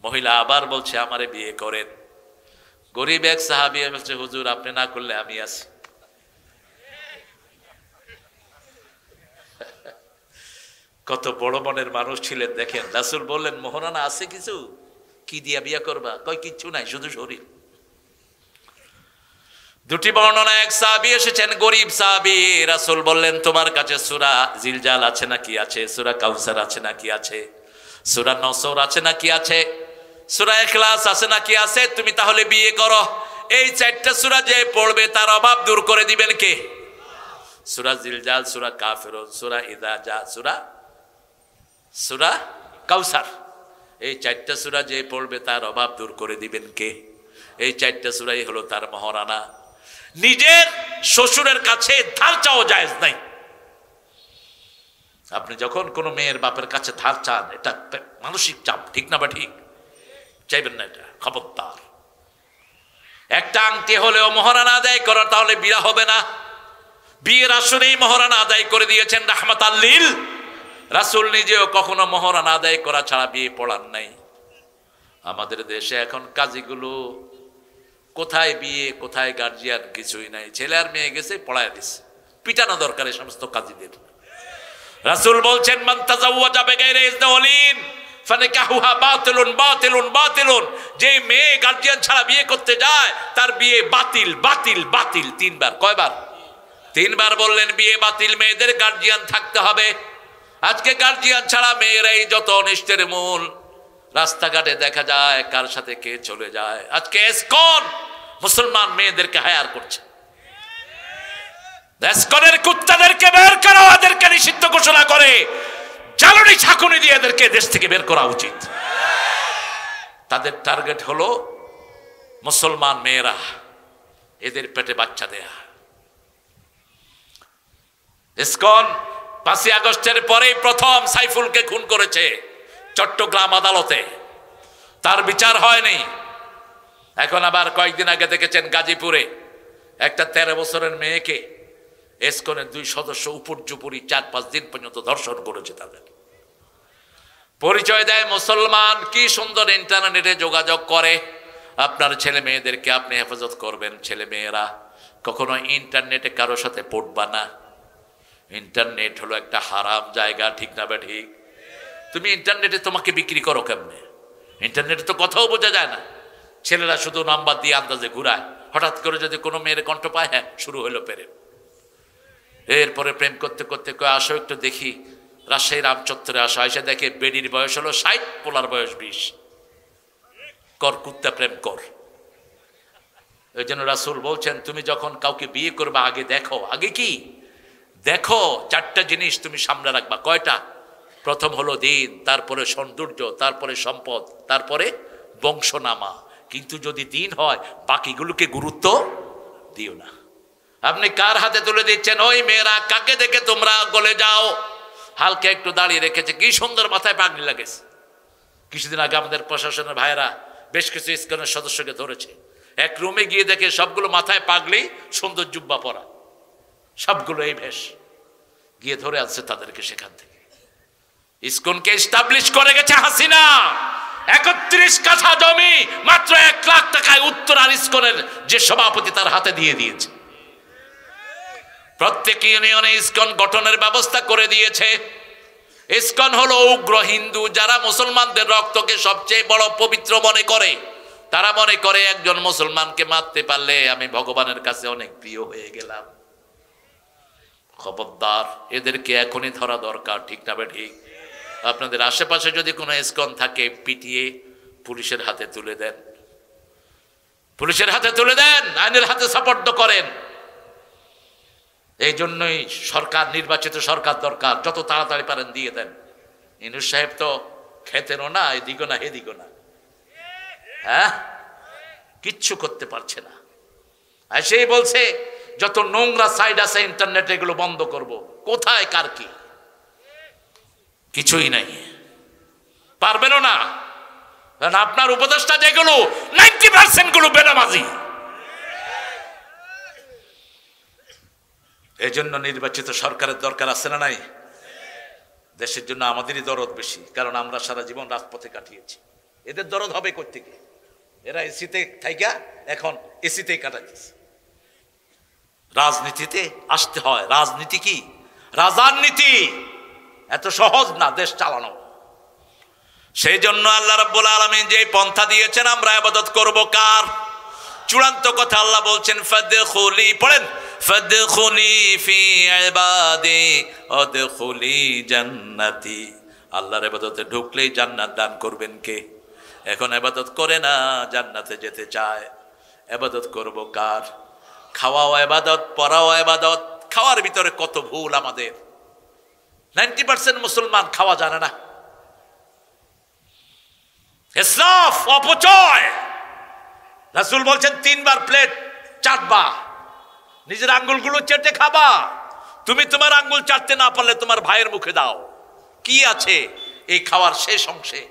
মহিলা আবার বলছে আমারে বিয়ে করেন। গরিব এক সাহাবী বলছে হুজুর আপনি না করলে আমি আছি। কত বড় মনের মানুষ ছিলেন দেখেন। রাসূল বললেন মোহরানা আছে কিছু? কি দিয়া বিয়ে করবা? কয় কিচ্ছু নাই, শুধু শরীর। দুটি বর্ণনা, এক সাহাবী এসেছেন গরিব সাহাবী, রাসূল বললেন তোমার কাছে সূরা জিলজাল আছে নাকি আছে, সূরা কাউসার আছে নাকি আছে, সূরা নসর আছে নাকি আছে, সূরা ইখলাস আছে নাকি আছে, তুমি তাহলে বিয়ে করো। এই চারটা সূরা যে পড়বে তার অভাব দূর করে দিবেন কে? সূরা জিলজাল, সূরা কাফিরুন, সূরা ইযা জা, সূরা কাউসার। এই চারটা সূরা যে পড়বে তার অভাব দূর করে দিবেন কে? এই চারটা সূরাই হলো তার মহারানা। নিজের শ্বশুরের কাছে ধার চাওয়া জায়েজ নাই। আপনি যখন কোনো মেয়ের বাপের কাছে ধার চান, এটা মানসিক চাপ, ঠিক না বা ঠিক? চাইবেন না, এটা খবরদার। একটা আংটি হলেও মহারানা আদায় করা, তাহলে বিয়ে হবে না। বিয়ের আসরেই মহারানা আদায় করে দিয়েছেন রাহমাতাল লিল। রাসূল নিজেও কখনো মহারানা আদায় করা ছাড়া বিয়ে পড়ান নাই। আমাদের দেশে এখন কাজীগুলো কোথায় বিয়ে কোথায় গার্জিয়ান কিছুই নাই, ছেলে আর মেয়ে গেছে পড়ায় দিছে, পিটানো দরকার এই সমস্ত কাজীদের। রাসূল বলছেন মান তাজাওয়াজা বিগাইরি ইজনি ওয়ালিন ফানিকাহুহা বাতিলুন বাতিলুন বাতিলুন। যে মেয়ে গার্জিয়ান ছাড়া বিয়ে করতে যায় তার বিয়ে বাতিল বাতিল বাতিল। তিনবার। কয়বার? তিনবার বললেন বিয়ে বাতিল, মেয়েদের গার্জিয়ান থাকতে হবে। আজকে গার্জিয়ান ছাড়া মেয়েরাই যত অনিষ্টের মূল। রাস্তাঘাটে দেখা যায় কার সাথে কে চলে যায়। আজকে ইসকন মুসলমান মেয়েদেরকে হায়ার করছে। ইসকনের কুত্তাদেরকে বের করো, এদেরকে নিষিদ্ধ ঘোষণা করে জ্বালানি ছাকুনি দিয়ে এদেরকে দেশ থেকে বের করা উচিত। তাদের টার্গেট হলো মুসলমান মেয়েরা, এদের পেটে বাচ্চা দেয়া। ইসকন 5ই আগস্টের পরেই প্রথম সাইফুলকে খুন করেছে চট্টগ্রাম আদালতে, তার বিচার হয়নি। এখন আবার কয়েকদিন আগে দেখেছেন গাজীপুরে একটা 13 বছরের মেয়েকে ইসকনের 2 সদস্য উপর্যুপরি 4-5 দিন পর্যন্ত ধর্ষণ করেছে। তাদের পরিচয় দেয় মুসলমান। কি সুন্দর ইন্টারনেটে যোগাযোগ করে। আপনার ছেলে মেয়েদেরকে আপনি হেফাজত করবেন। ছেলে মেয়েরা কখনো ইন্টারনেটে কারোর সাথে পড়বা না। ইন্টারনেট হলো একটা হারাম জায়গা, ঠিক না বে ঠিক? তুমি ইন্টারনেটে তোমাকে বিক্রি করো কেমনে? ইন্টারনেটে তো কথাও বোঝা যায় না। ছেলেরা শুধু নাম্বার দিয়ে আন্দাজে ঘুরায়। হঠাৎ করে যদি কোনো মেয়ের কণ্ঠ পায়, হ্যাঁ শুরু হলো প্রেম। এরপরে প্রেম করতে করতে কয় আসো একটু দেখি। রাজশাহী রামচত্বরে আসো, এসে দেখে বেডির বয়স হলো 60, পোলার বয়স 20। কর কুত্তা প্রেম কর। এই জন্য রাসূল বলছেন তুমি যখন কাউকে বিয়ে করবে আগে দেখো। আগে কি দেখো? 4টা জিনিস তুমি সামনে রাখবা। কয়টা? প্রথম হলো দিন, তারপরে সৌন্দর্য, তারপরে সম্পদ, তারপরে বংশনামা। কিন্তু যদি দিন হয় বাকিগুলোকে গুরুত্ব দিও না। আপনি কার হাতে তুলে দিচ্ছেন? ওই মেয়েরা কাকে দেখে তোমরা গলে যাও? হালকা একটু দাঁড়িয়ে রেখেছে, কি সুন্দর মাথায় পাগড়ি লাগেছে। কিছুদিন আগে আমাদের প্রশাসনের ভাইয়েরা বেশ কিছু ইসকনের সদস্যকে ধরেছে। এক রুমে গিয়ে দেখে সবগুলো মাথায় পাগড়ি, সুন্দর জুব্বা পরা, সবগুলো এই ভেষ। গিয়ে ধরে আনছে তাদেরকে সেখান থেকে। ইসকনকে এস্টাবলিশ করে গেছে হাসিনা। 31 কাঠা জমি মাত্র 1 লাখ টাকায় উত্তরার ইসকনের যে সভাপতি তার হাতে দিয়ে দিয়েছে। প্রত্যেক ইউনিয়নে ইসকন গঠনের ব্যবস্থা করে দিয়েছে। ইসকন হলো উগ্র হিন্দু, যারা মুসলমানদের রক্তকে সবচেয়ে বড় পবিত্র মনে করে। তারা মনে করে একজন মুসলমানকে মারতে পারলে আমি ভগবানের কাছে অনেক প্রিয় হয়ে গেলাম। খবরদার, এদেরকে এখনই ধরা দরকার, ঠিক না বে ঠিক? আপনাদের আশেপাশে যদি কোনো ইসকন থাকে, পিটিয়ে পুলিশের হাতে তুলে দেন। পুলিশের হাতে তুলে দেন, আইনের হাতে সাপোর্ট করেন। এই জন্যই সরকার, নির্বাচিত সরকার দরকার। যত তাড়াতাড়ি পারেন দিয়ে দেন। ইনুস সাহেব তো খেতেনও না, এদিকও না এদিকও না, হ্যাঁ, কিচ্ছু করতে পারছে না। আর সেই বলছে যত নোংরা সাইড আছে ইন্টারনেট, এগুলো বন্ধ করব। কোথায় কার কি? কিছুই নাই, পারবেনও না। কারণ আপনার উপদেষ্টা যেগুলো 90% গুলো বেনামাজি। এই জন্য নির্বাচিত সরকারের দরকার আছে না নাই? দেশের জন্য আমাদেরই দরদ বেশি, কারণ আমরা সারা জীবন রাজপথে কাটিয়েছি। এদের দরদ হবে কই থেকে? এরা এসিতে থাইকা এখন এসিতেই কাটাইতেছে। রাজনীতিতে আসতে হয়। রাজনীতি কি? রাজার নীতি। এত সহজ না দেশ চালানো। সেই জন্য আল্লাহ রাব্বুল আলামিন যে পন্থা দিয়েছেন, আমরা ইবাদত করব কার? চূড়ান্ত কথা আল্লাহ বলছেন ফাদখুলি, পড়েন ফাদখুলি ফি ইবাদি ওয়াদখুলি জান্নাতি। আল্লাহর ইবাদতে ঢুকলেই জান্নাত দান করবেন কে? এখন ইবাদত করে না, জান্নাতে যেতে চায়, ইবাদত করব কার? খাওয়াও ইবাদত, পড়াও ইবাদত। খাওয়ার ভিতরে কত ভুল আমাদের। 90% মুসলমান খাওয়া জানে না। ইসরাফ, অপচয়। রাসূল বলছেন 3 বার প্লেট চাটবা, নিজের আঙ্গুলগুলো চেটে খাবা। তুমি তোমার আঙ্গুল চাটতে না পারলে তোমার ভাইয়ের মুখে দাও। কি আছে এই খাওয়ার শেষ অংশে?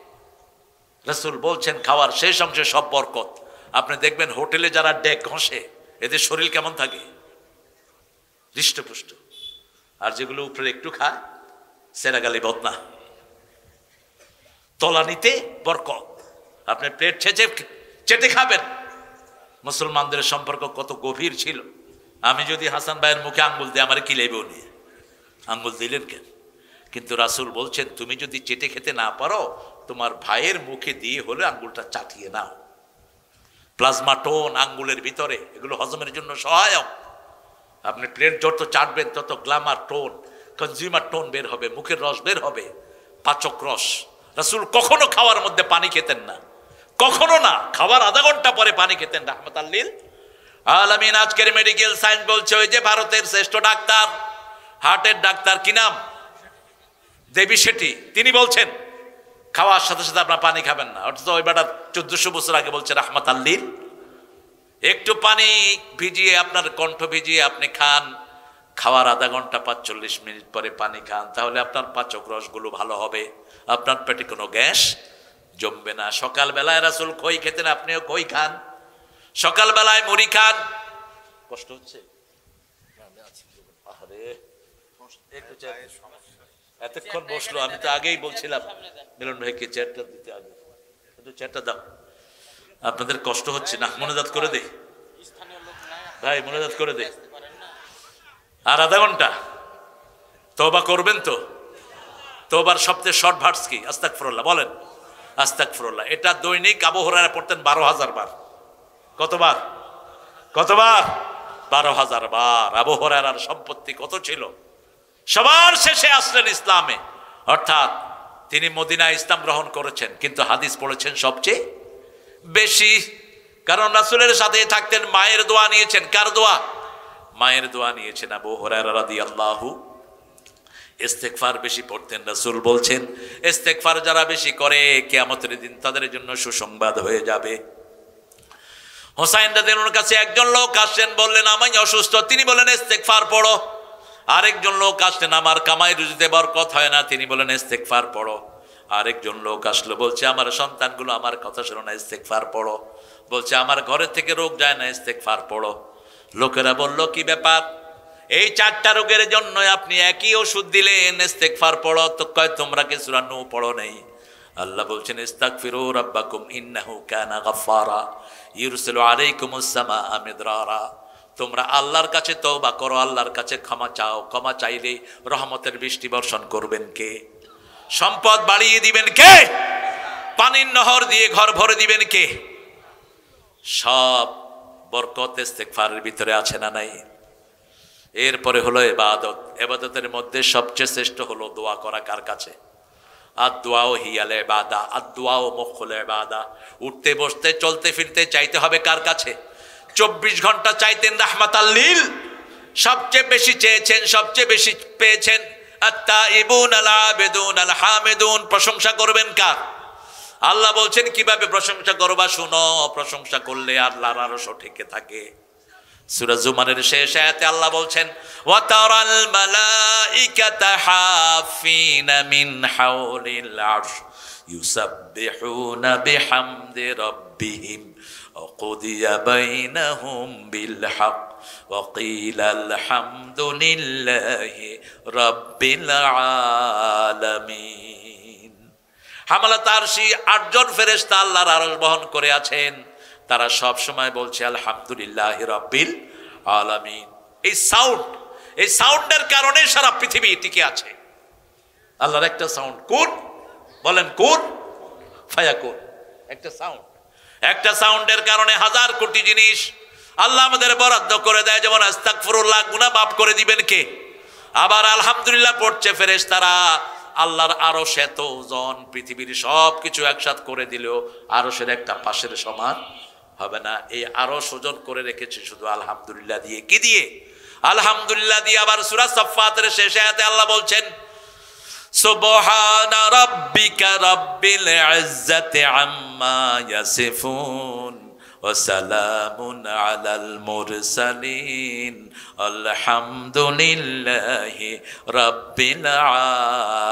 রাসূল বলছেন খাওয়ার শেষ অংশে সব বরকত। আপনি দেখবেন হোটেলে যারা ডেক ঘষে এদের শরীর কেমন থাকে, হৃষ্টপুষ্ট। আর যেগুলো উপরে একটু খায় সেরাগালি বদনা, তলানিতে বরকত। আপনি প্লেট চেটে খাবেন। মুসলমানদের সম্পর্ক কত গভীর ছিল। আমি যদি হাসান ভাইয়ের মুখে আঙ্গুল দিই আমার কি লেবেও নিয়ে, আঙ্গুল দিলেন কেন? কিন্তু রাসূল বলছেন তুমি যদি চেটে খেতে না পারো তোমার ভাইয়ের মুখে দিয়ে হলে আঙ্গুলটা চাটিয়ে নাও। প্লাজমা টোন আঙ্গুলের ভিতরে, এগুলো হজমের জন্য সহায়ক। আপনি প্লেট যত চাটবেন তত গ্ল্যামার টোন, কনজিউমার টোন বের হবে, মুখের রস বের হবে, পাচক রস। রাসূল কখনো খাওয়ার মধ্যে পানি খেতেন না, কখনো না। খাওয়ার আধা ঘন্টা পরে পানি খেতেন রাহমাতাল লিল আলামিন। আজকের মেডিকেল সায়েন্স বলছে ওই যে ভারতের শ্রেষ্ঠ ডাক্তার, হার্টের ডাক্তার, কি নাম, দেবী শেঠি, তিনি বলছেন খাওয়ার সাথে সাথে আপনার পানি খাবেন না। অর্থাৎ ওই বেটা 1400 বছর আগে বলছে রাহমাতাল লিল। একটু পানি ভিজিয়ে আপনার কণ্ঠ ভিজিয়ে আপনি খান, খাওয়ার আধা ঘন্টা 45 মিনিট পরে পানি খান, তাহলে আপনার পাচক রসগুলো ভালো হবে, আপনার পেটে কোনো গ্যাস জমবে না। সকালবেলায় রাসূল খই খেতেন, আপনিও খই খান। সকালবেলায় মুড়ি খান। কষ্ট হচ্ছে? আরে এতক্ষণ বসলো, আমি তো আগেই বলছিলাম মিলন ভাইকে চেয়ারটা দিতে, আগে একটু চেয়ারটা দাও। আপনাদের কষ্ট হচ্ছে না? মনোজাত করে দে ভাই, মনোজাত করে দে। আর আধা ঘন্টা তওবা করবেন তো? তওবার সবচেয়ে শর্ট ভার্স কি? আস্তাগফিরুল্লাহ, বলেন আস্তাগফিরুল্লাহ। এটা দৈনিক আবু হুরায়রা পড়তেন 12,000 বার। কতবার? 12,000 বার। আবু হুরায়রার সম্পত্তি কত ছিল? সবার শেষে আসলেন ইসলামে, অর্থাৎ তিনি মদিনায় ইসলাম গ্রহণ করেছেন, কিন্তু হাদিস পড়েছেন সবচেয়ে বেশি। কারণ রাসূলের সাথে থাকতেন, মায়ের দোয়া নিয়েছেন। কার দোয়া? মায়ের দোয়া নিয়েছেন আবু হুরায়রা রাদিয়াল্লাহু। ইস্তেগফার বেশি পড়তেন। রাসূল বলছেন ইস্তেগফার যারা বেশি করে কিয়ামতের দিন তাদের জন্য সুসংবাদ হয়ে যাবে। হুসাইন রাদিয়াল্লাহু আনহুর কাছে একজন লোক আসলেন, বললেন আমি অসুস্থ। তিনি বললেন ইস্তেগফার পড়ো। আরেকজন লোক আসলেন, আমার কামাই রুজিতে বরকত হয় না। তিনি বললেন ইস্তেগফার পড়ো। আরেকজন লোক আসলো, বলছে আমার সন্তানগুলো আমার কথা শোনো না, ইস্তেগফার পড়ো। বলছে আমার ঘরের থেকে রোগ যায় না, ইস্তেগফার পড়ো। লোকেরা বলল কি ব্যাপার? এই 4টা রোগের জন্য আপনি একই ওষুধ দিলেন, ইস্তেগফার পড়ো। তো কয় তোমরা কি সূরা নূহ পড়ো নাই? আল্লাহ বলছেন ইস্তাগফিরু রাব্বাকুম ইন্নাহু কানা গাফফারা ইউরসিলু আলাইকুমুস সামাআ মিদরারা। তোমরা আল্লাহর কাছে তওবা করো, আল্লাহর কাছে ক্ষমা চাও। ক্ষমা চাইলে রহমতের বৃষ্টি বর্ষণ করবেন কে? সম্পদ বাড়িয়ে দিবেন কে? পানির নহর দিয়ে ঘর ভরে দিবেন কে? সব বরকত ইস্তেগফারের ভিতরে আছে না নাই? এরপরে হলো ইবাদত। ইবাদতের মধ্যে সবচেয়ে শ্রেষ্ঠ হলো দোয়া করা। কার কাছে? আদ-দুআউ হিয়াল ইবাদা, আদ-দুআউ মুখুল ইবাদা। উঠতে বসতে চলতে ফিরতে চাইতে হবে কার কাছে? 24 ঘন্টা চাইতেন রাহমাতাল লিল। সবচেয়ে বেশি চেয়েছেন, সবচেয়ে বেশি পেয়েছেন। আত-তাইবুন আল-আবিদুন আল-হামিদুন। প্রশংসা করবেন কার? আল্লাহ বলছেন কিভাবে প্রশংসা করবা শুনো। প্রশংসা করলে আল্লাহর আরশ ঠেকে থাকে। সূরা জুমারের শেষ আয়াতে আল্লাহ বলছেন ওয়া তারাল মালাইকাতা হাফিনা মিন হাওলিল আরশ ইউসাব্বিহুনা বিহামদি রাব্বিহিম ওয়া কুদিয়া বাইনাহুম বিল হক ওয়া কিলা আলহামদুলিল্লাহি রাব্বিল আলামিন। হামালাত আরশি 8 জন ফেরেশতা আল্লাহর আরশ বহন করে আছেন। তারা সব সময় বলছে আলহামদুলিল্লাহি রাব্বিল আলামিন। এই সাউন্ডের কারণে সারা পৃথিবী টিকে আছে। আল্লাহর একটা সাউন্ড, কুন, বলেন কুন ফায়াকুন, একটা সাউন্ড। একটা সাউন্ডের কারণে হাজার কোটি জিনিস আল্লাহ আমাদের বরাদ্দ করে দেয়। যেমন আস্তাগফিরুল্লাহ, গুনাহ মাফ করে দিবেন কে? আবার আলহামদুলিল্লাহ পড়ছে ফেরেশতারা। আল্লাহর আরশ এত ওজন, পৃথিবীর সব কিছু একসাথ করে দিলেও আরশের একটা পাশের সমান হবে না। এই আরশ ওজন করে রেখেছে শুধু আলহামদুলিল্লাহ দিয়ে। কি দিয়ে? আলহামদুলিল্লাহ দিয়ে। আবার সূরা সাফফাতের শেষ আয়াতে আল্লাহ বলছেন, সুবহানা রাব্বিকা রাব্বিল ইজ্জাতি আম্মা ইয়াসিফুন ওয়া সালামুন আলাল মুরসালিন আলহামদুলিল্লাহি রাব্বিল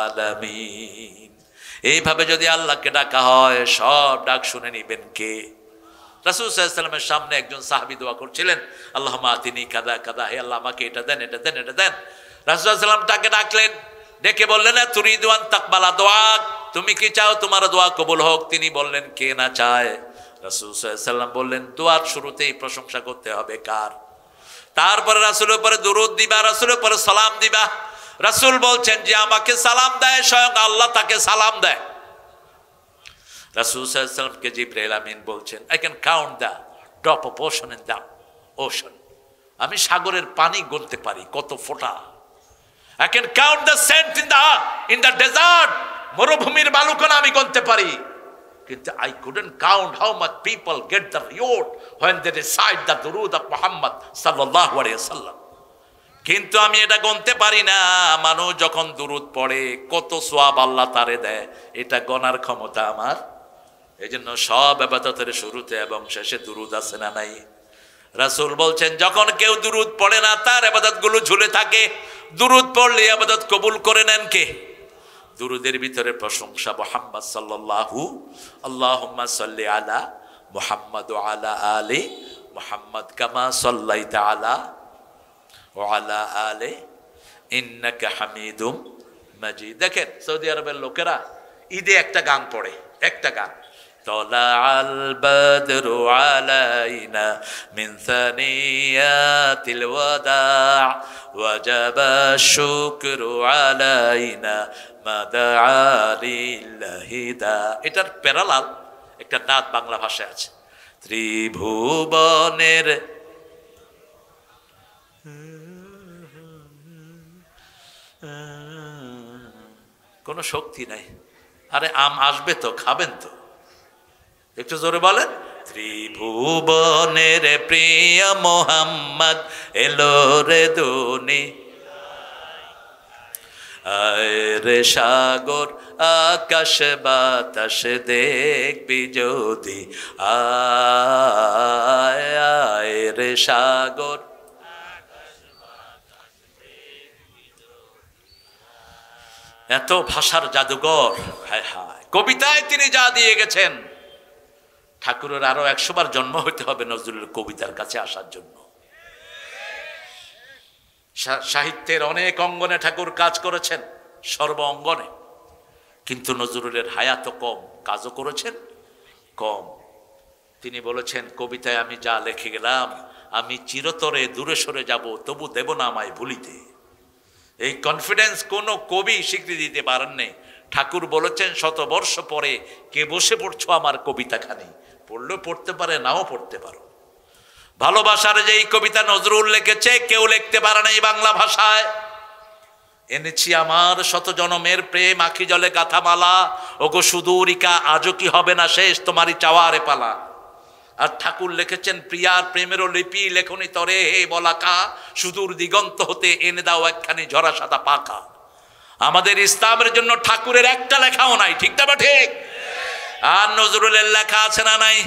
আলামিন। এইভাবে যদি আল্লাহকে ডাকা হয়, সব ডাক শুনে নিবেন কে? রাসূল সাল্লাল্লাহু আলাইহি ওয়াসাল্লামের সামনে একজন সাহাবী দোয়া করছিলেন, আল্লাহুম্মা আতিনি কাদা কাদা, হে আল্লাহ আমাকে এটা দেন, এটা দেন, এটা দেন। রাসূল সাল্লাল্লাহু আলাইহি ওয়াসাল্লাম তাকে ডাকলেন, ডেকে বললেন, তুরিদু আন তাকবালা দোয়া, তুমি কি চাও তোমার দোয়া কবুল হোক? তিনি বললেন, কে না চায়? রাসূল সাল্লাল্লাহু আলাইহি ওয়াসাল্লাম বললেন, দোয়ার শুরুতেই প্রশংসা করতে হবে কার? তারপরে রাসূলের উপরে দরুদ দিবা, রাসূলের উপরে সালাম দিবা। রাসূল বলছেন যে আমাকে সালাম দেয় স্বয়ং আল্লাহ তাকে সালাম দেয়। রাসূল সাল্লাল্লাহু আলাইহি ওয়াসাল্লামকে জিবরাইল আমিন বলছেন, I can count the drop of ocean in the ocean, আমি সাগরের পানি গুনতে পারি কত ফোঁটা। I can count the sand in the desert, মরুভূমির বালুকণা আমি গুনতে পারি, কিন্তু I couldn't count how much people get the reward when they recite the durud of Muhammad sallallahu alaihi wasallam। কিন্তু আমি এটা গুনতে পারি না, মানুষ যখন দুরুদ পড়ে কত সওয়াব আল্লাহ তারে দেয়, এটা গণার ক্ষমতা আমার। এজন্য সব ইবাদতের শুরুতে এবং শেষে দুরুদ আছে না নাই? রাসূল বলছেন, যখন কেউ দুরুদ পড়ে না তার ইবাদতগুলো ঝুলে থাকে। দুরুদ পড়লে ইবাদত কবুল করে নেন কে? দুরুদের ভিতরে প্রশংসা মুহাম্মদ সাল্লাল্লাহু, আল্লাহুম্মা সাল্লি আলা মুহাম্মদ ওয়া আলা আলি মুহাম্মদ কামা সাল্লাইতা আলা ওয়া আলা আলি ইন্নাকা হামিদুম মাজিদ। দেখেন সৌদি আরবের লোকেরা ঈদে একটা গান পড়ে, একটা গান, তলাআল বদরু আলাইনা মিন সানিয়াতিল ওয়াদা ওয়াজাবা শুকরু আলাইনা মা দাআ লিল্লাহি দা। এটার প্যারালাল একটা নাত বাংলা ভাষায় আছে, ত্রিভুবনের কোনো শক্তি নাই। আরে আম আসবে তো, খাবেন তো, একটু জোরে বলেন, ত্রিভুবনের প্রিয় মোহাম্মদ এলো রে দুনি, আয় রে সাগর আকাশ বাতাস দেখবি যদি, আয় আয় রে সাগর। এত ভাষার জাদুঘর, হায় হায়। কবিতায় তিনি যা দিয়ে গেছেন, ঠাকুরের আরো 100 বার জন্ম হইতে হবে নজরুলের কবিতার কাছে আসার জন্য। সাহিত্যের অনেক অঙ্গনে ঠাকুর কাজ করেছেন, সর্ব অঙ্গনে, কিন্তু নজরুলের হায়াত কম, কাজও করেছেন কম। তিনি বলেছেন, কবিতায় আমি যা লিখে গেলাম, আমি চিরতরে দূরে সরে যাব, তবু দেব না আমায় ভুলিতে। এই কনফিডেন্স কোনো কবি স্বীকৃতি দিতে পারেন নাই। ঠাকুর বলেছেন, 100 বর্ষ পরে কে বসে পড়ছো আমার কবিতাখানি, পড়লেও পড়তে পারে, নাও পড়তে পারো। ভালোবাসার যে এই কবিতা নজরুল লিখেছে, কেউ লিখতে পারে না এই বাংলা ভাষায়। এনেছি আমার 100 জনমের প্রেম আখি জলে গাথা মালা, ওগো সুদূরিকা আজও কি হবে না শেষ তোমারই চাওয়ারে পালা। আর ঠাকুর লিখেছেন, প্রিয়ার প্রেমেরও লিপি লেখনি তরে হে বলাকা, সুদূর দিগন্ত হতে এনে দাও একখানি ঝরা সাদা পাকা। আমাদের ইসলামের জন্য ঠাকুরের একটা লেখাও নাই, ঠিক না? ঠিক। আর নজরুলের লেখা আছে না নাই?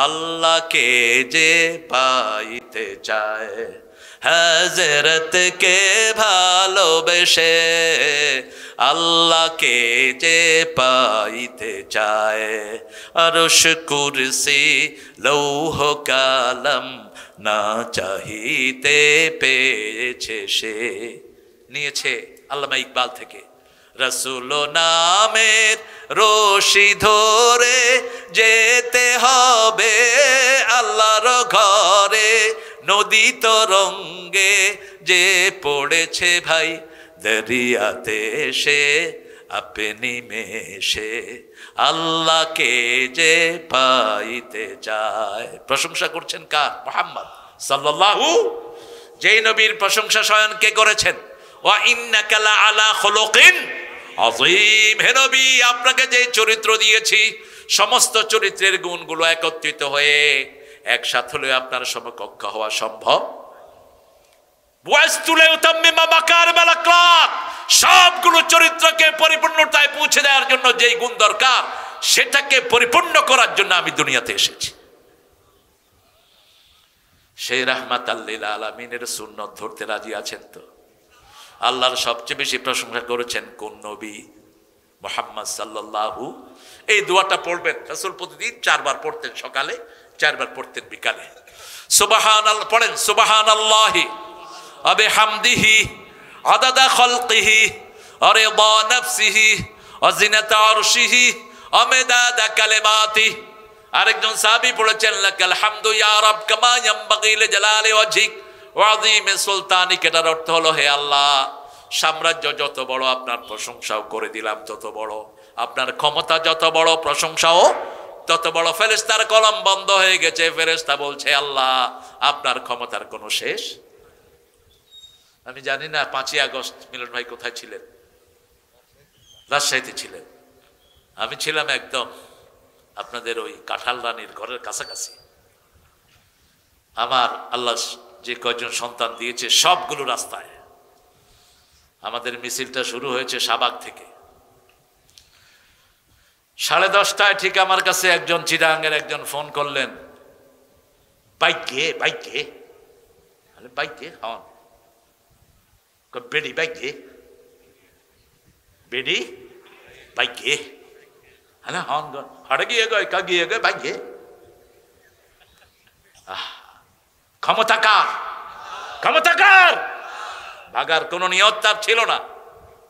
আল্লাহকে যে পাইতে চায়, হযরতকে ভালোবেসে, আল্লাহকে যে পাইতে চায়, আরশ কুরসি লৌহ কালাম না চাহিতে পেয়েছে সে। নিয়েছে আল্লামা ইকবাল থেকে। রসুল নামের রশি ধরে যেতে হবে আল্লাহর ঘরে, নদী তরঙ্গে যে পড়েছে ভাই দরিয়াতে সে আপনি মেশে আল্লাহকে যে পাইতে চায়। প্রশংসা করছেন কার? মুহাম্মদ সাল্লাল্লাহু, যেই নবীর প্রশংসা স্বয়ং কে করেছেন? ওয়া ইন্নাকা লা আলা খুলুকিন আযীম। হে নবী, আপনাকে যে চরিত্র দিয়েছি, সমস্ত চরিত্রের গুণগুলো একত্রিত হয়ে একসাথে হলে আপনার সমকক্ষ হওয়া সম্ভব। সবগুলো চরিত্রকে পরিপূর্ণতায় পৌঁছে দেওয়ার জন্য যেই গুণ দরকার, সেটাকে পরিপূর্ণ করার জন্য আমি দুনিয়াতে এসেছি। সেই রাহমাতাল লিল আলামিনের সুন্নত ধরতে রাজি আছেন তো? আল্লাহর সবচেয়ে বেশি প্রশংসা করেছেন কোন নবী? মুহাম্মদ সাল্লাল্লাহু। এই দোয়াটা পড়বেন, রাসূল প্রতিদিন 4 বার পড়তেন, সকালে 4 বার পড়তেন, বিকালে। সুবহানাল্লাহ পড়েন, সুবহানাল্লাহি ওয়া বিহামদিহি আদাদা খালকিহি ওয়া রিদা নাফসিহি ওয়া জিনাতা আরশিহি ওয়া মিদাদা কালিমাতিহি। আরেকজন সাহাবী পড়েছেন, লাকাল হামদু ইয়া রাব কামা ইয়ানবাগি লিজালালি ওয়াজহিক ওয়া আযীমি সুলতানিক। এটার অর্থ হলো, হে আল্লাহ, সাম্রাজ্য যত বড় আপনার প্রশংসাও করে দিলাম তত বড়, আপনার ক্ষমতা যত বড় প্রশংসাও তত বড়। ফেরেশতার কলম বন্ধ হয়ে গেছে, ফেরেশতা বলছে, আল্লাহ আপনার ক্ষমতার কোনো শেষ। আমি জানি না 5ই আগস্ট মিলন ভাই কোথায় ছিলেন? রাজশাহীতে ছিলেন। আমি ছিলাম একদম আপনাদের ওই কাঁঠাল রানীর ঘরের কাছাকাছি। আমার আল্লাহ যে কয়জন সন্তান দিয়েছে সবগুলো রাস্তায়। আমাদের মিছিলটা শুরু হয়েছে শাহবাগ থেকে। 10:30টায় ঠিক আমার কাছে একজন চিটাগাঙ্গের একজন ফোন করলেন, বাইকে বাইকে বাইকে হন বেডি বাইকে বেডি বাইকে হ্যাঁ হন হাড়ে গিয়ে গয় কা গিয়ে গয় বাইকে। ক্ষমতাকার ক্ষমতাকার ভাগার কোন নিয়ত তার ছিল না।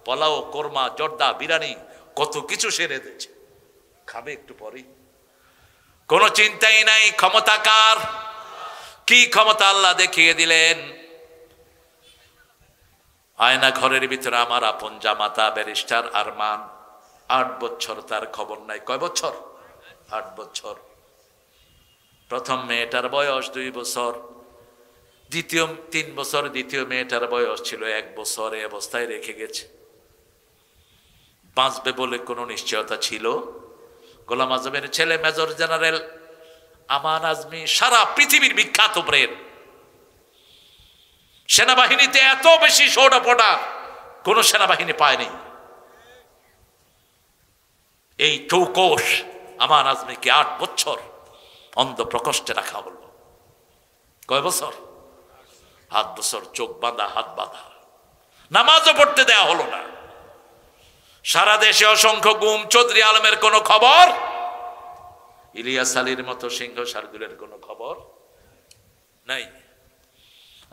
পোলাও, কোরমা, জর্দা, বিরিয়ানি কত কিছু সেরে দিয়েছে, খাবে একটু পরে, কোনো চিন্তাই নাই। ক্ষমতাকার, কি ক্ষমতা আল্লাহ দেখিয়ে দিলেন। আয়না ঘরের ভিতরে আমার আপন জামাতা ব্যারিস্টার আরমান, 8 বছর তার খবর নাই। কয় বছর? 8 বছর। প্রথম মেয়েটার বয়স 2 বছর, দ্বিতীয় 3 বছর, দ্বিতীয় মেয়েটার বয়স ছিল 1 বছর। এই অবস্থায় রেখে গেছে। বাঁচবে বলে কোনো নিশ্চয়তা ছিল? গোলাম আজমের ছেলে মেজর জেনারেল আমান আজমি, সারা পৃথিবীর বিখ্যাত ব্রেন, সেনাবাহিনীতে এত বেশি সৌরপটা কোন সেনাবাহিনী পায়নি। এই চৌকস আমান আজমিকে 8 বছর অন্ধ প্রকোষ্ঠে রাখা হলো। কয় বছর? 8 বছর। চোখ বাঁধা, হাত বাঁধা, নামাজও পড়তে দেয়া হলো না। সারা দেশে অসংখ্য গুম। চৌধুরী আলমের কোনো খবর, ইলিয়াস আলীর মতো সিংহ শার্দুলের কোনো খবর নাই।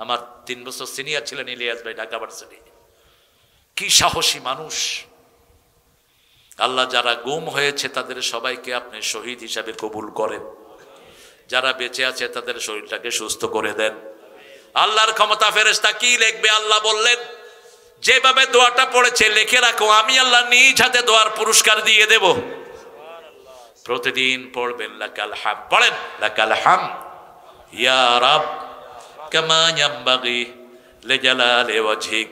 আমার 3 বছর সিনিয়র ছিলেন ইলিয়াস ভাই, ঢাকা ভার্সিটি। কি সাহসী মানুষ। আল্লাহ যারা গুম হয়েছে তাদের সবাইকে আপনি শহীদ হিসাবে কবুল করেন। যারা বেঁচে আছে তাদের শরীরটাকে সুস্থ করে দেন। আল্লাহর ক্ষমতা। ফেরেশতা কি লিখবে? আল্লাহ বললেন, যেভাবে দোয়াটা পড়েছে লিখে রাখো, আমি আল্লাহ নিজ হাতে দোয়ার পুরস্কার দিয়ে দেব। প্রতিদিন পড়বেন লাকাল হাম। পড়েন লাকাল হাম ইয়া রাব কামা ইয়ানবাগি লিজালালি ওয়াজহিক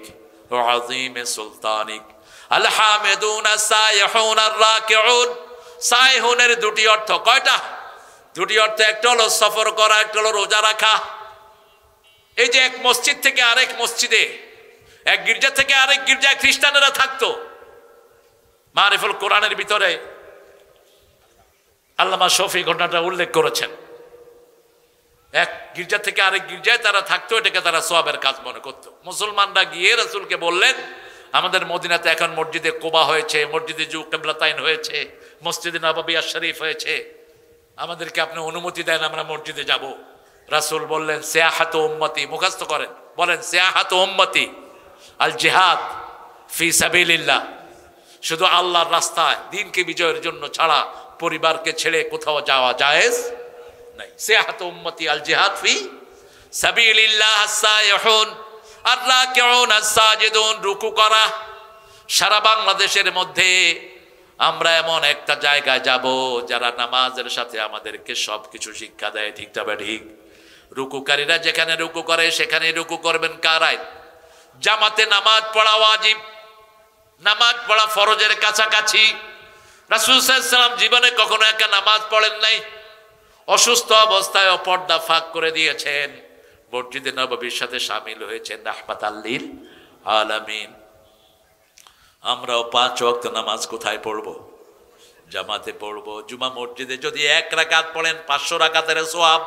ওয়া আযীমি সুলতানিক। আল হামিদুন আস-সাইহুন আর-রাকিউন। সাইহুনের 2টি অর্থ। কয়টা? 2টি অর্থ। একটা হলো সফর করা, একটা হলো রোজা রাখা। এই যে এক মসজিদ থেকে আরেক মসজিদে, এক গির্জা থেকে আরেক গির্জায় খ্রিস্টানেরা থাকতো। মারিফুল কোরআনের ভিতরে আল্লামা শফি ঘটনাটা উল্লেখ করেছেন। এক গির্জা থেকে আরেক গির্জায় তারা থাকতো, এটাকে তারা সওয়াবের কাজ মনে করতো। মুসলমানরা গিয়ে রাসূলকে বললেন, আমাদের মদিনাতে এখন মসজিদে কোবা হয়েছে, মসজিদে জু কিবলাতাইন হয়েছে, মসজিদে নববিয়া শরীফ হয়েছে, আমাদেরকে আপনি অনুমতি দেন, আমরা মসজিদে যাব। রাসূল বললেন, সিয়াহাতু উম্মতি। মুখস্থ করেন, বলেন সিয়াহাতু উম্মতি আল জিহাদ ফি সাবিলিল্লাহ। শুধু আল্লাহর রাস্তায় দ্বীনকে বিজয়ের জন্য ছাড়া পরিবারকে ছেড়ে কোথাও যাওয়া জায়েজ নাই। সিয়াহাতু উম্মতি আল জিহাদ ফি সাবিলিল্লাহ। আস-সাইহুন আর-রাকিউন আস-সাজিদুন। রুকু করা, সারা বাংলাদেশের মধ্যে আমরা এমন একটা জায়গায় যাব যারা নামাজের সাথে আমাদেরকে সবকিছু শিক্ষা দেয়, ঠিক তবে ঠিক। রুকুকারীরা যেখানে রুকু করে সেখানে রুকু করবেন কার আইন? জামাতে নামাজ পড়া ওয়াজিব, নামাজ পড়া ফরজের কাছাকাছি। রাসূল সাল্লাল্লাহু আলাইহি ওয়াসাল্লাম জীবনে কখনো একা নামাজ পড়েন নাই, অসুস্থ অবস্থায় পর্দা ফাঁক করে দিয়েছেন, মসজিদে নববীর সাথে শামিল হয়েছেন রাহমাতাল লিল আলামিন। আমরাও 5 ওয়াক্ত নামাজ কোথায় পড়ব? জামাতে পড়ব। জুমা মসজিদে যদি 1 রাকাত পড়েন 500 রাকাতের সওয়াব,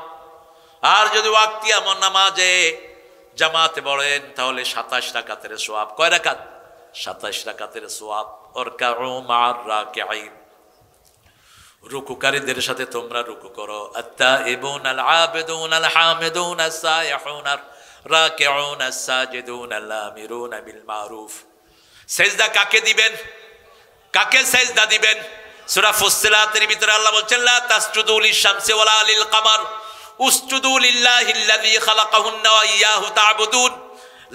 আর যদি ওয়াক্তিয়া নামাজে জামাতে পড়েন তাহলে 27 রাকাতের সওয়াব। কয় রাকাত? 27 রাকাতের সওয়াব। ওরকাউ মা'আর রাকিঈন, রুকুকারীদের সাথে তোমরা রুকু করো। আত-তাইবুন আল-আবিদুন আল-হামিদুন আস-সাইহুন আর-রাকিউন আস-সাজিদুন আল-আমিরুন বিল মারুফ। সেজদা কাকে দিবেন? কাকে সেজদা দিবেন? সূরা ফুসসিলাতের ভিতরে আল্লাহ বলছেন লা তাসজুদু লিশ-শামসি ওয়ালা লিল-কামার উসজুদু লিল্লাহিল্লাযী খালাকাহুন্না ওয়া ইয়্যাহু তা'বুদুন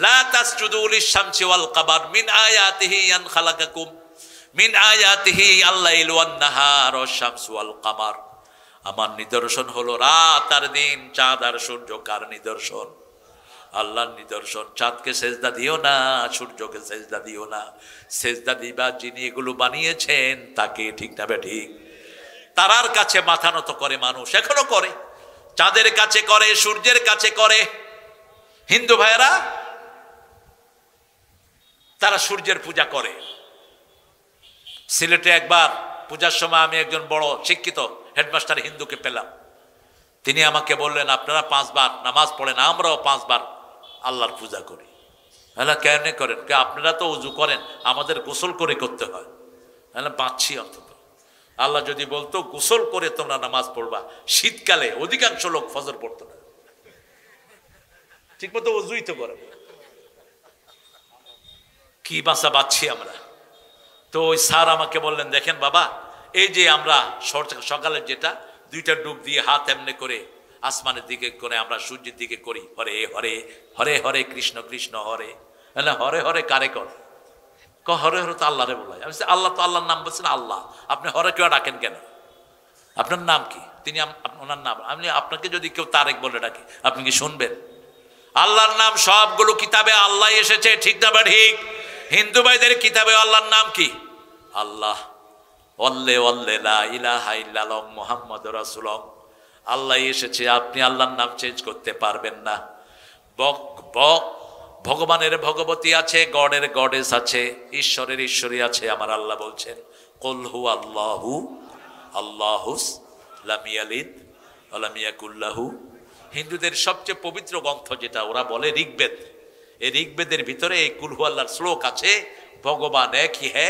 লা তাসজুদু লিশ-শামসি ওয়াল-কামার মিন আয়াতিহি আন খালাকাকুম মিন আয়াতিহি আল-লাইলু ওয়ান-নাহার ওয়াশ-শামসু ওয়াল-কামার। আমার নিদর্শন হলো রাত আর দিন, চাঁদ আর সূর্য। কার নিদর্শন? আল্লাহর নিদর্শন। চাঁদকে সেজদা দিও না, সূর্যকে সেজদা দিও না। সেজদা দিবা যিনি এগুলো বানিয়েছেন তাকে, ঠিক না ঠিক? তারার কাছে মাথা নত করে মানুষ, এখনো করে, চাঁদের কাছে করে, সূর্যের কাছে করে। হিন্দু ভাইয়েরা তারা সূর্যের পূজা করে। সিলেটে একবার পূজার সময় আমি একজন বড় শিক্ষিত হেডমাস্টার হিন্দুকে পেলাম। তিনি আমাকে বললেন আপনারা 5 বার নামাজ পড়েন, আমরাও 5 বার আল্লাহর পূজা করি। হ্যাঁ, কেন করেন? আপনারা তো উজু করেন, আমাদের গোসল করে করতে হয়। হ্যাঁ, বাঁচছি অন্তত। আল্লাহ যদি বলতো গোসল করে তোমরা নামাজ পড়বা, শীতকালে অধিকাংশ লোক ফজর পড়তো না, ঠিক মতো উজুই তো করে। কি বাঁচা বাঁচছি আমরা। তো ওই স্যার আমাকে বললেন দেখেন বাবা, এই যে আমরা সকালে যেটা 2টা ডুব দিয়ে হাত এমনি করে আসমানের দিকে করে আমরা সূর্যের দিকে করি, হরে হরে হরে হরে কৃষ্ণ কৃষ্ণ হরে। হরে হরে কারে কর? হরে হরে তো আল্লাহরে বলাই। আমি আল্লাহ তো আল্লাহর নাম বলছেন আল্লাহ, আপনি হরে কেউ ডাকেন কেন? আপনার নাম কি? তিনি ওনার নাম। আমি আপনাকে যদি কেউ তারেক বলে ডাকে আপনি কি শুনবেন? আল্লাহর নাম সবগুলো কিতাবে আল্লাহ এসেছে, ঠিক না ঠিক? হিন্দু ভাইদের কিতাবে আল্লাহর নাম কি? আল্লাহ। ওয়াল্লে ওয়াল্লে লা ইলাহা ইল্লাল্লাহ মুহাম্মাদুর রাসূলুল্লাহ। আল্লাহ এসেছে, আপনি আল্লাহর নাম চেঞ্জ করতে পারবেন না। ভগবানের ভগবতী আছে, গডের গডেস আছে, ঈশ্বরের ঈশ্বরী আছে। আমার আল্লাহ বলছেন কুল হু আল্লাহু আল্লাহুস লাম ইয়ালিদ ওয়া লাম ইয়াকুল লাহু। হিন্দুদের সবচেয়ে পবিত্র গ্রন্থ যেটা ওরা বলে ঋগ্বেদ, এই ঋগ্বেদের ভিতরে এই কুল হু আল্লাহর শ্লোক আছে। ভগবান এক ही है,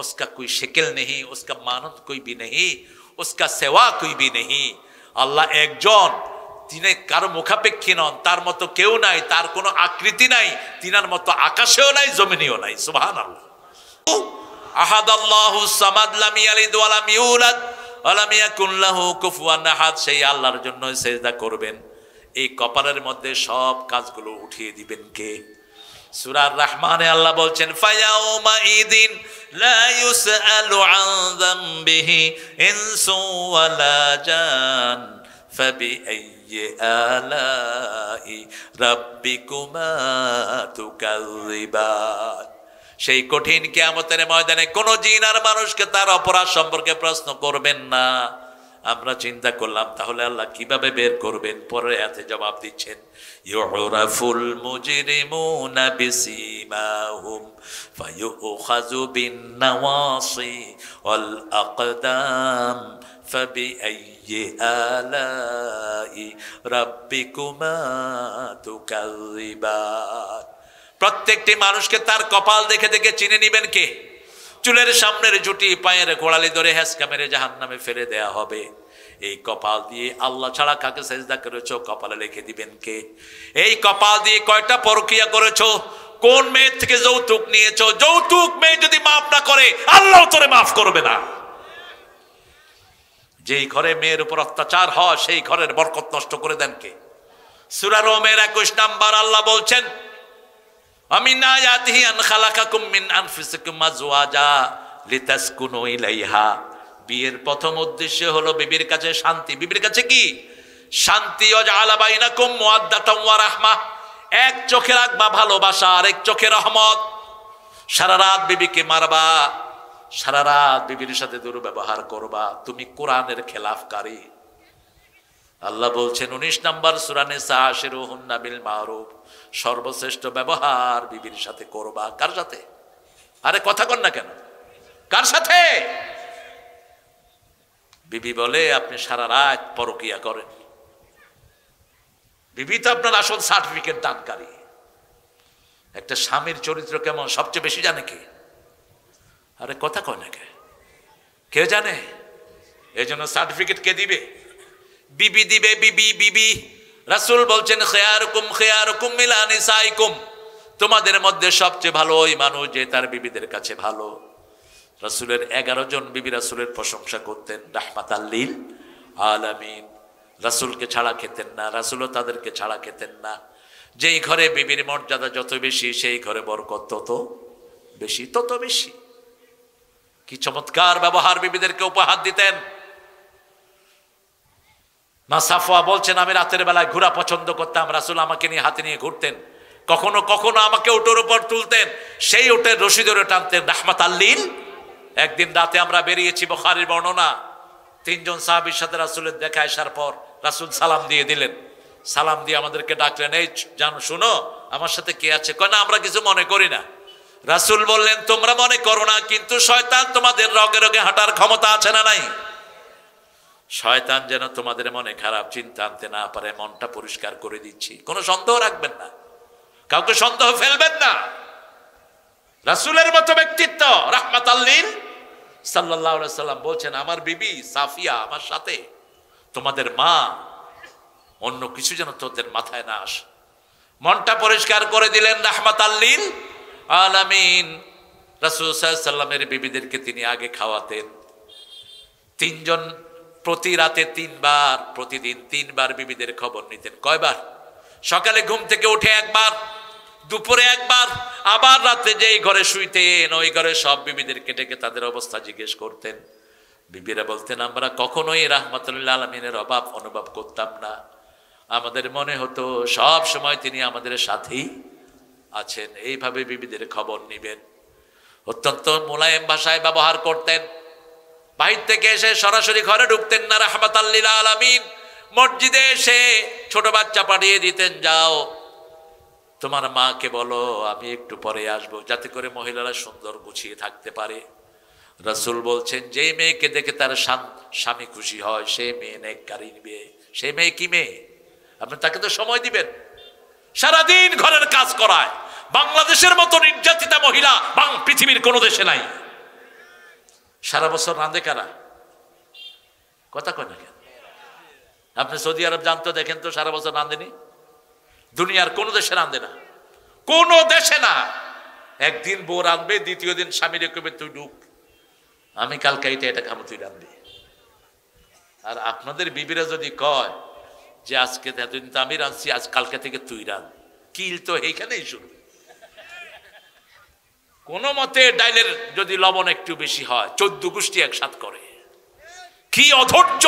उसका कोई शिकल नहीं, उसका मानंद कोई भी नहीं, उसका सेवा कोई भी नहीं। আল্লাহ একজন, তিনি কারো মুখাপেক্ষী নন, তার মতো কেউ নাই, তার কোনো আকৃতি নাই, তিনার মতো আকাশেও নাই, জমিনেও নাই। সুবহানাল্লাহ। আহাদ আল্লাহু সামাদ লাম ইয়ালিদ ওয়া লাম ইউলাদ ওয়া লাম ইয়াকুল লাহু কুফুয়ান আহাদ। সেই আল্লাহর জন্য সিজদা করবেন। এই কপালের মধ্যে সব কাজগুলো উঠিয়ে দিবেন কে? সূরা আর-রহমানে আল্লাহ বলছেন ফায়াউমা ইদিন লা ইউসআলু আন যামবিহি ইনসু ওয়ালা জান ফাবিআইয়ি আলাই রাব্বিকুমা তুকাযিবান। সেই কঠিন কিয়ামতের ময়দানে কোন জিন আর মানুষকে তার অপরাধ সম্পর্কে প্রশ্ন করবেন না। আমরা চিন্তা করলাম তাহলে আল্লাহ কিভাবে বের করবেন? পরে আয়াতে জবাব দিচ্ছেন ইউরাফুল মুজরিমুনা বিসিমাহুম ফায়ুখাযু বিন নাওয়াসি ওয়াল আকদাম ফাবিআইয়ি আলাই রাব্বিকুমা তুকাযিবান। প্রত্যেকটি মানুষকে তার কপাল দেখে দেখে চিনে নেবেন কে? চুলের সামনের জুটি, পায়ের গোড়ালি ধরে হেসকা মেরে জাহান্নামে ফেলে দেয়া হবে। এই কপাল দিয়ে আল্লাহ ছাড়া কাকে সেজদা করেছো কপালে লিখে দিবেন কে? এই কপাল দিয়ে কয়টা পরকিয়া করেছো? কোন মেয়ে থেকে যৌতুক নিয়েছো? যৌতুক মেয়ে যদি মাফ না করে আল্লাহ তোরে মাফ করবে না। যেই ঘরে মেয়ের উপর অত্যাচার হয় সেই ঘরের বরকত নষ্ট করে দেন কে? সূরা রোমের 21 নাম্বার আল্লাহ বলছেন আমিন আয়াতিহি আন খালাকাকুম মিন আনফুসিকুম আজওয়াজা লিতাসকুনু ইলাইহা। বিয়ের প্রথম উদ্দেশ্য হলো বিবির কাছে শান্তি। বিবির কাছে কি শান্তি। ওয়াজআলা বাইনাকুম মুওয়াদ্দাতাম ওয়া রাহমা, এক চোখে রাখবা ভালোবাসা, আর এক চোখে রহমত। সারা রাত বিবিকে মারবা, সারা রাত বিবির সাথে দুর্ব্যবহার করবা, তুমি কোরআনের খেলাফকারী। আল্লাহ বলছেন 19 নম্বর সূরা নিসা, আশিরুহুন্না বিল মারুফ, সর্বশ্রেষ্ঠ ব্যবহার বিবির সাথে করবা। কার সাথে? আরে কথা কন না কেন, কার সাথে? বিবি বলে আপনি সারা রাত পরকিয়া করেন। বিবি তো আপনার আসল সার্টিফিকেট দানকারী। একটা স্বামীর চরিত্র কেমন সবচেয়ে বেশি জানে কে? আরে কথা কয় না কে জানে? এই জন্য সার্টিফিকেট কে দিবে? বিবি দিবে। বিবি বিবি রাসূল বলছেন খেয়ারুকুম খেয়ারুকুম মিলা নিসাইকুম, তোমাদের মধ্যে সবচেয়ে ভালো ওই মানুষ যে তার বিবিদের কাছে ভালো। রাসূলের 11 জন বিবি রাসূলের প্রশংসা করতেন, রাহমাতাল লিল আলামিন। রাসূলকে ছাড়া খেতেন না, রাসূলও তাদেরকে ছাড়া খেতেন না। যেই ঘরে বিবির মর্যাদা যত বেশি, সেই ঘরে বরকত তত বেশি, তত বেশি। কি চমৎকার ব্যবহার বিবিদেরকে উপহার দিতেন। মা সাফওয়া বলছেন আমি রাতের বেলায় ঘোরা পছন্দ করতাম, রাসূল আমাকে নিয়ে হাতে নিয়ে ঘুরতেন, কখনো কখনো আমাকে উটের উপর তুলতেন, সেই উটের রশি ধরে টানতেন, রাহমাতাল লিল। একদিন রাতে আমরা বেরিয়েছি, বুখারীর বর্ণনা, 3 জন সাহাবীর সাথে রাসূলের দেখা আসার পর রাসূল সালাম দিয়ে দিলেন। সালাম দিয়ে আমাদেরকে ডাকলেন, এই জানো শুনো আমার সাথে কে আছে? কয় না আমরা কিছু মনে করি না। রাসূল বললেন তোমরা মনে করো না, কিন্তু শয়তান তোমাদের রগে রগে হাঁটার ক্ষমতা আছে না নাই? শয়তান যেন তোমাদের মনে খারাপ চিন্তা আনতে না পারে, মনটা পরিষ্কার করে দিচ্ছি। কোনো সন্দেহ রাখবেন না, কাউকে সন্দেহ ফেলবেন না। রাসূলের মতো ব্যক্তিত্ব রাহমাতাল লিল সাল্লাল্লাহু আলাইহি সাল্লাম বলছেন আমার বিবি সাফিয়া আমার সাথে, তোমাদের মা, অন্য কিছু যেন তোদের মাথায় না আসে। মনটা পরিষ্কার করে দিলেন রাহমাতাল লিল আলামিন। রাসূল সাল্লাল্লাহু আলাইহি সাল্লামের বিবিদেরকে তিনি আগে খাওয়াতেন। 3 জন প্রতি রাতে 3 বার, প্রতিদিন 3 বার বিবিদের খবর নিতেন। কয়বার? সকালে ঘুম থেকে উঠে একবার, দুপুরে একবার, আবার রাতে যেই ঘরে শুইতেন ওই ঘরে সব বিবিদেরকে ডেকে তাদের অবস্থা জিজ্ঞেস করতেন। বিবিরা বলতেন আমরা কখনোই রাহমাতুল লিল আলামিনের অভাব অনুভব করতাম না, আমাদের মনে হতো সব সময় তিনি আমাদের সাথেই আছেন। এইভাবে বিবিদের খবর নিবেন। অত্যন্ত মোলায়েম ভাষায় ব্যবহার করতেন। বাহির থেকে এসে সরাসরি ঘরে ঢুকতেন না রাহমাতাল লিল আলামিন। মসজিদে এসে ছোট বাচ্চা পাঠিয়ে দিতেন, যাও তোমার মাকে বলো আমি একটু পরে আসবো, যাতে করে মহিলারা সুন্দর গুছিয়ে থাকতে পারে। রাসূল বলছেন যেই মেয়েকে দেখে তার স্বামী খুশি হয় সেই মেয়ে নেককারী মেয়ে। সেই মেয়ে কি মেয়ে? আপনি তাকে তো সময় দিবেন। সারাদিন ঘরের কাজ করায়। বাংলাদেশের মতো নির্যাতিতা মহিলা পৃথিবীর কোনো দেশে নাই। সারা বছর রাঁধে কারা? কথা কয় না কেন? আপনি সৌদি আরব জানতো দেখেন তো, সারা বছর রাঁধেনি। দুনিয়ার কোন দেশে রাঁধে না, কোন দেশে না। একদিন বউ রাঁধবে, দ্বিতীয় দিন স্বামীরে কইবে তুই ঢুক, আমি কালকে এটা খাবো, তুই রাঁধবি। আর আপনাদের বিবিরা যদি কয় যে আজকে এতদিন তো আমি রাঁধছি, আজ কালকে থেকে তুই রাঁধ, কিল তো এইখানেই শুরু। কোন মতে ডাইলের যদি লবণ একটু বেশি হয় 14 গোষ্ঠী একসাথ করে, কি অধৈর্য।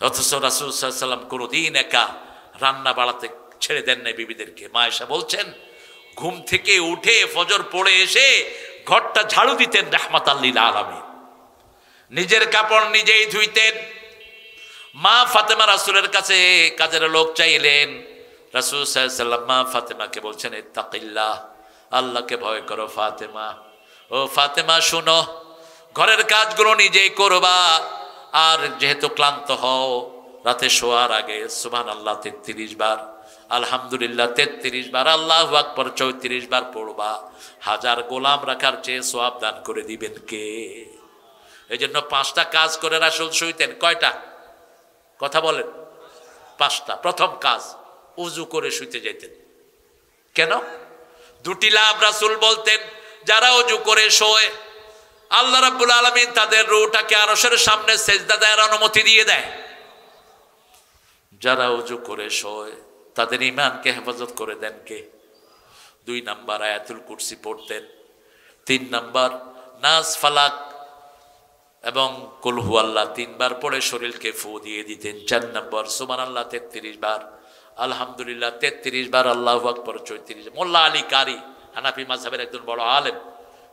অথচ রাসূল সাল্লাল্লাহু আলাইহি ওয়াসাল্লাম কোনদিন একা রান্না বাড়াতে ছেড়ে দেন নাই বিবিদেরকে। মা আয়েশা বলছেন ঘুম থেকে উঠে ফজর পড়ে এসে ঘরটা ঝাড়ু দিতেন রাহমাতাল লিল আলামিন। নিজের কাপড় নিজেই ধুইতেন। মা ফাতেমা রাসূলের কাছে কাজের লোক চাইলেন। রাসূল সাল্লাল্লাহু আলাইহি ওয়াসাল্লাম মা ফাতেমাকে বলছেন ইত্তাকিল্লাহ, আল্লাহকে ভয় করো ফাতেমা। ও ফাতেমা শুনো, ঘরের কাজগুলো নিজেই করবা, আর যেহেতু ক্লান্ত হও রাতে শোয়ার আগে সুবহানাল্লাহ 33 বার, আলহামদুলিল্লাহ 33 বার, আল্লাহু আকবার 34 বার পড়বা। 1000 গোলাম রাখার চেয়ে সওয়াব দান করে দিবেন কে? এই জন্য 5টা কাজ করে রাসূল শুইতেন। কয়টা? কথা বলেন। 5টা। প্রথম কাজ উযু করে শুইতে যাইতেন। কেন? 2টি লাভ রাসূল বলতেন। যারা উযু করে শোয় আল্লাহ রাব্বুল আলামিন তাদের রূহটাকে আরশের সামনে সেজদা দেওয়ার অনুমতি দিয়ে দেয়। যারা উযু করে শোয় তাদের ঈমানকে হেফাজত করে দেন কে? 2 নাম্বার আয়াতুল কুরসি পড়তেন, 3 নাম্বার নাস ফালাক এবং কুল হুয়াল্লাহ 3 বার পড়ে শরীরকে ফু দিয়ে দিতেন। 4 নাম্বার সুবহানাল্লাহ 33 বার, আলহামদুলিল্লাহ 33 বার, আল্লাহু আকবার 34। মোল্লা আলী কারি হানাফি মাযহাবের একজন বড় আলেম,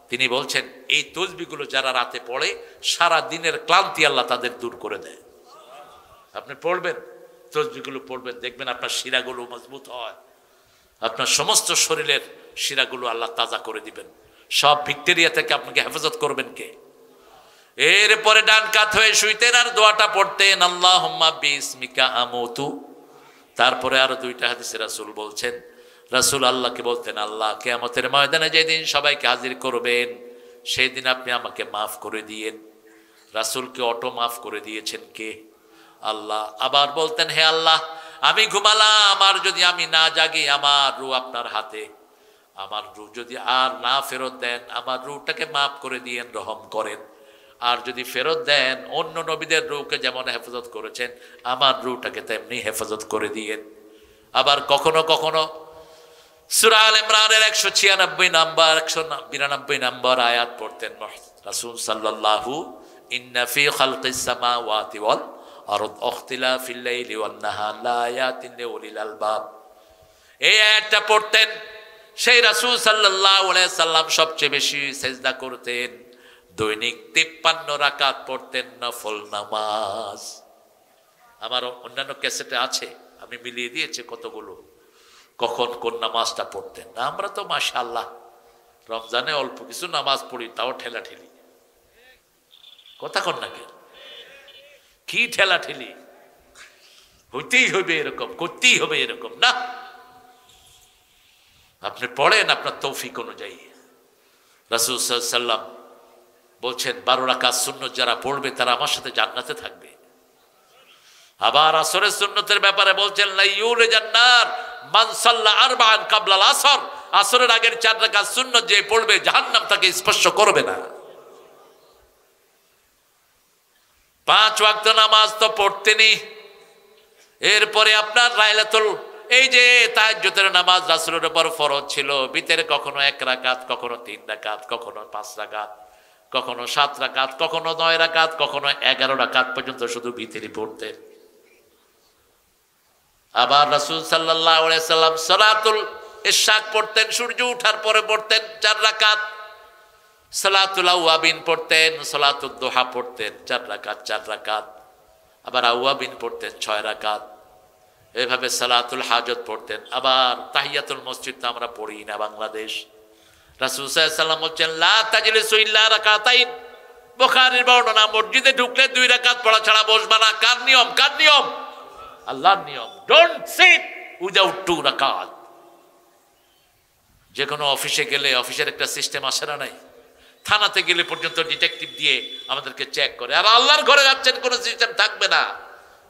তিনি বলছেন এই তসবিহগুলো যারা রাতে পড়ে সারা দিনের ক্লান্তি আল্লাহ তাদের দূর করে দেয়। আপনি পড়বেন, তসবিহগুলো পড়বেন, দেখবেন আপনার শিরাগুলো মজবুত হয়, আপনার সমস্ত শরীরের শিরাগুলো আল্লাহ তাজা করে দিবেন। সব ব্যাকটেরিয়া থেকে আপনাকে হেফাজত করবেন কে? এরপরে ডান কাত হয়ে শুইতেন আর দোয়াটা পড়তেন, আল্লাহুম্মা বিসমিকা আমুতু। তারপরে আরো 2টা হাদিসে রাসূল বলছেন, রাসূল আল্লাহকে বলতেন, আল্লাহ কিয়ামতের ময়দানে যেদিন সবাইকে হাজির করবেন সেই দিন আপনি আমাকে মাফ করে দিয়েন। রাসূলকে অটো মাফ করে দিয়েছেন কে? আল্লাহ। আবার বলতেন, হে আল্লাহ আমি ঘুমালাম, আর যদি আমি না জাগি আমার রূহ আপনার হাতে, আমার রূহ যদি আর না ফেরত দেন আমার রূহটাকে মাফ করে দিয়েন, রহম করেন। আর যদি ফেরত দেন অন্য নবীদের রূহকে যেমন হেফাজত করেছেন আমার রূহটাকে তেমনি হেফাজত করে দিয়েন। আবার কখনো কখনো সূরা আল ইমরানের 196 নাম্বার 192 নাম্বার আয়াত পড়তেন রাসূল সাল্লাল্লাহু, ইন্না ফি খালকিস সামাওয়াতি ওয়াল আরদ ইখতিলাফিল লাইলি ওয়ান নাহার লাআয়াতিন লিউলিল আলবাব। এই আয়াতটা পড়তেন। সেই রাসূল সাল্লাল্লাহু আলাইহি সাল্লাম সবচেয়ে বেশি সিজদা করতেন, দৈনিক 53 রাকাত পড়তেন নফল নামাজ। আমার অন্যান্য ক্যাসেটে আছে, আমি মিলিয়ে দিয়েছি কতগুলো, কখন কোন নামাজটা পড়তেন। আমরা তো মাশাআল্লাহ রমজানে অল্প কিছু নামাজ পড়ি, তাও ঠেলা ঠেলি। কথা কন না কেন? কি ঠেলা ঠেলি, হইতেই হবে এরকম, করতেই হবে এরকম না। আপনি পড়েন আপনার তৌফিক অনুযায়ী। রাসূল সাল্লাল্লাহু আলাইহি সাল্লাম বলছেন 12 রাকাত সুন্নত যারা পড়বে তারা আমার সাথে জান্নাতে থাকবে। আবার আসরের সুন্নতের ব্যাপারে বলছেন, লা ইউলিজান নার মান সাল্লা আরবাআন ক্বাবলাল আসর, আসরের আগের 4 রাকাত সুন্নত যে পড়বে জাহান্নাম তাকে স্পর্শ করবে না। 5 ওয়াক্ত নামাজ তো পড়তেনই। এরপরে আপনার লাইলাতুল, এই যে তাহাজ্জুদের নামাজ রাসূলের উপর ফরজ ছিল, ভিতরে কখনো 1 রাকাত, কখনো 3 রাকাত, কখনো 5 রাকাত, কখনো 7 রাকাত, কখনো 9 রাকাত, কখনো 11 রাকাত পর্যন্ত শুধু ভিতরে পড়তেন। আবার রাসূল সাল্লাল্লাহু আলাইহি সাল্লাম সালাতুল ইশরাক পড়তেন, সূর্য ওঠার পরে পড়তেন 4 রাকাত। সালাতুল আওয়াবিন পড়তেন, সালাতুদ দুহা পড়তেন 4 রাকাত 4 রাকাত। আবার আওয়াবিন পড়তেন 6 রাকাত। এভাবে সালাতুল হাজত পড়তেন। আবার তাহিয়াতুল মসজিদ তো আমরা পড়ি না বাংলাদেশ। রাসূল সাল্লাল্লাহু আলাইহি সাল্লাম বলেন, লা তাজলিসু ইল্লা রাকাতাইন। বুখারীর বর্ণনা, মসজিদে ঢুকলে 2 রাকাত পড়া ছাড়া বসবা না। কার নিয়ম? কার নিয়ম? আল্লাহর নিয়ম। ডোন্ট সিট উইদাউট 2 রাকাত। যে কোনো অফিসে গেলে অফিসের একটা সিস্টেম আসে না নাই? থানাতে গেলে পর্যন্ত ডিটেকটিভ দিয়ে আমাদেরকে চেক করে। আর আল্লাহর ঘরে যাচ্ছেন, কোনো সিস্টেম থাকবে না।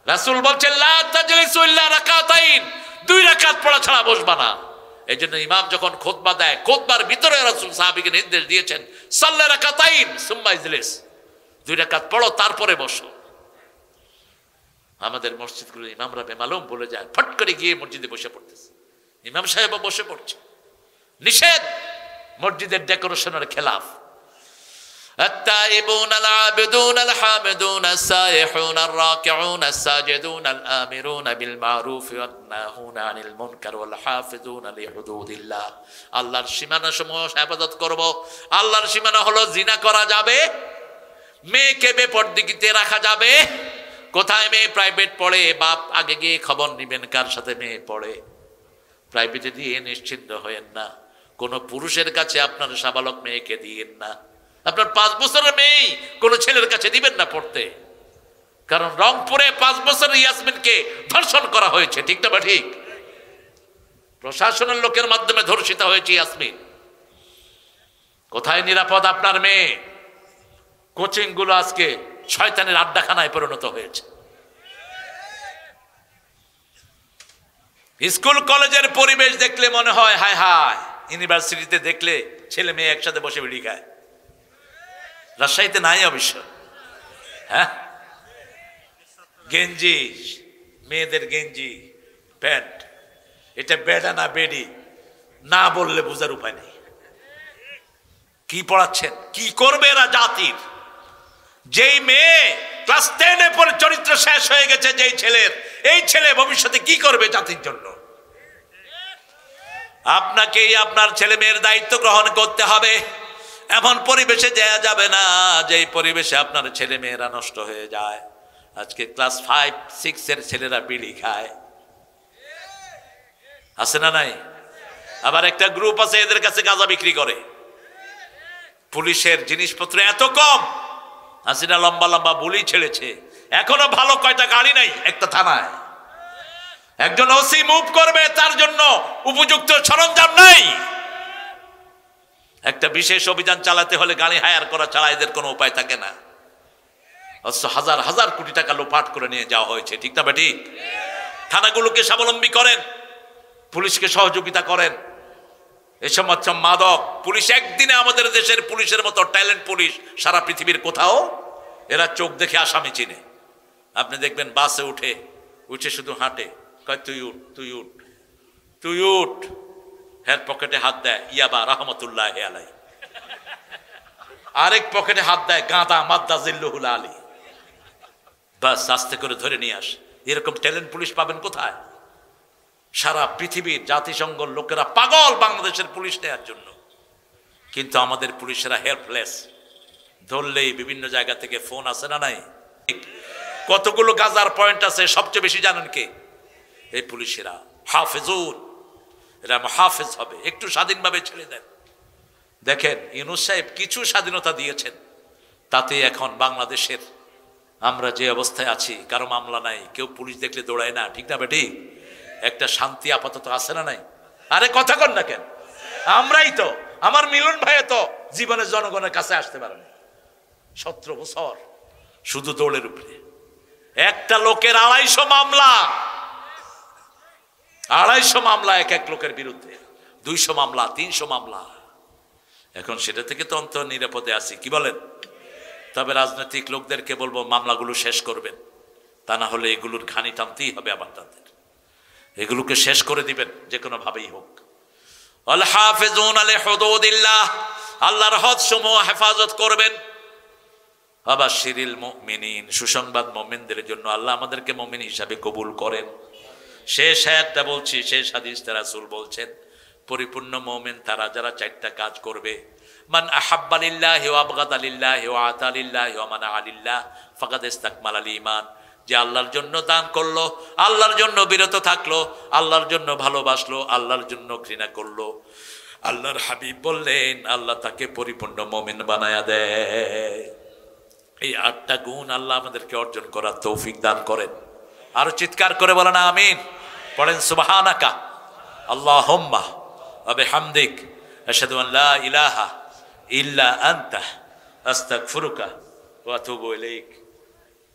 রাসূল বলছেন, লা তাজলিসু ইল্লা রাকাতাইন, 2 রাকাত পড়া ছাড়া বসবা না। এই জন্য ইমাম যখন খুতবা দেয়, খুতবার ভিতরে রাসূল সাহাবীকে নির্দেশ দিয়েছেন, সাল্লা রাকাতাইন সুম্মা ইজলিস, 2 রাকাত পড়ো তারপরে বসো। আমাদের মসজিদগুলো ইমামরা বেমালুম বলে যায়, ফট করে গিয়ে মসজিদে বসে পড়তেছে। ইমাম সাহেবও বসে পড়ছে, নিষেধ, মসজিদের ডেকোরেশনের খেলাফ। التائبون العابدون الحامدون السائحون الراكعون الساجدون الآمرون بالمعروف والناهون عن المنكر والحافظون لحدود الله। আল্লাহর সীমানা সমূহ হেফাজত করব। আল্লাহর সীমানা হলো জিনা করা যাবে, মেয়েকে বেপরদিগিতে রাখা যাবে। কোথায় মেয়ে প্রাইভেট পড়ে, বাপ আগে গিয়ে খবর নিবেন কার সাথে মেয়ে পড়ে। প্রাইভেটে দিয়ে নিশ্চিন্ত হয়েন না। কোনো পুরুষের কাছে আপনার সাবালক মেয়েকে দিয়েন না। আপনার 5 বছরের মেয়ে কোনো ছেলের কাছে দিবেন না পড়তে। কারণ রংপুরে 5 বছরের ইয়াসমিনকে ধর্ষণ করা হয়েছে, ঠিক না? ঠিক, প্রশাসনের লোকের মাধ্যমে ধর্ষিত হয়েছে ইয়াসমিন। কোথায় নিরাপদ আপনার মেয়ে? কোচিং গুলো আজকে শয়তানের আড্ডাখানায় পরিণত হয়েছে। স্কুল কলেজের পরিবেশ দেখলে মনে হয় হায় হায়। ইউনিভার্সিটিতে দেখলে ছেলে মেয়ে একসাথে বসে বিড়ি খায়। রাজশাহীতে নাই অবশ্য। হ্যাঁ, গেঞ্জি, মেয়েদের গেঞ্জি প্যান্ট, এটা বেডা না বেডি? না বললে বোঝার উপায় নেই। কি পড়াচ্ছেন? কি করবে এরা জাতির? যেই মেয়ে ক্লাস 10-এ পড়ে চরিত্র শেষ হয়ে গেছে যেই ছেলের, এই ছেলে ভবিষ্যতে কি করবে জাতির জন্য? আপনাকেই আপনার ছেলে মেয়ের দায়িত্ব গ্রহণ করতে হবে। এমন পরিবেশে যাওয়া যাবে না যেই পরিবেশে আপনার ছেলে মেয়েরা নষ্ট হয়ে যায়। আজকে ক্লাস 5-6 এর ছেলেরা বিড়ি খায়, আছে না নাই? আবার একটা গ্রুপ আছে এদের কাছে গাঁজা বিক্রি করে। পুলিশের জিনিসপত্র এত কম, হাসিনা লম্বা লম্বা বুলি ছেড়েছে, এখনো ভালো কয়টা গাড়ি নাই একটা থানায়। একজন ওসি মুভ করবে, তার জন্য উপযুক্ত সরঞ্জাম নাই। একটা বিশেষ অভিযান চালাতে হলে গাড়ি হায়ার করা ছাড়া এদের কোনো উপায় থাকে না। অথচ হাজার হাজার কোটি টাকা লোপাট করে নিয়ে যাওয়া হয়েছে, ঠিক না বেঠিক? থানাগুলোকে স্বাবলম্বী করেন, পুলিশকে সহযোগিতা করেন। এসব হচ্ছে মাদক। পুলিশ একদিনে আমাদের দেশের পুলিশের মতো ট্যালেন্ট পুলিশ সারা পৃথিবীর কোথাও। এরা চোখ দেখে আসামি চিনে। আপনি দেখবেন বাসে উঠে শুধু হাঁটে, কয় তুই উঠ, তুই উঠ, তুই উঠ। হ্যাঁ, পকেটে হাত দেয় ইয়াবা রহমতুল্লাহ আলাই, আরেক পকেটে হাত দেয় গাঁদা মাদ্দা জিল্লুহুল আলী। বাস আস্তে করে ধরে নিয়ে আস। এরকম ট্যালেন্ট পুলিশ পাবেন কোথায়? সারা পৃথিবীর জাতিসংঘ লোকেরা পাগল বাংলাদেশের পুলিশ নেওয়ার জন্য, কিন্তু আমাদের পুলিশেরা হেল্পলেস। ধরলেই বিভিন্ন জায়গা থেকে ফোন আসে না নাই? কতগুলো গাজার পয়েন্ট আছে, সবচেয়ে বেশি জানেন কে? এই পুলিশেরা। হাফেজুন, এরা হাফেজ হবে। একটু স্বাধীনভাবে ছেড়ে দেন। দেখেন ইউনূস সাহেব কিছু স্বাধীনতা দিয়েছেন, তাতে এখন বাংলাদেশের আমরা যে অবস্থায় আছি, কারো মামলা নাই, কেউ পুলিশ দেখলে দৌড়ায় না, ঠিক না বেটি? একটা শান্তি আপাতত আছে না নাই? আরে কথা কন না কেন? আমরাই তো, আমার মিলন ভাই তো জীবনে জনগণের কাছে আসতে পারে না। 17 বছর শুধু দৌড়ের উপরে। একটা লোকের 250 মামলা, 250 মামলা এক এক লোকের বিরুদ্ধে, 200 মামলা, 300 মামলা। এখন সেটা থেকে তো অন্তত নিরাপদে আছি, কি বলেন? তবে রাজনৈতিক লোকদেরকে বলবো মামলাগুলো শেষ করবেন, তা না হলে এগুলোর ঘানি টানতেই হবে আবার তাদের। এগুলোকে শেষ করে দিবেন যে কোনো ভাবেই হোক। আল হাফিজুন আলি হুদুদিল্লাহ, আল্লাহর হদ সমূহ হেফাজত করবেন। আবাশশিরিল মুমিনিন, সুসংবাদ মুমিনদের জন্য। আল্লাহ আমাদেরকে মুমিন হিসাবে কবুল করেন। শেষ আয়াতটা বলছি, শেষ হাদিসটা রাসূল বলছেন পরিপূর্ণ মুমিন তারা যারা 4টা কাজ করবে। মান আহাব্বা লিল্লাহি ওয়া আবগাদা লিল্লাহি ওয়া আতা লিল্লাহি ওয়া মানা লিল্লাহ ফাকাদ ইসতাকমালাল ঈমান। যে আল্লাহর জন্য দান করলো, আল্লাহর জন্য বিরত থাকলো, আল্লাহর জন্য ভালোবাসলো, আল্লাহর জন্য ঘৃণা করলো, আল্লাহর হাবিব বললেন আল্লাহ তাকে পরিপূর্ণ মুমিন বানায়া দেয়। এই 8টা গুণ আল্লাহ আমাদেরকে অর্জন করার তৌফিক দান করেন। আরো চিৎকার করে বলেন আমিন। পড়েন সুবহানাকা আল্লাহুম্মা ওয়া বিহামদিক আশহাদু আন লা ইলাহা ইল্লা আনতা আস্তাগফিরুকা ওয়া আতুবু ইলাইক।